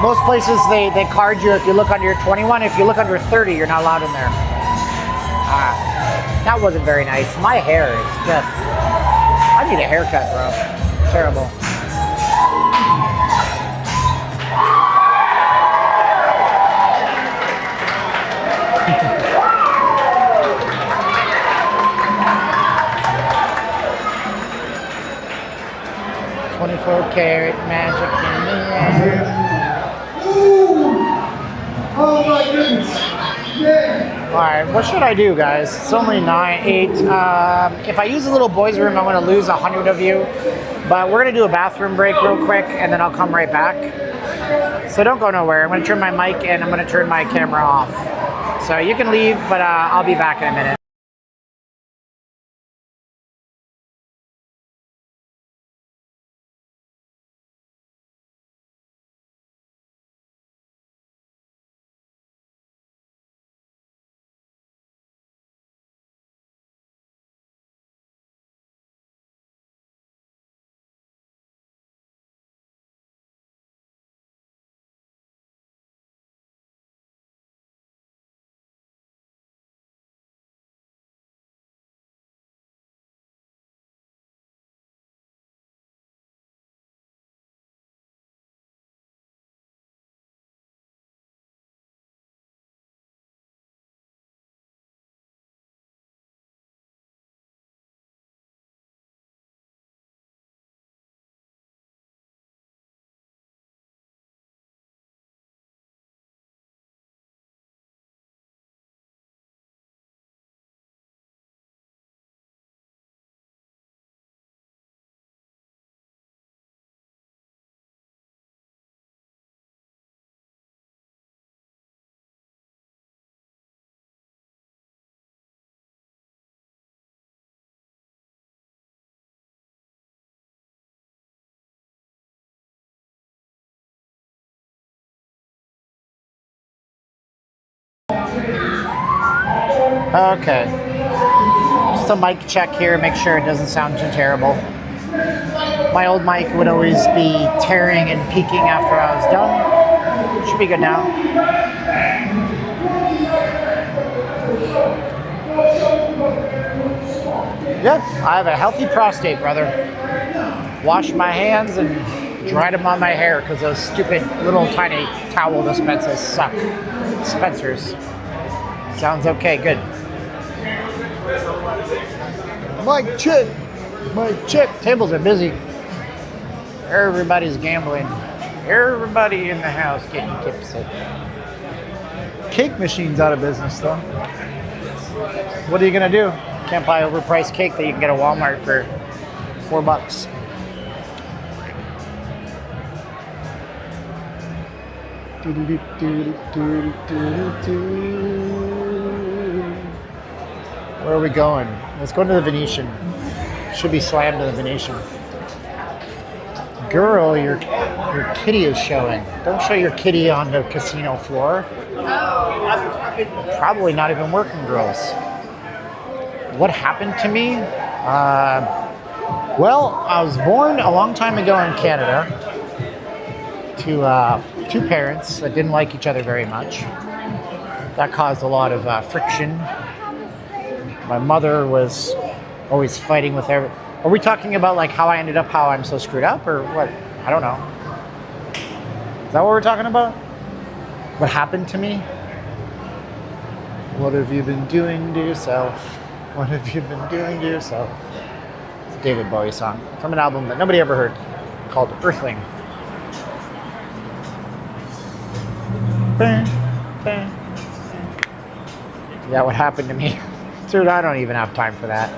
Most places, they card you if you look under 21. If you look under 30, you're not allowed in there. That wasn't very nice. My hair is just... I need a haircut, bro. Terrible. Karat magic in the air. Ooh. Oh my goodness. Yeah. Alright, what should I do, guys? It's only 8. If I use a little boys' room, I'm going to lose 100 of you. But we're going to do a bathroom break real quick, and then I'll come right back. So don't go nowhere. I'm going to turn my mic and I'm going to turn my camera off. So you can leave, but I'll be back in a minute. Okay. Just a mic check here, make sure it doesn't sound too terrible. My old mic would always be tearing and peaking after I was done. Should be good now. Yeah, I have a healthy prostate, brother. Wash my hands and dried them on my hair because those stupid little tiny towel dispensers suck. Dispensers. Sounds okay, good. Mike check. Mike check. Tables are busy. Everybody's gambling. Everybody in the house getting tipsy. Cake machine's out of business though. What are you gonna do? Can't buy overpriced cake that you can get at Walmart for $4. Where are we going? Let's go to the Venetian. Should be slammed to the Venetian. Girl, your kitty is showing. Don't show your kitty on the casino floor. Probably not even working, girls. What happened to me? Well, I was born a long time ago in Canada to two parents that didn't like each other very much. That caused a lot of friction. My mother was always fighting with every... Are we talking about like how I ended up, how I'm so screwed up, or what? I don't know. Is that what we're talking about? What happened to me? What have you been doing to yourself? What have you been doing to yourself? It's a David Bowie song from an album that nobody ever heard called Earthling. Yeah, what happened to me? Dude, I don't even have time for that.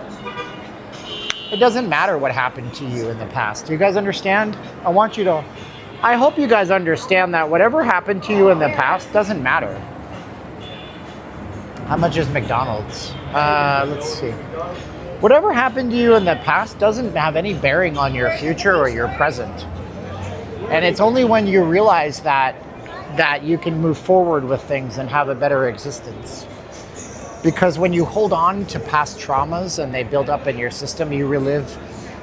It doesn't matter what happened to you in the past. Do you guys understand? I hope you guys understand that whatever happened to you in the past doesn't matter. How much is McDonald's? Let's see. Whatever happened to you in the past doesn't have any bearing on your future or your present. And it's only when you realize that you can move forward with things and have a better existence. Because when you hold on to past traumas and they build up in your system, you relive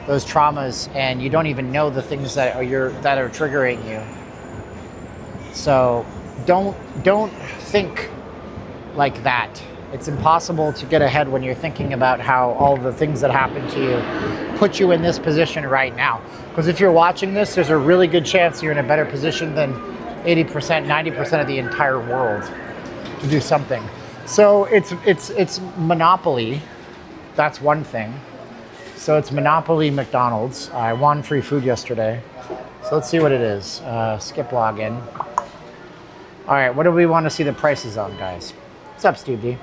those traumas and you don't even know the things that are triggering you. So don't think like that. It's impossible to get ahead when you're thinking about how all the things that happened to you put you in this position right now. Because if you're watching this, there's a really good chance you're in a better position than 80%, 90% of the entire world to do something. So it's monopoly. That's one thing. So it's monopoly McDonald's. I won free food yesterday. So let's see what it is. Skip login. All right, what do we want to see the prices on, guys? What's up, Steve D?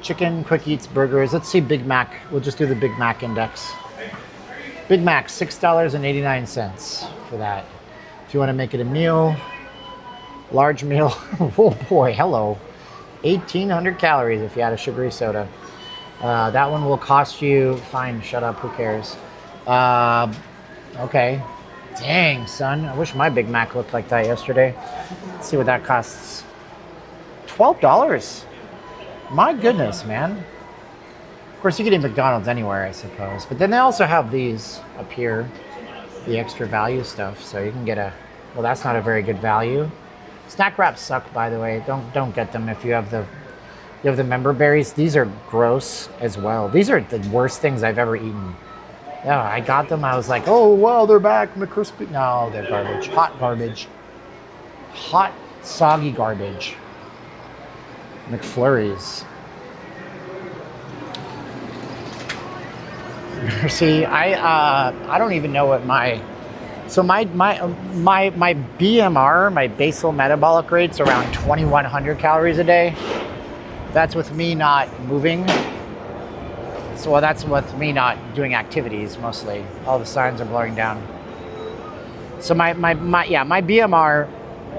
Chicken, quick eats, burgers. Let's see Big Mac. We'll just do the Big Mac index. Big Mac, $6.89 for that. If you want to make it a meal, large meal. Oh boy, hello. 1,800 calories if you had a sugary soda. That one will cost you, fine, shut up, who cares? Okay. Dang, son. I wish my Big Mac looked like that yesterday. Let's see what that costs. $12. My goodness, man. Of course, you can eat McDonald's anywhere, I suppose. But then they also have these up here, the extra value stuff. So you can get well, that's not a very good value. Snack wraps suck, by the way. Don't get them if you have the member berries. These are gross as well. These are the worst things I've ever eaten. Yeah, I got them. I was like, oh, wow, they're back. McCrispy. No, they're garbage. Hot garbage. Hot, soggy garbage. McFlurries. See, I don't even know what my BMR, my basal metabolic rate's around 2,100 calories a day. That's with me not moving. So that's with me not doing activities mostly. All the signs are blurring down. So my BMR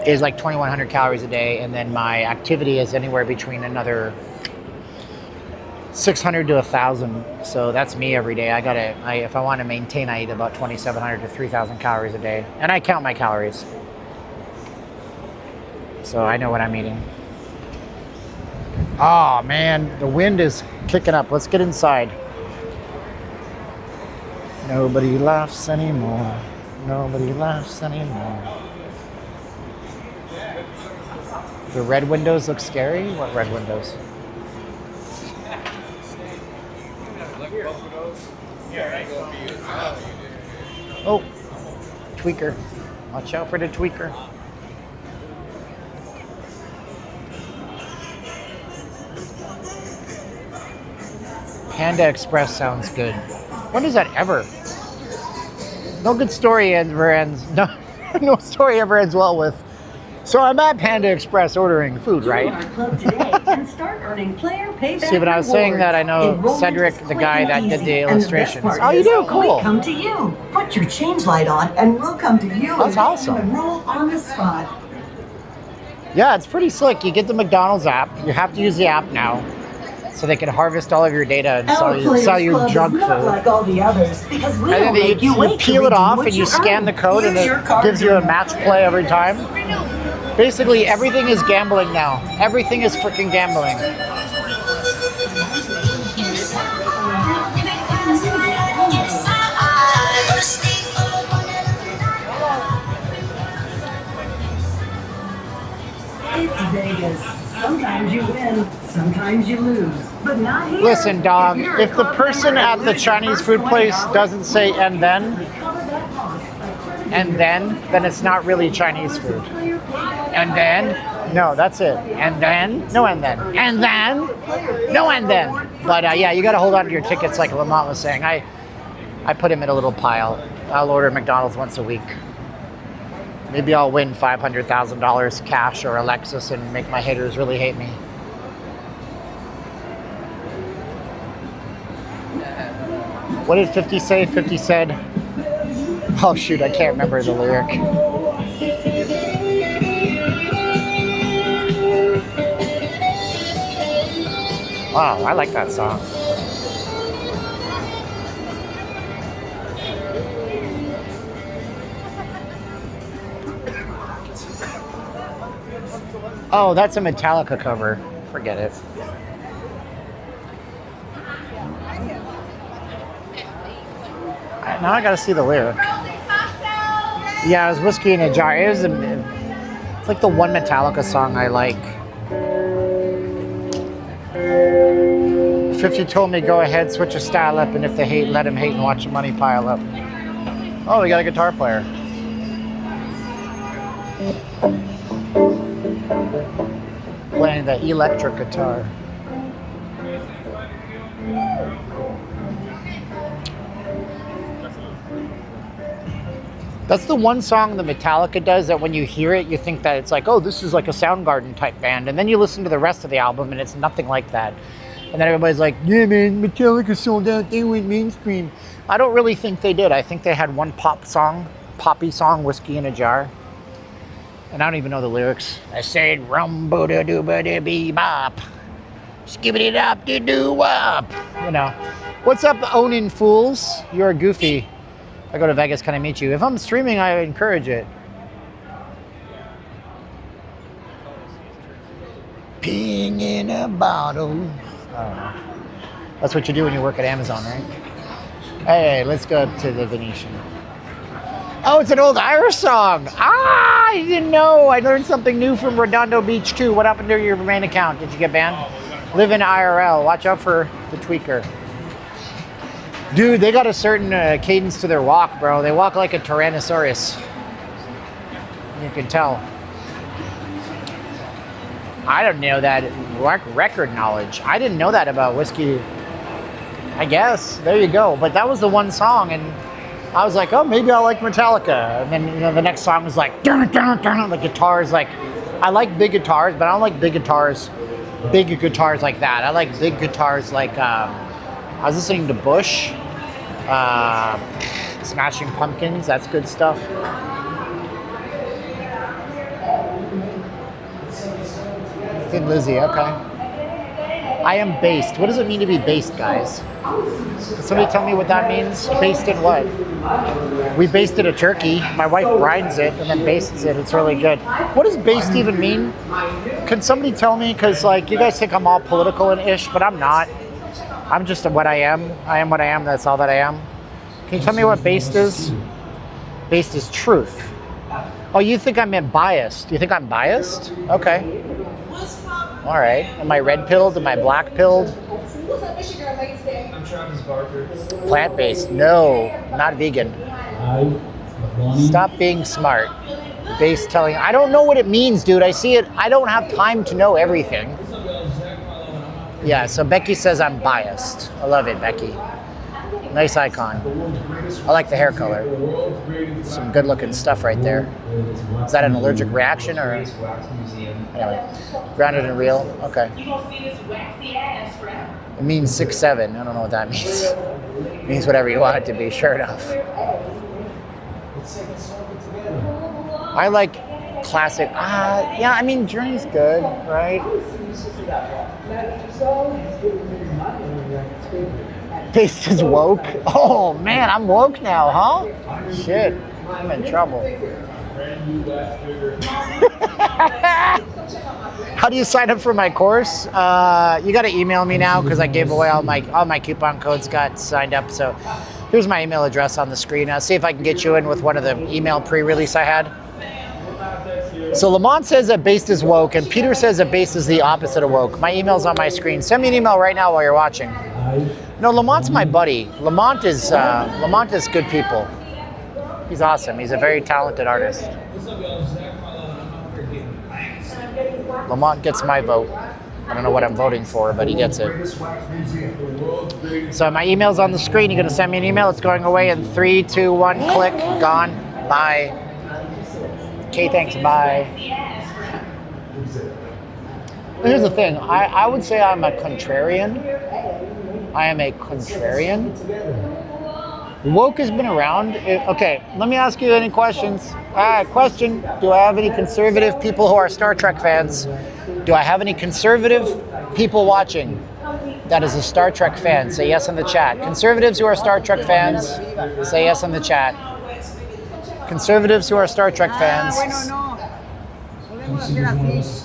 is like 2,100 calories a day, and then my activity is anywhere between another 600 to 1,000. So that's me every day. If I want to maintain, I eat about 2,700 to 3,000 calories a day, and I count my calories. So I know what I'm eating. Oh man, the wind is kicking up. Let's get inside. Nobody laughs anymore. Nobody laughs anymore. The red windows look scary? What red windows? Oh, tweaker. Watch out for the tweaker. Panda Express sounds good. When does that ever? No good story ever ends. No, no story ever ends well with. So I'm at Panda Express ordering food, right? See, but I was saying that I know Cedric, the guy that did the illustrations. Oh, you do? Cool. We come to you. Put your change light on, and we'll come to you. That's awesome. Enroll on the spot. Yeah, it's pretty slick. You get the McDonald's app. You have to use the app now, so they can harvest all of your data and sell you junk food. Like all the others, because we And then you peel it off and you scan the code, and it gives you a match play every time. Basically, everything is gambling now. Everything is freaking gambling. It's Vegas. Sometimes you win, sometimes you lose, but not here. Listen, dog, if the person at the Chinese food place doesn't say and then it's not really Chinese food. And then, no, that's it. And then, no and then. And then, no and then. But yeah, you got to hold on to your tickets like Lamont was saying. I put him in a little pile. I'll order McDonald's once a week. Maybe I'll win $500,000 cash or a Lexus and make my haters really hate me. What did 50 say? 50 said, oh shoot, I can't remember the lyric. Wow, I like that song. Oh, that's a Metallica cover. Forget it. Now I gotta see the lyric. Yeah, it was Whiskey in a Jar. It's like the one Metallica song I like. 50 told me go ahead, switch your style up, and if they hate, let them hate and watch the money pile up. Oh, we got a guitar player. Playing the electric guitar. That's the one song that Metallica does that when you hear it, you think that it's like, oh, this is like a Soundgarden type band. And then you listen to the rest of the album and it's nothing like that. And then everybody's like, yeah, man, Metallica sold out. They went mainstream. I don't really think they did. I think they had one poppy song, Whiskey in a Jar. And I don't even know the lyrics. I said, rum boo da doo ba da bee bop. Skibbity dop doo doo wop. You know. What's up, owning fools? You're goofy. I go to Vegas, can I meet you? If I'm streaming, I encourage it. Peeing in a bottle. I don't know. That's what you do when you work at Amazon, right? Hey, let's go up to the Venetian. Oh, it's an old Irish song. Ah, I didn't know. I learned something new from Redondo Beach, too. What happened to your main account? Did you get banned? Live in IRL. Watch out for the tweaker. Dude, they got a certain cadence to their walk, bro. They walk like a Tyrannosaurus. You can tell. I don't know that record knowledge. I didn't know that about whiskey. I guess. There you go. But that was the one song, and I was like, oh, maybe I like Metallica. And then, you know, the next song was like, dun, dun, dun, the guitars, like, I like big guitars, but I don't like big guitars like that. I like big guitars like, I was listening to Bush, Smashing Pumpkins, that's good stuff. Thin Lizzy, okay. I am based. What does it mean to be based, guys? Can somebody tell me what that means? Based in what? We basted a turkey. My wife brines it and then bastes it. It's really good. What does based even mean? Can somebody tell me? Because, like, you guys think I'm all political and ish, but I'm not. I'm just what I am. I am what I am. That's all that I am. Can you tell me what based is? Based is truth. Oh, you think I meant biased? You think I'm biased? Okay. All right. Am I red-pilled? Am I black-pilled? I'm Travis Barker. Plant-based. No, not vegan. Stop being smart. Based telling. I don't know what it means, dude. I see it. I don't have time to know everything. Yeah, so Becky says I'm biased. I love it, Becky. Nice icon. I like the hair color. Some good looking stuff right there. Is that an allergic reaction or? Anyway, grounded and real. Okay. It means 6'7". I don't know what that means. It means whatever you want it to be, sure enough. I like classic. Yeah, I mean, Journey's good, right? Based is woke. Oh man, I'm woke now, huh? Shit, I'm in trouble. How do you sign up for my course? You got to email me now because I gave away all my coupon codes got signed up. So here's my email address on the screen. I'll see if I can get you in with one of the email pre-release I had. So Lamont says that based is woke, and Peter says that based is the opposite of woke. My email's on my screen. Send me an email right now while you're watching. No, Lamont's my buddy. Lamont is good people. He's awesome. He's a very talented artist. Lamont gets my vote. I don't know what I'm voting for, but he gets it. So my email's on the screen. You're going to send me an email. It's going away in 3, 2, 1. Click. Gone. Bye. Okay, thanks. Bye. Here's the thing. I would say I'm a contrarian. I am a contrarian. Woke has been around. Okay, let me ask you any questions. Question. Do I have any conservative people who are Star Trek fans? Do I have any conservative people watching that is a Star Trek fan? Say yes in the chat. Conservatives who are Star Trek fans, say yes in the chat. Conservatives who are Star Trek fans.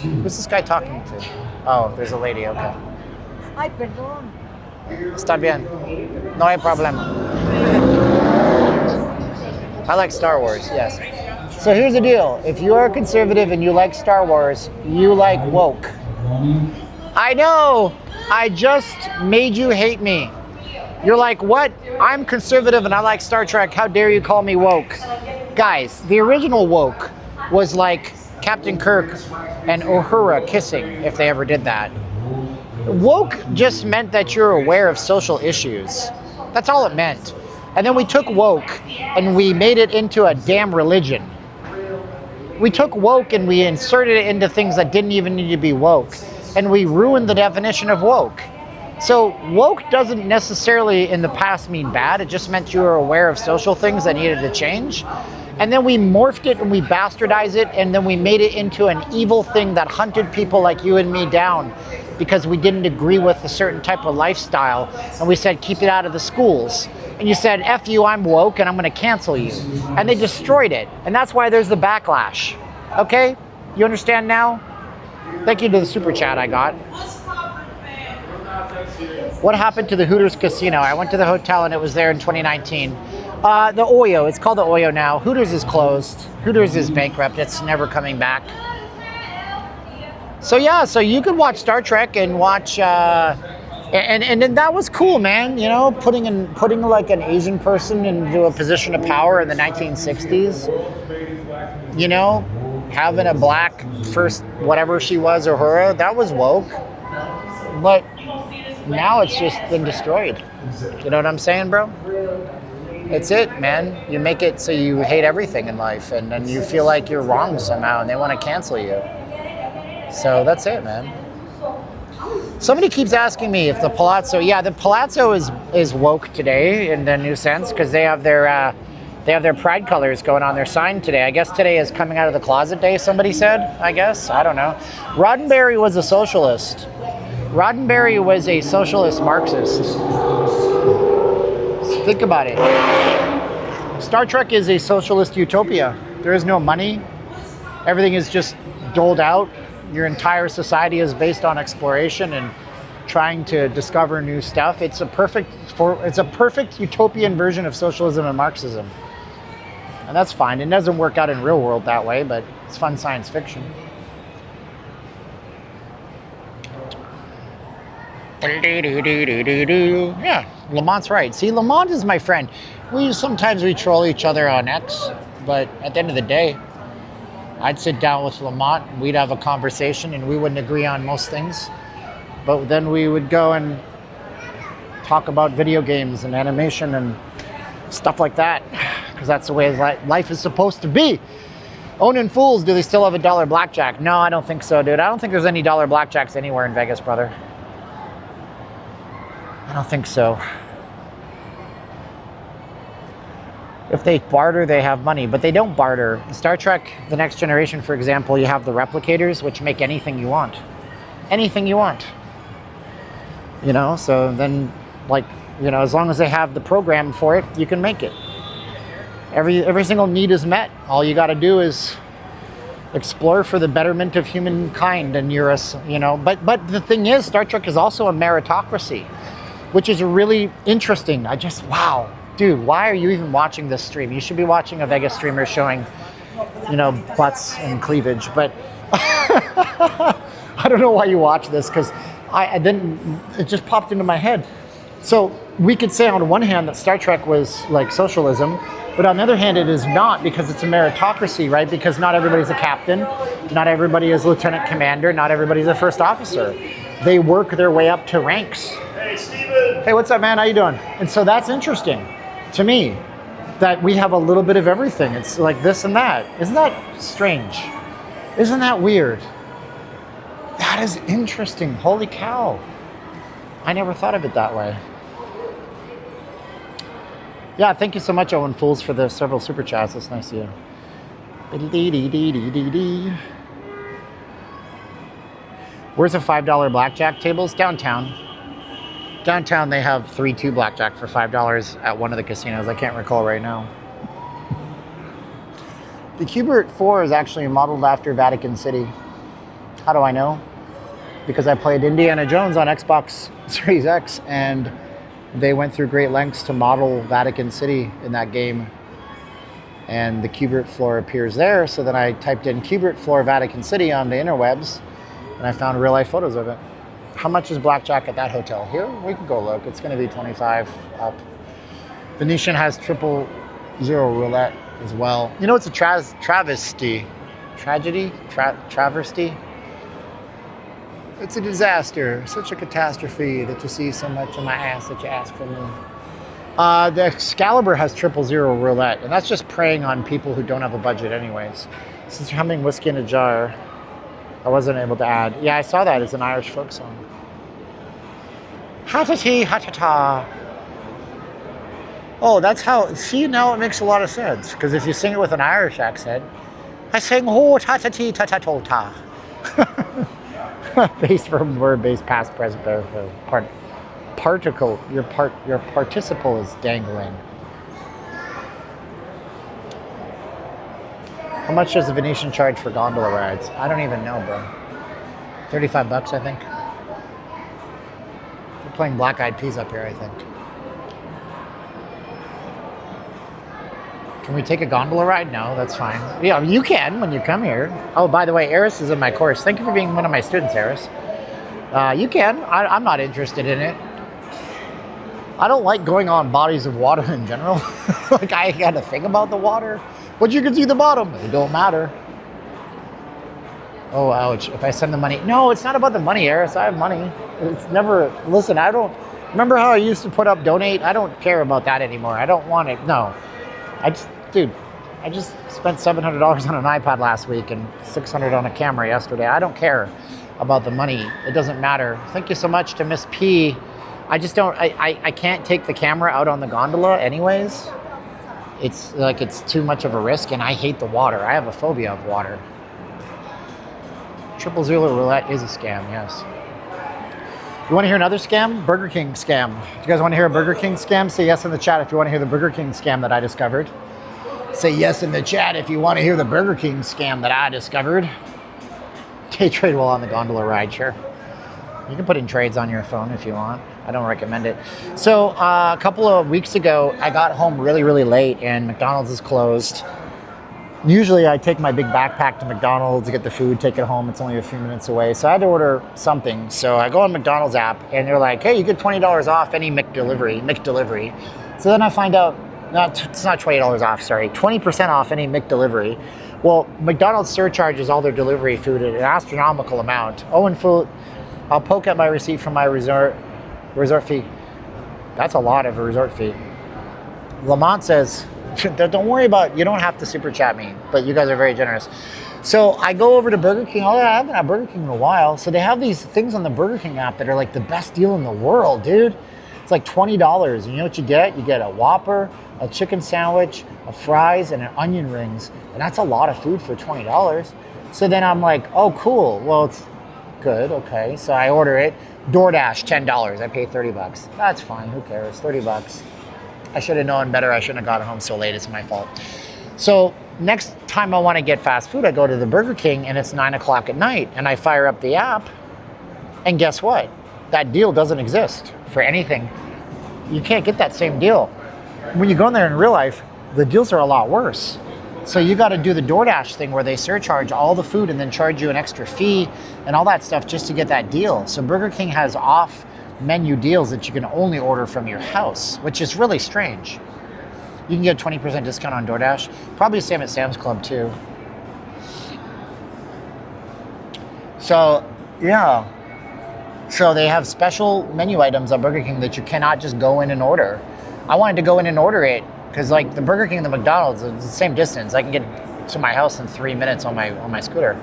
Who's this guy talking to? Oh, there's a lady, okay. Ay, perdón. Está bien. No hay problema. I like Star Wars, yes. So here's the deal. If you are a conservative and you like Star Wars, you like woke. I know. I just made you hate me. You're like, what? I'm conservative and I like Star Trek. How dare you call me woke? Guys, the original woke was like Captain Kirk and Uhura kissing, if they ever did that. Woke just meant that you're aware of social issues. That's all it meant. And then we took woke and we made it into a damn religion. We took woke and we inserted it into things that didn't even need to be woke. And we ruined the definition of woke. So woke doesn't necessarily in the past mean bad. It just meant you were aware of social things that needed to change. And then we morphed it and we bastardized it, and then we made it into an evil thing that hunted people like you and me down because we didn't agree with a certain type of lifestyle. And we said, keep it out of the schools. And you said, F you, I'm woke and I'm going to cancel you. And they destroyed it. And that's why there's the backlash. Okay? You understand now? Thank you to the super chat I got. What happened to the Hooters Casino? I went to the hotel and it was there in 2019. The Oyo, it's called the Oyo now. Hooters is closed. Hooters is bankrupt. It's never coming back. So yeah, so you could watch Star Trek and watch, and then that was cool, man. You know, putting like an Asian person into a position of power in the 1960s. You know, having a black first whatever she was, Uhura, that was woke. But now it's just been destroyed. You know what I'm saying, bro? It's it, man. You make it so you hate everything in life, and then you feel like you're wrong somehow, and they want to cancel you. So that's it, man. Somebody keeps asking me if the Palazzo, yeah, the Palazzo is woke today in the new sense because they have their pride colors going on their sign today. I guess today is coming out of the closet day, somebody said, I guess. I don't know. Roddenberry was a socialist. Roddenberry was a socialist Marxist. So think about it. Star Trek is a socialist utopia. There is no money. Everything is just doled out. Your entire society is based on exploration and trying to discover new stuff. It's a perfect utopian version of socialism and Marxism. And that's fine. It doesn't work out in real world that way, but it's fun science fiction. Yeah, Lamont's right. See, Lamont is my friend. Sometimes we troll each other on X, but at the end of the day, I'd sit down with Lamont, we'd have a conversation, and we wouldn't agree on most things. But then we would go and talk about video games and animation and stuff like that, because that's the way life is supposed to be. Owning fools, do they still have a dollar blackjack? No, I don't think so, dude. I don't think there's any dollar blackjacks anywhere in Vegas, brother. I don't think so. If they barter, they have money, but they don't barter. In Star Trek, The Next Generation, for example, you have the replicators, which make anything you want. Anything you want. You know, so then, like, you know, as long as they have the program for it, you can make it. Every single need is met. All you got to do is explore for the betterment of humankind, and you're a, you know. But the thing is, Star Trek is also a meritocracy, which is really interesting. Wow, dude, why are you even watching this stream? You should be watching a Vegas streamer showing, you know, butts and cleavage. But I don't know why you watch this, because then it just popped into my head. So we could say on one hand that Star Trek was like socialism, but on the other hand, it is not, because it's a meritocracy, right? Because not everybody's a captain, not everybody is lieutenant commander, not everybody's a first officer. They work their way up to ranks. Hey, Steven. Hey, what's up, man? How you doing? And so that's interesting to me, that we have a little bit of everything. It's like this and that. Isn't that strange? Isn't that weird? That is interesting. Holy cow. I never thought of it that way. Yeah, thank you so much, Owen Fools, for the several super chats. That's nice of you. Where's the $5 blackjack tables? Downtown. Downtown, they have 3-2 blackjack for $5 at one of the casinos. I can't recall right now. The Q*bert 4 is actually modeled after Vatican City. How do I know? Because I played Indiana Jones on Xbox Series X, and they went through great lengths to model Vatican City in that game. And the Q*bert floor appears there, so then I typed in Q*bert floor Vatican City on the interwebs, and I found real-life photos of it. How much is blackjack at that hotel? Here, we can go look. It's going to be 25 up. Venetian has 000 roulette as well. You know, it's a travesty. Tragedy? Travesty? It's a disaster. Such a catastrophe that you see so much of my ass that you ask for me. The Excalibur has 000 roulette, and that's just preying on people who don't have a budget anyways. Since you're humming Whiskey in a Jar, I wasn't able to add. Yeah, I saw that as an Irish folk song. Ha-ta-tee, ha-ta-ta. Oh, that's how, see, now it makes a lot of sense. Because if you sing it with an Irish accent, I sing ho ta-ta-tee, ta-ta-to-ta. Based from word, based past, present, particle, your participle is dangling. How much does the Venetian charge for gondola rides? I don't even know, bro. 35 bucks, I think. We're playing Black Eyed Peas up here, I think. Can we take a gondola ride? No, that's fine. Yeah, you can when you come here. Oh, by the way, Eris is in my course. Thank you for being one of my students, Eris. You can. I'm not interested in it. I don't like going on bodies of water in general. Like, I got to think about the water. But you can see the bottom. It don't matter. Oh, ouch. If I send the money. No, it's not about the money, Eris. I have money. It's never. Listen, I don't. Remember how I used to put up donate? I don't care about that anymore. I don't want it. No. I just spent $700 on an iPad last week and $600 on a camera yesterday. I don't care about the money. It doesn't matter. Thank you so much to Miss P. I just don't. I can't take the camera out on the gondola anyways. It's like it's too much of a risk, and I hate the water. I have a phobia of water. 000 roulette is a scam, yes. You want to hear another scam? Burger King scam. Do you guys want to hear a Burger King scam? Say yes in the chat if you want to hear the Burger King scam that I discovered. Say yes in the chat if you want to hear the Burger King scam that I discovered. Day trade while on the gondola ride, sure. You can put in trades on your phone if you want. I don't recommend it. So a couple of weeks ago, I got home really, really late and McDonald's is closed. Usually I take my big backpack to McDonald's, get the food, take it home. It's only a few minutes away. So I had to order something. So I go on McDonald's app and they're like, hey, you get $20 off any McDelivery. So then I find out, it's not $20 off, sorry, 20% off any McDelivery. Well, McDonald's surcharges all their delivery food at an astronomical amount. I'll poke at my receipt from my resort fee. That's a lot of a resort fee. Lamont says, don't worry about, you don't have to super chat me, but you guys are very generous. So I go over to Burger King. Oh, I haven't had Burger King in a while. So they have these things on the Burger King app that are like the best deal in the world, dude. It's like $20. And you know what you get? You get a Whopper, a chicken sandwich, a fries, and an onion rings. And that's a lot of food for $20. So then I'm like, oh, cool. Well, it's good. Okay. So I order it. DoorDash, $10. I pay 30 bucks. That's fine. Who cares? 30 bucks. I should have known better. I shouldn't have gotten home so late. It's my fault. So next time I want to get fast food, I go to the Burger King and it's 9 o'clock at night and I fire up the app and guess what? That deal doesn't exist for anything. You can't get that same deal. When you go in there in real life, the deals are a lot worse. So you got to do the DoorDash thing where they surcharge all the food and then charge you an extra fee and all that stuff just to get that deal. So Burger King has off menu deals that you can only order from your house, which is really strange. You can get 20% discount on DoorDash. Probably the same at Sam's Club too. So, yeah. So they have special menu items on Burger King that you cannot just go in and order. I wanted to go in and order it because like the Burger King and the McDonald's is the same distance. I can get to my house in 3 minutes on my scooter.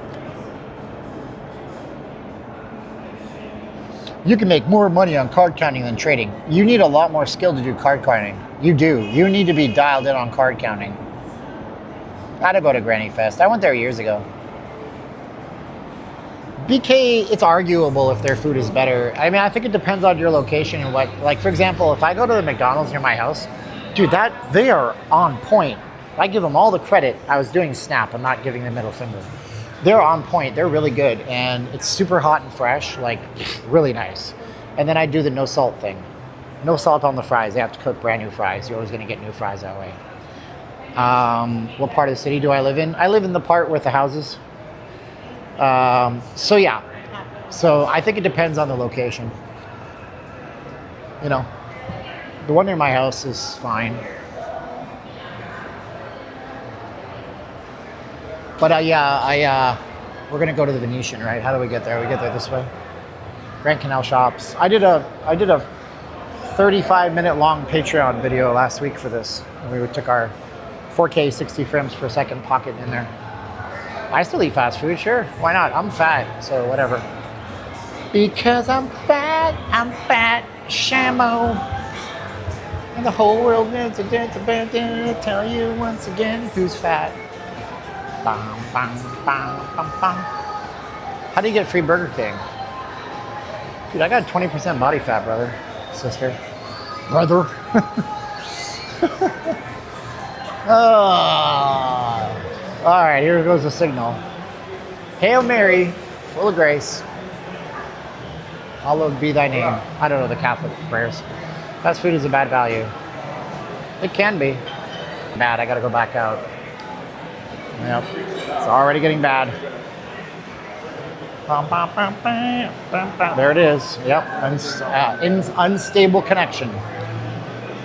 You can make more money on card counting than trading. You need a lot more skill to do card counting. You do. You need to be dialed in on card counting. I had to go to Granny Fest. I went there years ago. BK, it's arguable if their food is better. I mean, I think it depends on your location and what, like for example, if I go to the McDonald's near my house, dude, they are on point. I give them all the credit. I was doing Snap. I'm not giving the middle finger. They're on point. They're really good. And it's super hot and fresh, like really nice. And then I do the no salt thing. No salt on the fries. They have to cook brand new fries. You're always going to get new fries that way. What part of the city do I live in? I live in the part with the houses. So yeah. So I think it depends on the location. You know, the one near my house is fine. But yeah, we're gonna go to the Venetian, right? How do we get there? We get there this way. Grand Canal Shops. I did a 35-minute long Patreon video last week for this. And we took our 4K 60 frames per second pocket in there. I still eat fast food, sure. Why not? I'm fat, so whatever. Because I'm fat, Shamo. And the whole world needs to tell you once again who's fat. Bam, bam, bam, bam, bam. How do you get free Burger King? Dude, I got 20% body fat, brother, sister. Brother. Oh. All right, here goes the signal. Hail Mary, full of grace. Hallowed be thy name. I don't know the Catholic prayers. Fast food is a bad value. It can be. Bad, I gotta go back out. Yep, it's already getting bad. There it is. Yep, unstable connection.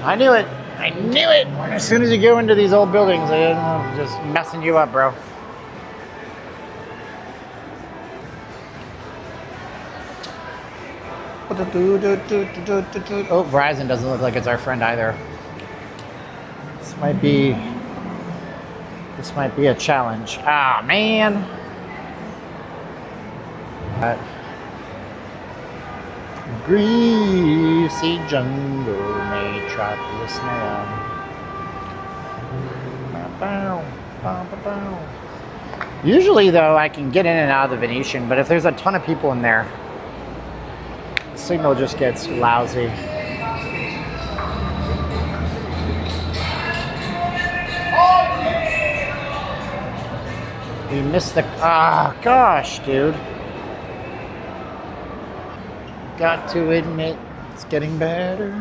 I knew it. I knew it. As soon as you go into these old buildings, they're just messing you up, bro. Oh, Verizon doesn't look like it's our friend either. This might be a challenge. Ah, man. Greasy jungle may trap listener on. Usually, though, I can get in and out of the Venetian, but if there's a ton of people in there, the signal just gets lousy. We missed the... Ah, gosh, dude. Got to admit, it's getting better.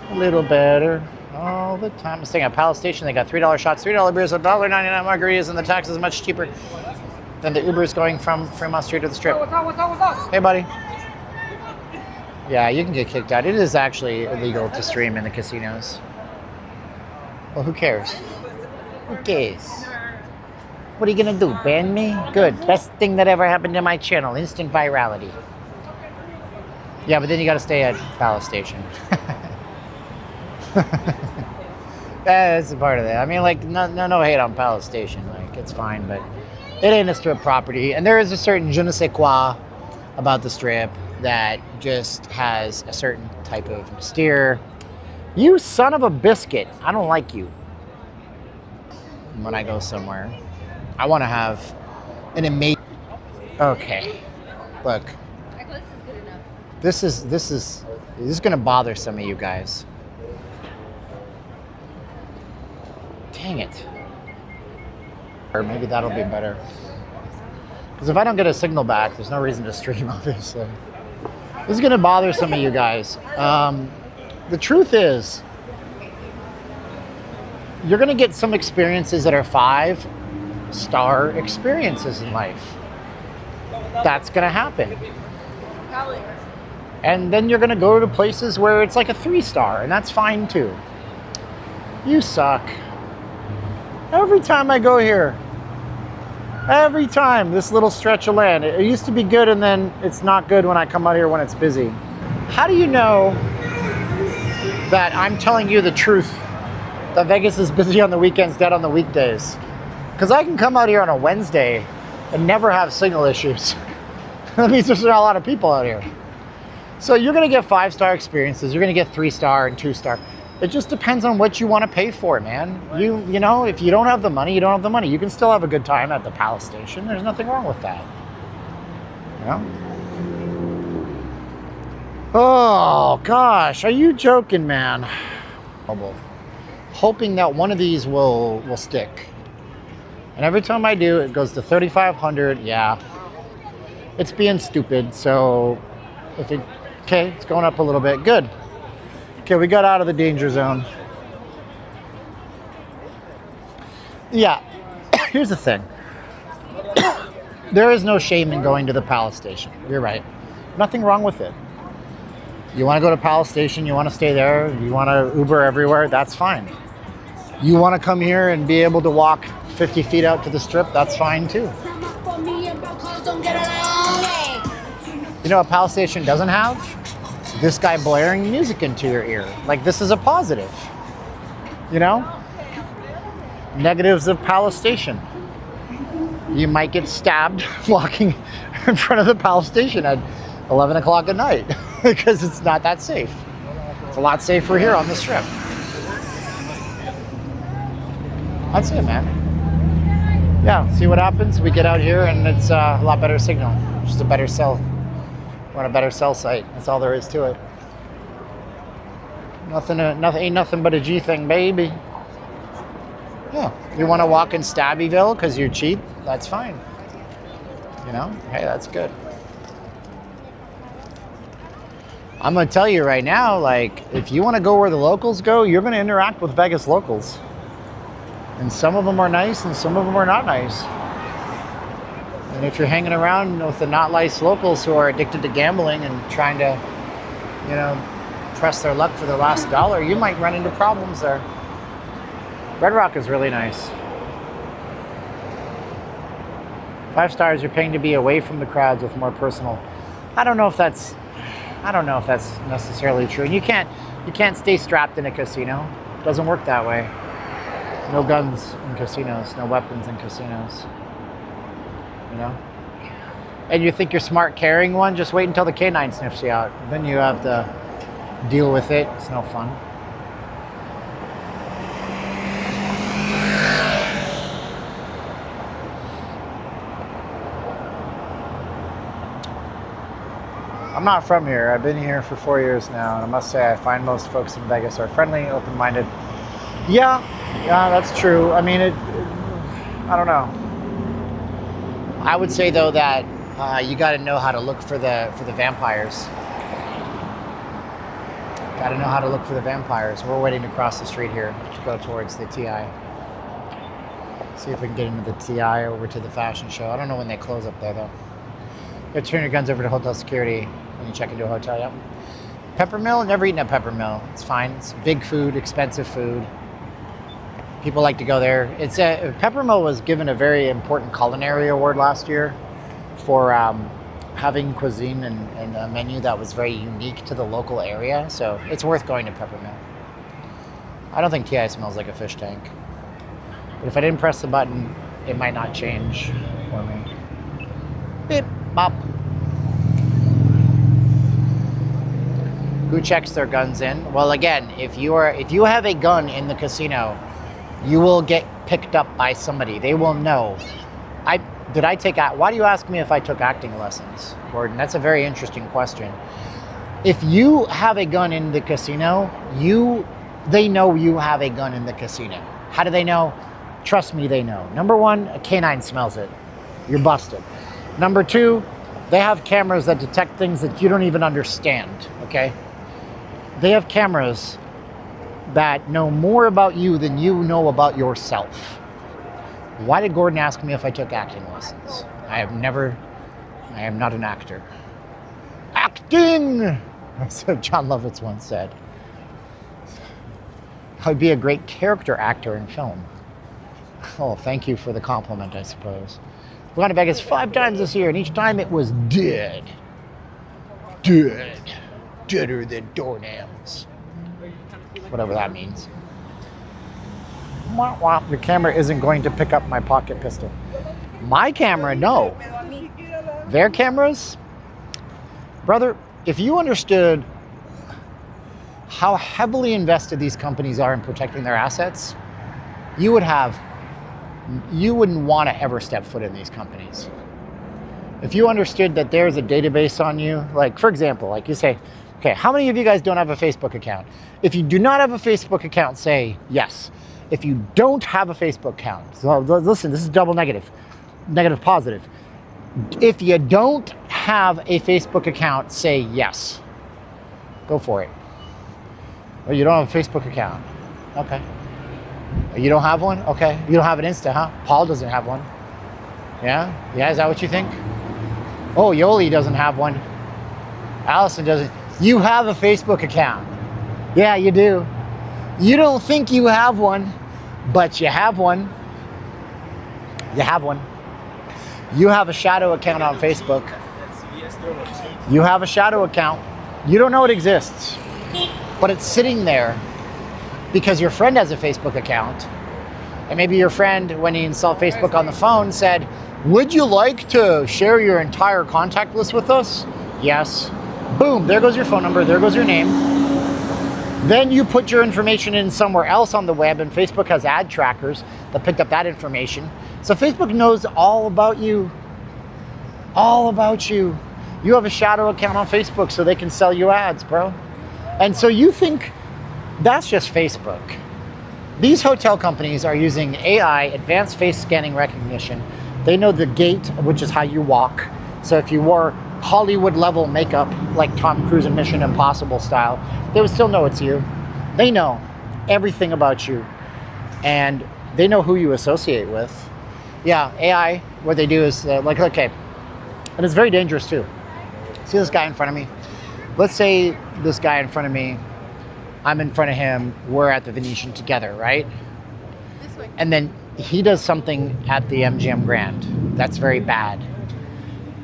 A little better all the time. I was staying at Palace Station. They got $3 shots, $3 beers, $1.99 margaritas, and the tax is much cheaper than the Ubers going from Fremont Street to the Strip. What's up? Hey, buddy. Yeah, you can get kicked out. It is actually illegal to stream in the casinos. Well, who cares? Who cares? What are you gonna do, ban me? Good, best thing that ever happened to my channel, instant virality. Yeah, but then you got to stay at Palace Station. That's a part of that. I mean, like, no hate on Palace Station. Like, it's fine, but it ain't a strip property. And there is a certain je ne sais quoi about the strip that just has a certain type of mystere. You son of a biscuit. I don't like you. When I go somewhere, I want to have an amazing... Okay, look. This is going to bother some of you guys. Dang it. Or maybe that'll be better. Because if I don't get a signal back, there's no reason to stream, obviously. This is going to bother some of you guys. The truth is, you're going to get some experiences that are 5-star experiences in life. That's going to happen. And then you're going to go to places where it's like a 3-star, and that's fine too. You suck. Every time I go here, every time, this little stretch of land, it used to be good and then it's not good when I come out here when it's busy. How do you know that I'm telling you the truth, that Vegas is busy on the weekends, dead on the weekdays? Because I can come out here on a Wednesday and never have signal issues. That means there's not a lot of people out here. So you're going to get 5-star experiences. You're going to get 3-star and 2-star. It just depends on what you want to pay for, man. You know, if you don't have the money, you don't have the money. You can still have a good time at the Palace Station. There's nothing wrong with that. You know? Oh, gosh. Are you joking, man? Hoping that one of these will stick. And every time I do, it goes to 3,500. Yeah. It's being stupid. So, if it... Okay, it's going up a little bit. Good. Okay, we got out of the danger zone. Yeah, here's the thing. There is no shame in going to the Palace Station. You're right. Nothing wrong with it. You want to go to Palace Station, you want to stay there, you want to Uber everywhere, that's fine. You want to come here and be able to walk 50 feet out to the strip, that's fine too. You know what Palace Station doesn't have? This guy blaring music into your ear. Like, this is a positive. You know? Negatives of Palace Station. You might get stabbed walking in front of the Palace Station at 11 o'clock at night because it's not that safe. It's a lot safer here on the strip. That's it, man. Yeah, see what happens? We get out here and it's a lot better signal. Just a better cell. We're on a better cell site. That's all there is to it. Ain't nothing but a G thing, baby. Yeah, you want to walk in Stabbyville because you're cheap? That's fine. You know, hey, that's good. I'm gonna tell you right now, like, if you want to go where the locals go, you're gonna interact with Vegas locals, and some of them are nice, and some of them are not nice. And if you're hanging around with the not nice locals who are addicted to gambling and trying to, you know, press their luck for the last dollar, you might run into problems there. Red Rock is really nice. 5 stars, you're paying to be away from the crowds with more personal. I don't know if that's necessarily true. And you can't stay strapped in a casino. It doesn't work that way. No guns in casinos, no weapons in casinos. You know? And you think you're smart carrying one, just wait until the canine sniffs you out. Then you have to deal with it. It's no fun. I'm not from here. I've been here for 4 years now, and I must say I find most folks in Vegas are friendly, open-minded. Yeah, that's true. I mean, I don't know. I would say though that you got to know how to look for the vampires. Got to know how to look for the vampires. We're waiting to cross the street here to go towards the TI. See if we can get into the TI over to the fashion show. I don't know when they close up there though. You have to turn your guns over to hotel security when you check into a hotel. Yep. Peppermill, never eaten at Peppermill. It's fine. It's big food, expensive food. People like to go there. Peppermill was given a very important culinary award last year for having cuisine and a menu that was very unique to the local area. So it's worth going to Peppermill. I don't think TI smells like a fish tank. But if I didn't press the button, it might not change for me. Beep, bop. Who checks their guns in? Well, again, if you have a gun in the casino, you will get picked up by somebody. They will know. Why do you ask me if I took acting lessons, Gordon? That's a very interesting question. If you have a gun in the casino, they know you have a gun in the casino. How do they know? Trust me, they know. Number one, a canine smells it. You're busted. Number two, they have cameras that detect things that you don't even understand, okay? They have cameras that know more about you than you know about yourself. Why did Gordon ask me if I took acting lessons? I am not an actor. Acting! That's what John Lovitz once said. I would be a great character actor in film. Oh, thank you for the compliment, I suppose. I've gone to Vegas 5 times this year, and each time it was dead. Dead. Deader than doornails. Whatever that means. The camera isn't going to pick up my pocket pistol. My camera, no. Their cameras? Brother, if you understood how heavily invested these companies are in protecting their assets, you wouldn't want to ever step foot in these companies. If you understood that there's a database on you, like for example, like you say, okay, how many of you guys don't have a Facebook account? If you do not have a Facebook account, say yes. If you don't have a Facebook account, so listen, this is double negative, negative positive. If you don't have a Facebook account, say yes. Go for it. Or you don't have a Facebook account. Okay. You don't have one? Okay. You don't have an Insta, huh? Paul doesn't have one. Yeah? Yeah, is that what you think? Oh, Yoli doesn't have one. Allison doesn't. You have a Facebook account. Yeah, you do. You don't think you have one, but you have one. You have one. You have a shadow account on Facebook. You have a shadow account. You don't know it exists, but it's sitting there because your friend has a Facebook account. And maybe your friend, when he installed Facebook on the phone, said, would you like to share your entire contact list with us? Yes. Boom, there goes your phone number, there goes your name. Then you put your information in somewhere else on the web, and Facebook has ad trackers that picked up that information. So Facebook knows all about you. All about you. You have a shadow account on Facebook so they can sell you ads, bro. And so you think that's just Facebook. These hotel companies are using AI, advanced face scanning recognition. They know the gait, which is how you walk. So if you wore Hollywood level makeup like Tom Cruise in Mission Impossible style, they would still know it's you. They know everything about you, and they know who you associate with. Yeah, AI, what they do is like, okay, and it's very dangerous too. See this guy in front of me? Let's say this guy in front of me, I'm in front of him, we're at the Venetian together, right? This way. And then he does something at the MGM Grand that's very bad.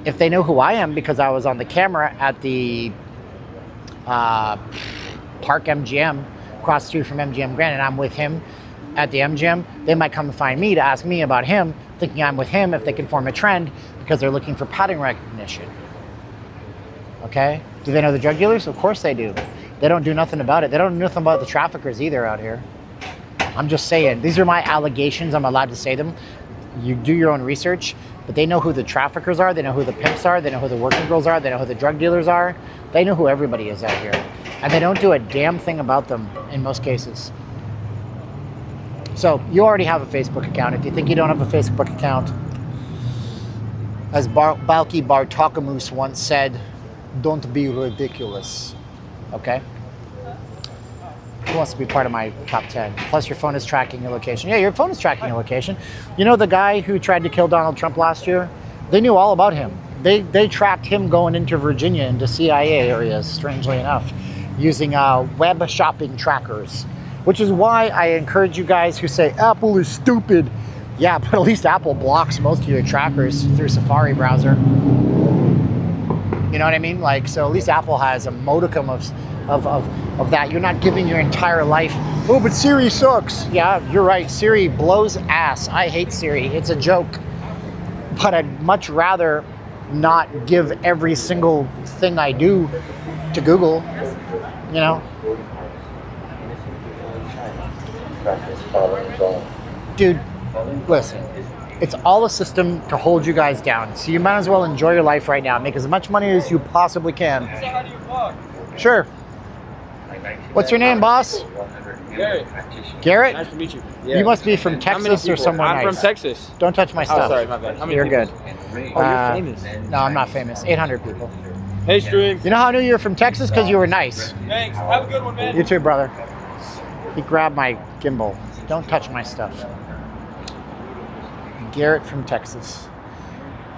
If they know who I am because I was on the camera at the Park MGM, across the street from MGM Grand, and I'm with him at the MGM, they might come and find me to ask me about him, thinking I'm with him if they can form a trend because they're looking for pattern recognition. Okay? Do they know the drug dealers? Of course they do. They don't do nothing about it. They don't know nothing about the traffickers either out here. I'm just saying, these are my allegations. I'm allowed to say them. You do your own research, but they know who the traffickers are. They know who the pimps are. They know who the working girls are. They know who the drug dealers are. They know who everybody is out here. And they don't do a damn thing about them in most cases. So you already have a Facebook account. If you think you don't have a Facebook account, as Balki Bartakamus once said, don't be ridiculous. Okay? Who wants to be part of my top 10? Plus your phone is tracking your location. Yeah, your phone is tracking your location. You know the guy who tried to kill Donald Trump last year? They knew all about him. They tracked him going into Virginia, into CIA areas, strangely enough, using web shopping trackers. Which is why I encourage you guys who say, Apple is stupid. Yeah, but at least Apple blocks most of your trackers through Safari browser. You know what I mean? Like, so at least Apple has a modicum of that. You're not giving your entire life, oh, but Siri sucks. Yeah, you're right. Siri blows ass. I hate Siri. It's a joke. But I'd much rather not give every single thing I do to Google, you know? Dude, listen. It's all a system to hold you guys down. So you might as well enjoy your life right now. Make as much money as you possibly can. Sure. What's your name, boss? Garrett. Garrett? Nice to meet you. You must be from Texas or somewhere I'm nice. from Texas. Don't touch my stuff. Oh, sorry, my bad. How many You're people? good. Oh, you're famous. No, I'm not famous. 800 people. Hey, Stream. You know how I knew you were from Texas? Because you were nice. Thanks. Have a good one, man. You too, brother. He grabbed my gimbal. Don't touch my stuff. Garrett from Texas.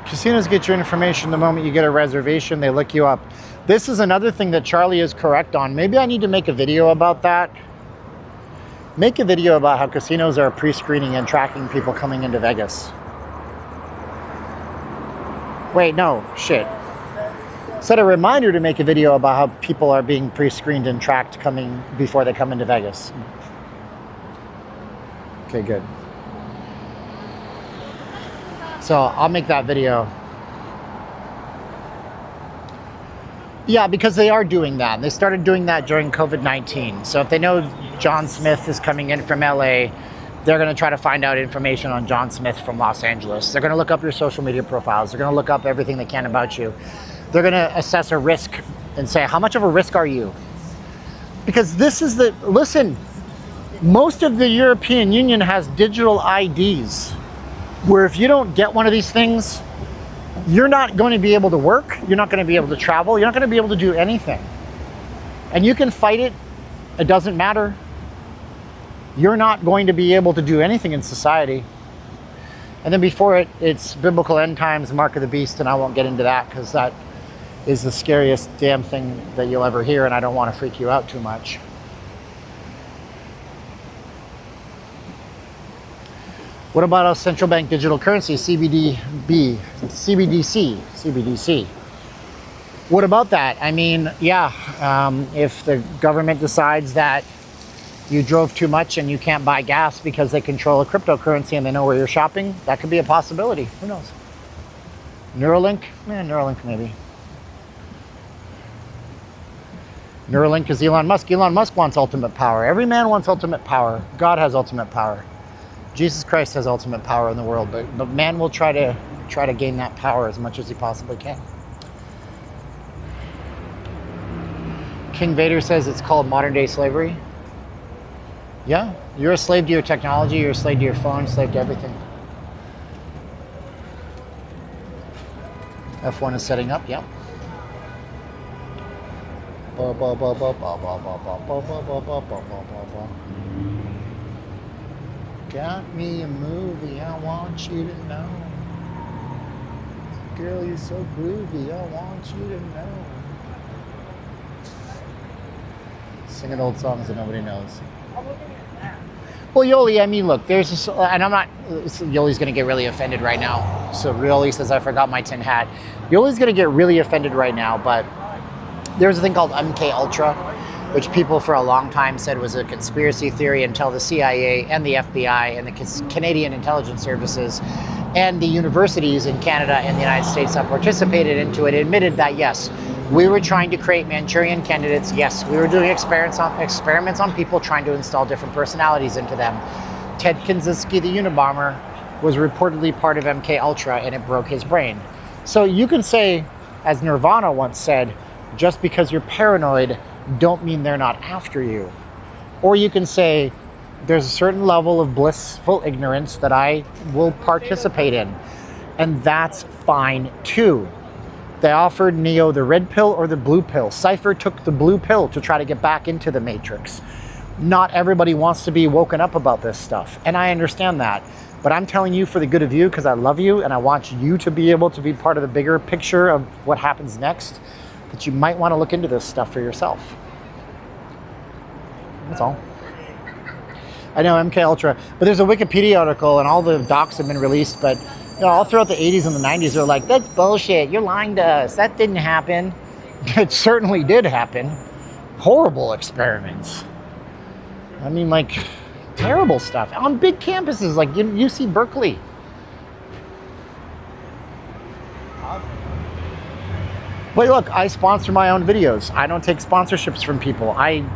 Casinos get your information the moment you get a reservation. They look you up. This is another thing that Charlie is correct on. Maybe I need to make a video about that. Make a video about how casinos are pre-screening and tracking people coming into Vegas. Wait, no, shit. Set a reminder to make a video about how people are being pre-screened and tracked coming before they come into Vegas. Okay, good. So I'll make that video. Yeah, because they are doing that. They started doing that during COVID-19. So if they know John Smith is coming in from LA, they're going to try to find out information on John Smith from Los Angeles. They're going to look up your social media profiles. They're going to look up everything they can about you. They're going to assess a risk and say, how much of a risk are you? Because this is the, listen, most of the European Union has digital IDs, where if you don't get one of these things, you're not going to be able to work, you're not going to be able to travel, you're not going to be able to do anything. And you can fight it, it doesn't matter. You're not going to be able to do anything in society. And then before it, it's biblical end times, mark of the beast, and I won't get into that because that is the scariest damn thing that you'll ever hear, and I don't want to freak you out too much. What about a central bank digital currency, CBDC? What about that? I mean, yeah, if the government decides that you drove too much and you can't buy gas because they control a cryptocurrency and they know where you're shopping, that could be a possibility. Who knows? Neuralink? Neuralink maybe. Neuralink is Elon Musk. Elon Musk wants ultimate power. Every man wants ultimate power. God has ultimate power. Jesus Christ has ultimate power in the world, but man will try to gain that power as much as he possibly can. King Vader says it's called modern day slavery. Yeah, you're a slave to your technology, you're a slave to your phone, slave to everything. F1 is setting up, yep. Got me a movie, I want you to know. Girl, you're so groovy, I want you to know. Singing old songs that nobody knows. Well, Yoli, I mean, look, there's this, and I'm not, Yoli's going to get really offended right now. So Yoli says, I forgot my tin hat. Yoli's going to get really offended right now, but there's a thing called MK Ultra, which people for a long time said was a conspiracy theory until the CIA and the FBI and the Canadian intelligence services and the universities in Canada and the United States that participated into it admitted that, yes, we were trying to create Manchurian candidates. Yes, we were doing experiments on people, trying to install different personalities into them. Ted Kaczynski, the Unabomber, was reportedly part of MK Ultra, and it broke his brain. So you can say, as Nirvana once said, just because you're paranoid, don't mean they're not after you. Or you can say, there's a certain level of blissful ignorance that I will participate in, and that's fine too. They offered Neo the red pill or the blue pill. Cypher took the blue pill to try to get back into the Matrix. Not everybody wants to be woken up about this stuff, and I understand that. But I'm telling you for the good of you, because I love you and I want you to be able to be part of the bigger picture of what happens next, that you might want to look into this stuff for yourself. That's all. I know, MK Ultra, but there's a Wikipedia article and all the docs have been released, but You know, all throughout the 80s and the 90s, they're like, that's bullshit. You're lying to us. That didn't happen. It certainly did happen. Horrible experiments. I mean, like, terrible stuff. On big campuses like UC Berkeley. But look, I sponsor my own videos. I don't take sponsorships from people. You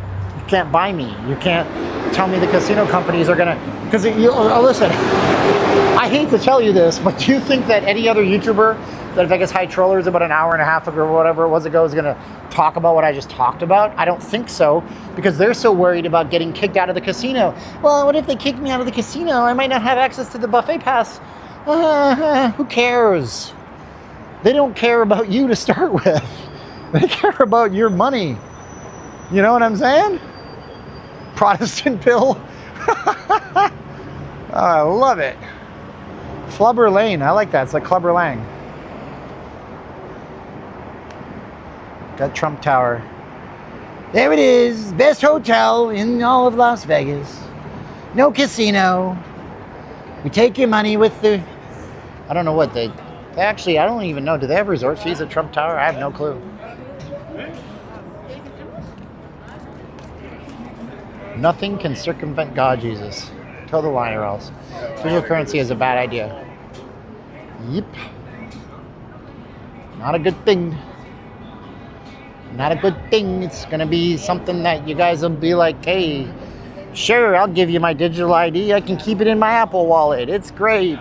can't buy me. You can't tell me the casino companies are gonna, because listen, I hate to tell you this, but do you think that any other YouTuber that Vegas High Trollers about an hour and a half ago or whatever it was ago is gonna talk about what I just talked about? I don't think so, because they're so worried about getting kicked out of the casino. Well, what if they kick me out of the casino? I might not have access to the buffet pass. Who cares? They don't care about you to start with. They care about your money. You know what I'm saying? Protestant Bill. I love it. Flubber Lane. I like that. It's like Clubber Lang. Got Trump Tower. There it is. Best hotel in all of Las Vegas. No casino. We take your money with the... I don't know what they actually, I don't even know. Do they have resort fees at Trump Tower? I have no clue. Nothing can circumvent God, Jesus. Tell the line or else. Digital currency is a bad idea. Yep. Not a good thing. Not a good thing. It's going to be something that you guys will be like, hey, sure, I'll give you my digital ID. I can keep it in my Apple Wallet. It's great.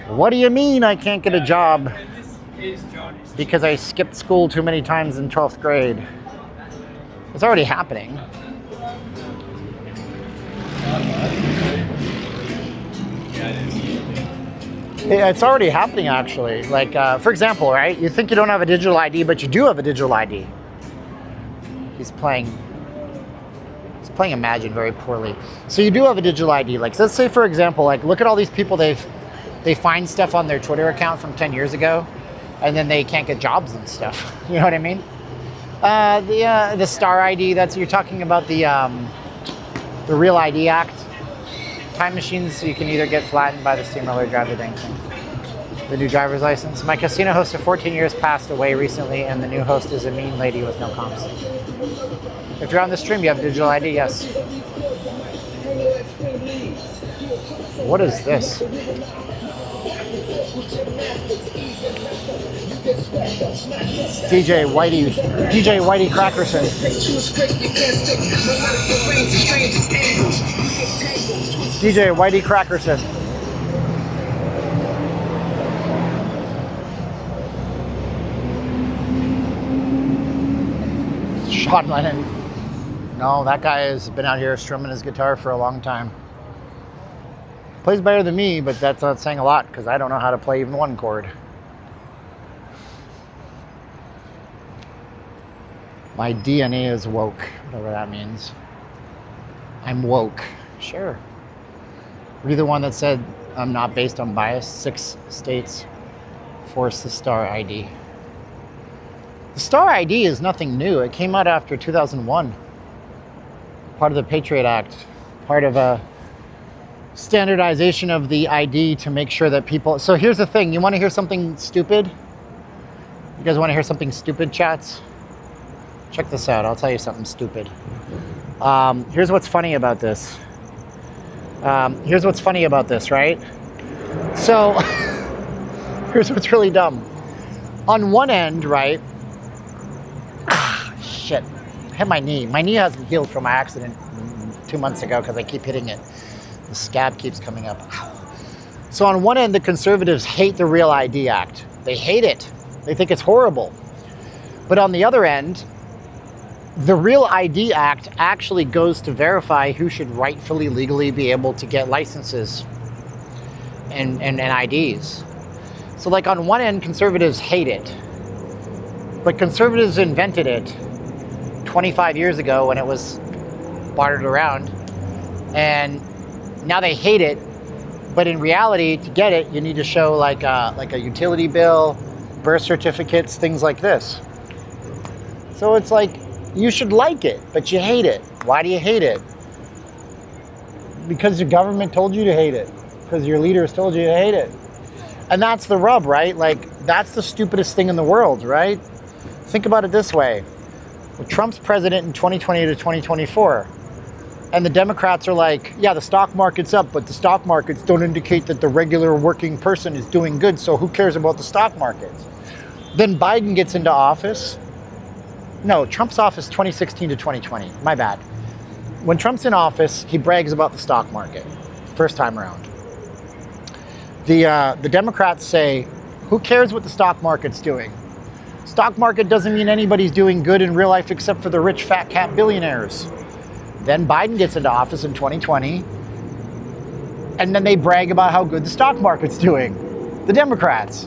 What do you mean I can't get a job because I skipped school too many times in 12th grade? It's already happening. Yeah, it's already happening, actually. Like, for example, right? You think you don't have a digital ID, but you do have a digital ID. He's playing Imagine very poorly. So you do have a digital ID. Like, let's say, for example, like, look at all these people they find stuff on their Twitter account from 10 years ago, and then they can't get jobs and stuff. You know what I mean? The Star ID, that's, you're talking about the Real ID Act. Time machines, so you can either get flattened by the steamroller or drive the dang thing. The new driver's license. My casino host of 14 years passed away recently, and the new host is a mean lady with no comps. If you're on the stream, you have digital ID, yes. What is this? DJ Whitey Crackerson. DJ Whitey Crackerson. Sean Lennon. No, that guy has been out here strumming his guitar for a long time. Plays better than me, but that's not saying a lot because I don't know how to play even one chord. My DNA is woke, whatever that means. I'm woke. Sure. Were you the one that said I'm not based on bias? 6 states force the Star ID. The Star ID is nothing new. It came out after 2001. Part of the Patriot Act. Part of a standardization of the ID to make sure that people... So here's the thing. You want to hear something stupid? You guys want to hear something stupid, chats? Check this out. I'll tell you something stupid. Here's what's funny about this. Here's what's funny about this, right? So, here's what's really dumb. On one end, right? Shit. I hit my knee. My knee hasn't healed from my accident 2 months ago because I keep hitting it. The scab keeps coming up. So on one end, the conservatives hate the Real ID Act. They hate it. They think it's horrible. But on the other end, the Real ID Act actually goes to verify who should rightfully, legally be able to get licenses and IDs. So like on one end, conservatives hate it. But conservatives invented it 25 years ago when it was bartered around. And now they hate it. But in reality, to get it, you need to show like a utility bill, birth certificates, things like this. So it's like, you should like it, but you hate it. Why do you hate it? Because your government told you to hate it. Because your leaders told you to hate it. And that's the rub, right? Like, that's the stupidest thing in the world, right? Think about it this way. Well, Trump's president in 2020 to 2024. And the Democrats are like, yeah, the stock market's up, but the stock markets don't indicate that the regular working person is doing good, so who cares about the stock markets? Then Biden gets into office. No, Trump's office 2016 to 2020. My bad. When Trump's in office, he brags about the stock market. First time around. The Democrats say, who cares what the stock market's doing? Stock market doesn't mean anybody's doing good in real life except for the rich fat cat billionaires. Then Biden gets into office in 2020, and then they brag about how good the stock market's doing, the Democrats.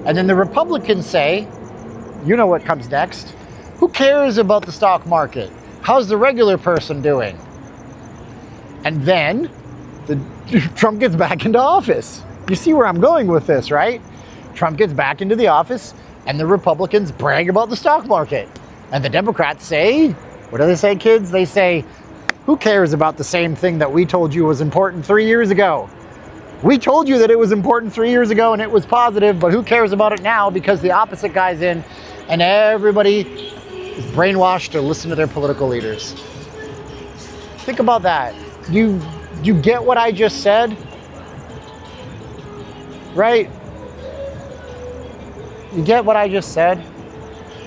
And then the Republicans say, you know what comes next, who cares about the stock market? How's the regular person doing? And then Trump gets back into office. You see where I'm going with this, right? Trump gets back into the office, and the Republicans brag about the stock market. And the Democrats say, what do they say, kids? They say, who cares about the same thing that we told you was important 3 years ago? We told you that it was important 3 years ago and it was positive, but who cares about it now because the opposite guy's in and everybody is brainwashed to listen to their political leaders. Think about that. You get what I just said? Right? You get what I just said?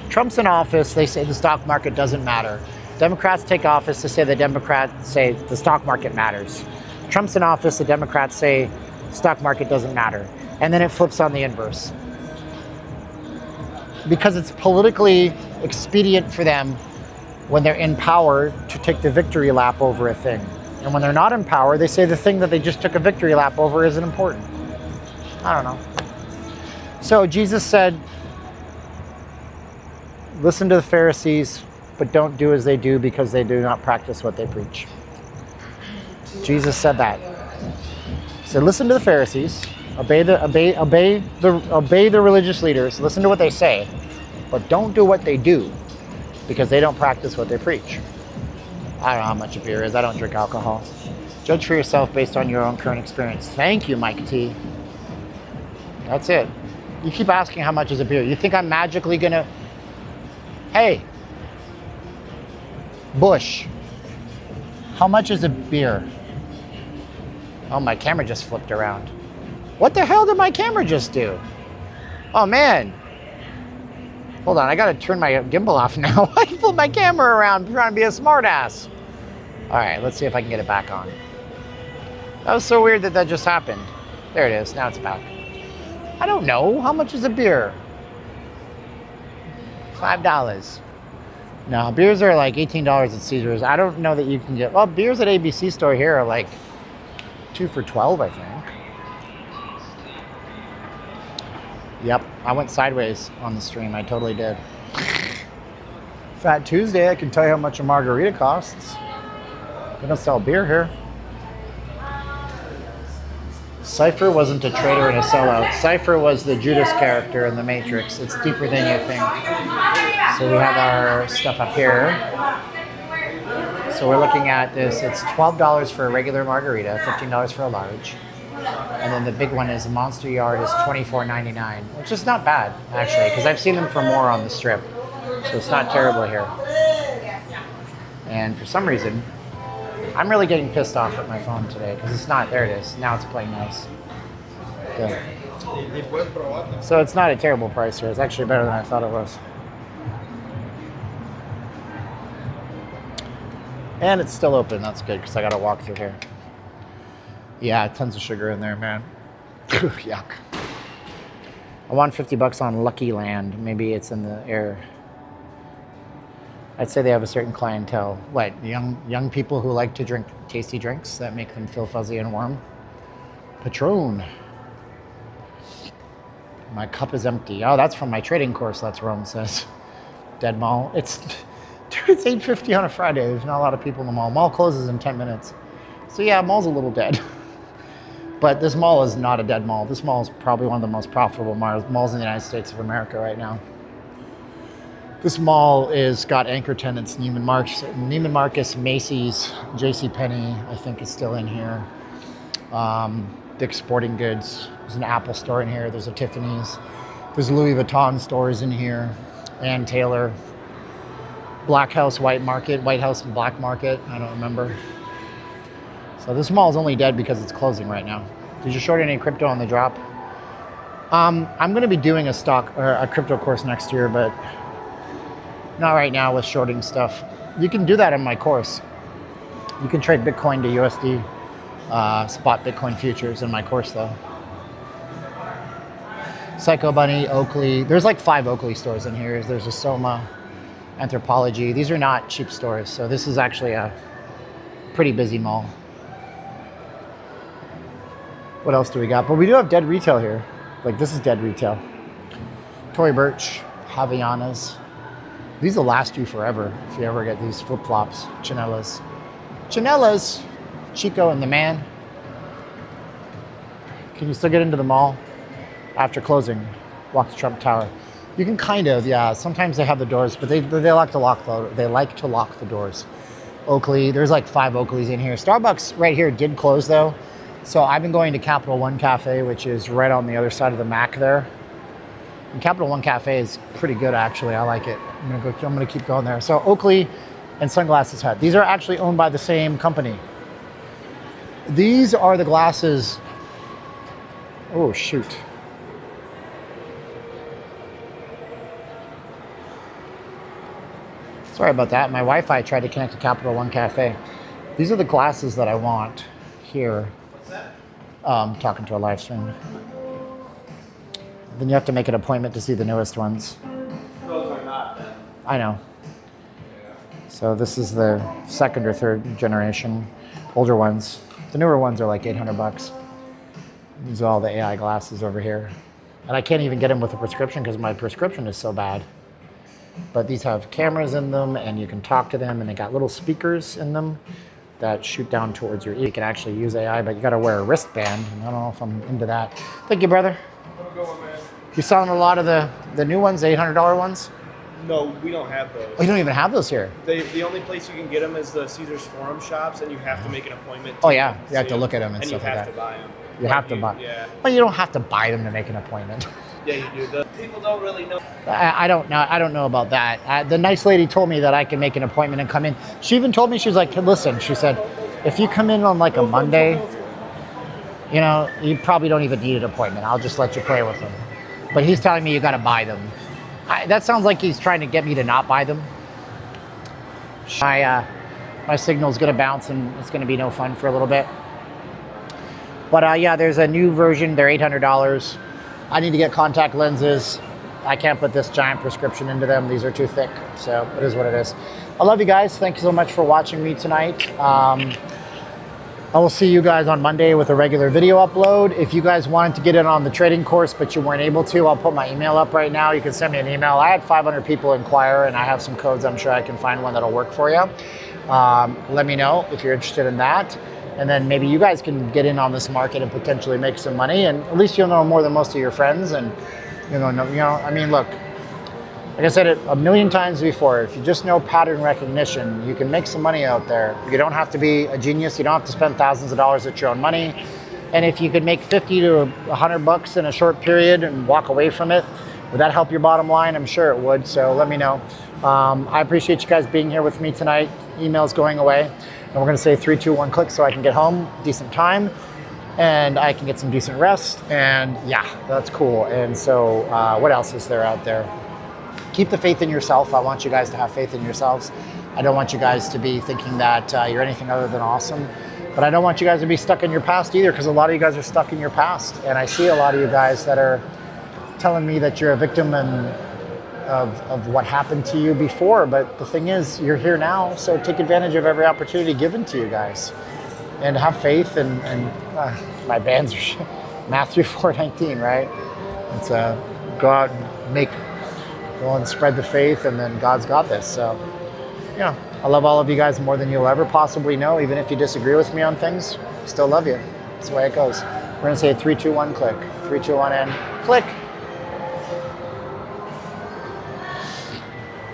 Trump's in office, they say the stock market doesn't matter. Democrats take office to say the Democrats say the stock market matters. Trump's in office, the Democrats say stock market doesn't matter. And then it flips on the inverse. Because it's politically expedient for them when they're in power to take the victory lap over a thing. And when they're not in power, they say the thing that they just took a victory lap over isn't important. I don't know. So Jesus said, listen to the Pharisees, but don't do as they do because they do not practice what they preach. Jesus said that. He said, listen to the Pharisees, obey the religious leaders, listen to what they say, but don't do what they do because they don't practice what they preach. I don't know how much a beer is. I don't drink alcohol. Judge for yourself based on your own current experience. Thank you, Mike T. That's it. You keep asking how much is a beer. You think I'm magically gonna... Hey, Bush, how much is a beer? Oh, my camera just flipped around. What the hell did my camera just do? Oh, man. Hold on, I gotta turn my gimbal off now. I flipped my camera around trying to be a smartass. All right, let's see if I can get it back on. That was so weird that just happened. There it is, now it's back. I don't know, how much is a beer? $5. No, beers are like $18 at Caesars. I don't know that you can get, well, beers at ABC store here are like 2 for $12, I think. Yep, I went sideways on the stream. I totally did. Fat Tuesday, I can tell you how much a margarita costs. They don't sell beer here. Cypher wasn't a traitor and a sellout. Cypher was the Judas character in the Matrix. It's deeper than you think. So we have our stuff up here. So we're looking at this. It's $12 for a regular margarita, $15 for a large. And then the big one is Monster Yard is $24.99, which is not bad, actually, because I've seen them for more on the strip. So it's not terrible here. And for some reason, I'm really getting pissed off at my phone today because it's not, there it is. Now it's playing nice. Good. So it's not a terrible price here. It's actually better than I thought it was. And it's still open. That's good because I got to walk through here. Yeah, tons of sugar in there, man. Yuck. I want $50 on Lucky Land. Maybe it's in the air. I'd say they have a certain clientele. What, young people who like to drink tasty drinks that make them feel fuzzy and warm? Patron. My cup is empty. Oh, that's from my trading course, that's Rome says. Dead mall. It's 8:50 on a Friday. There's not a lot of people in the mall. Mall closes in 10 minutes. So yeah, mall's a little dead. But this mall is not a dead mall. This mall is probably one of the most profitable malls in the United States of America right now. This mall is got anchor tenants, Neiman Marcus, Macy's, JCPenney, I think is still in here. Dick's Sporting Goods. There's an Apple store in here. There's a Tiffany's. There's Louis Vuitton stores in here. Ann Taylor. Black House, White Market. White House and Black Market. I don't remember. So this mall is only dead because it's closing right now. Did you short any crypto on the drop? I'm going to be doing a stock or a crypto course next year, but not right now with shorting stuff. You can do that in my course. You can trade Bitcoin to USD, spot Bitcoin futures in my course though. Psycho Bunny, Oakley. There's like 5 Oakley stores in here. There's a Soma, Anthropology. These are not cheap stores. So this is actually a pretty busy mall. What else do we got? But we do have dead retail here. Like this is dead retail. Tory Burch, Havaianas. These will last you forever if you ever get these flip-flops, Chanellas. Chanellas, Chico and the Man. Can you still get into the mall after closing? Walk to Trump Tower. You can kind of, yeah. Sometimes they have the doors, but they like to lock the doors. Oakley, there's like 5 Oakleys in here. Starbucks right here did close though. So I've been going to Capital One Cafe, which is right on the other side of the Mac there. And Capital One Cafe is pretty good actually. I like it. I'm gonna keep going there. So Oakley and Sunglasses Hut. These are actually owned by the same company. These are the glasses. Oh shoot. Sorry about that. My Wi-Fi tried to connect to Capital One Cafe. These are the glasses that I want here. What's that? Talking to a live stream. Then you have to make an appointment to see the newest ones. Those are not them. I know. So this is the 2nd or 3rd generation, older ones. The newer ones are like 800 bucks. These are all the AI glasses over here. And I can't even get them with a prescription because my prescription is so bad. But these have cameras in them and you can talk to them and they got little speakers in them that shoot down towards your ear. You can actually use AI, but you gotta wear a wristband. And I don't know if I'm into that. Thank you, brother. You selling a lot of the new ones, the $800 ones? No, we don't have those. Oh, you don't even have those here? The only place you can get them is the Caesars Forum shops, and you have to make an appointment. Oh yeah, you have to look at them and stuff like that. And you have to buy them. You have to buy. Yeah. But you don't have to buy them to make an appointment. Yeah, you do. The people don't really know. I don't know. I don't know about that. The nice lady told me that I can make an appointment and come in. She even told me, she was like, listen, she said, if you come in on like a Monday, you know, you probably don't even need an appointment. I'll just let you play with them. But he's telling me you got to buy them. That sounds like he's trying to get me to not buy them. My signal's going to bounce and it's going to be no fun for a little bit. But yeah, there's a new version. They're $800. I need to get contact lenses. I can't put this giant prescription into them. These are too thick. So it is what it is. I love you guys. Thank you so much for watching me tonight. I will see you guys on Monday with a regular video upload. If you guys wanted to get in on the trading course, but you weren't able to, I'll put my email up right now. You can send me an email. I had 500 people inquire and I have some codes. I'm sure I can find one that'll work for you. Let me know if you're interested in that. And then maybe you guys can get in on this market and potentially make some money. And at least you'll know more than most of your friends. And I mean, look, like I said it a million times before, if you just know pattern recognition, you can make some money out there. You don't have to be a genius. You don't have to spend thousands of dollars at your own money. And if you could make 50 to 100 bucks in a short period and walk away from it, would that help your bottom line? I'm sure it would. So let me know. I appreciate you guys being here with me tonight. Email's going away. And we're gonna say 3, 2, 1, click so I can get home, decent time, and I can get some decent rest. And yeah, that's cool. And so what else is there out there? Keep the faith in yourself. I want you guys to have faith in yourselves. I don't want you guys to be thinking that you're anything other than awesome. But I don't want you guys to be stuck in your past either, because a lot of you guys are stuck in your past. And I see a lot of you guys that are telling me that you're a victim of what happened to you before. But the thing is, you're here now, so take advantage of every opportunity given to you guys. And have faith, and my bands are Matthew 4:19, right? It's go out and go and spread the faith, and then God's got this. So yeah, I love all of you guys more than you'll ever possibly know. Even if you disagree with me on things, still love you. That's the way it goes. We're gonna say 3, 2, 1, click. 3, 2, 1, and click.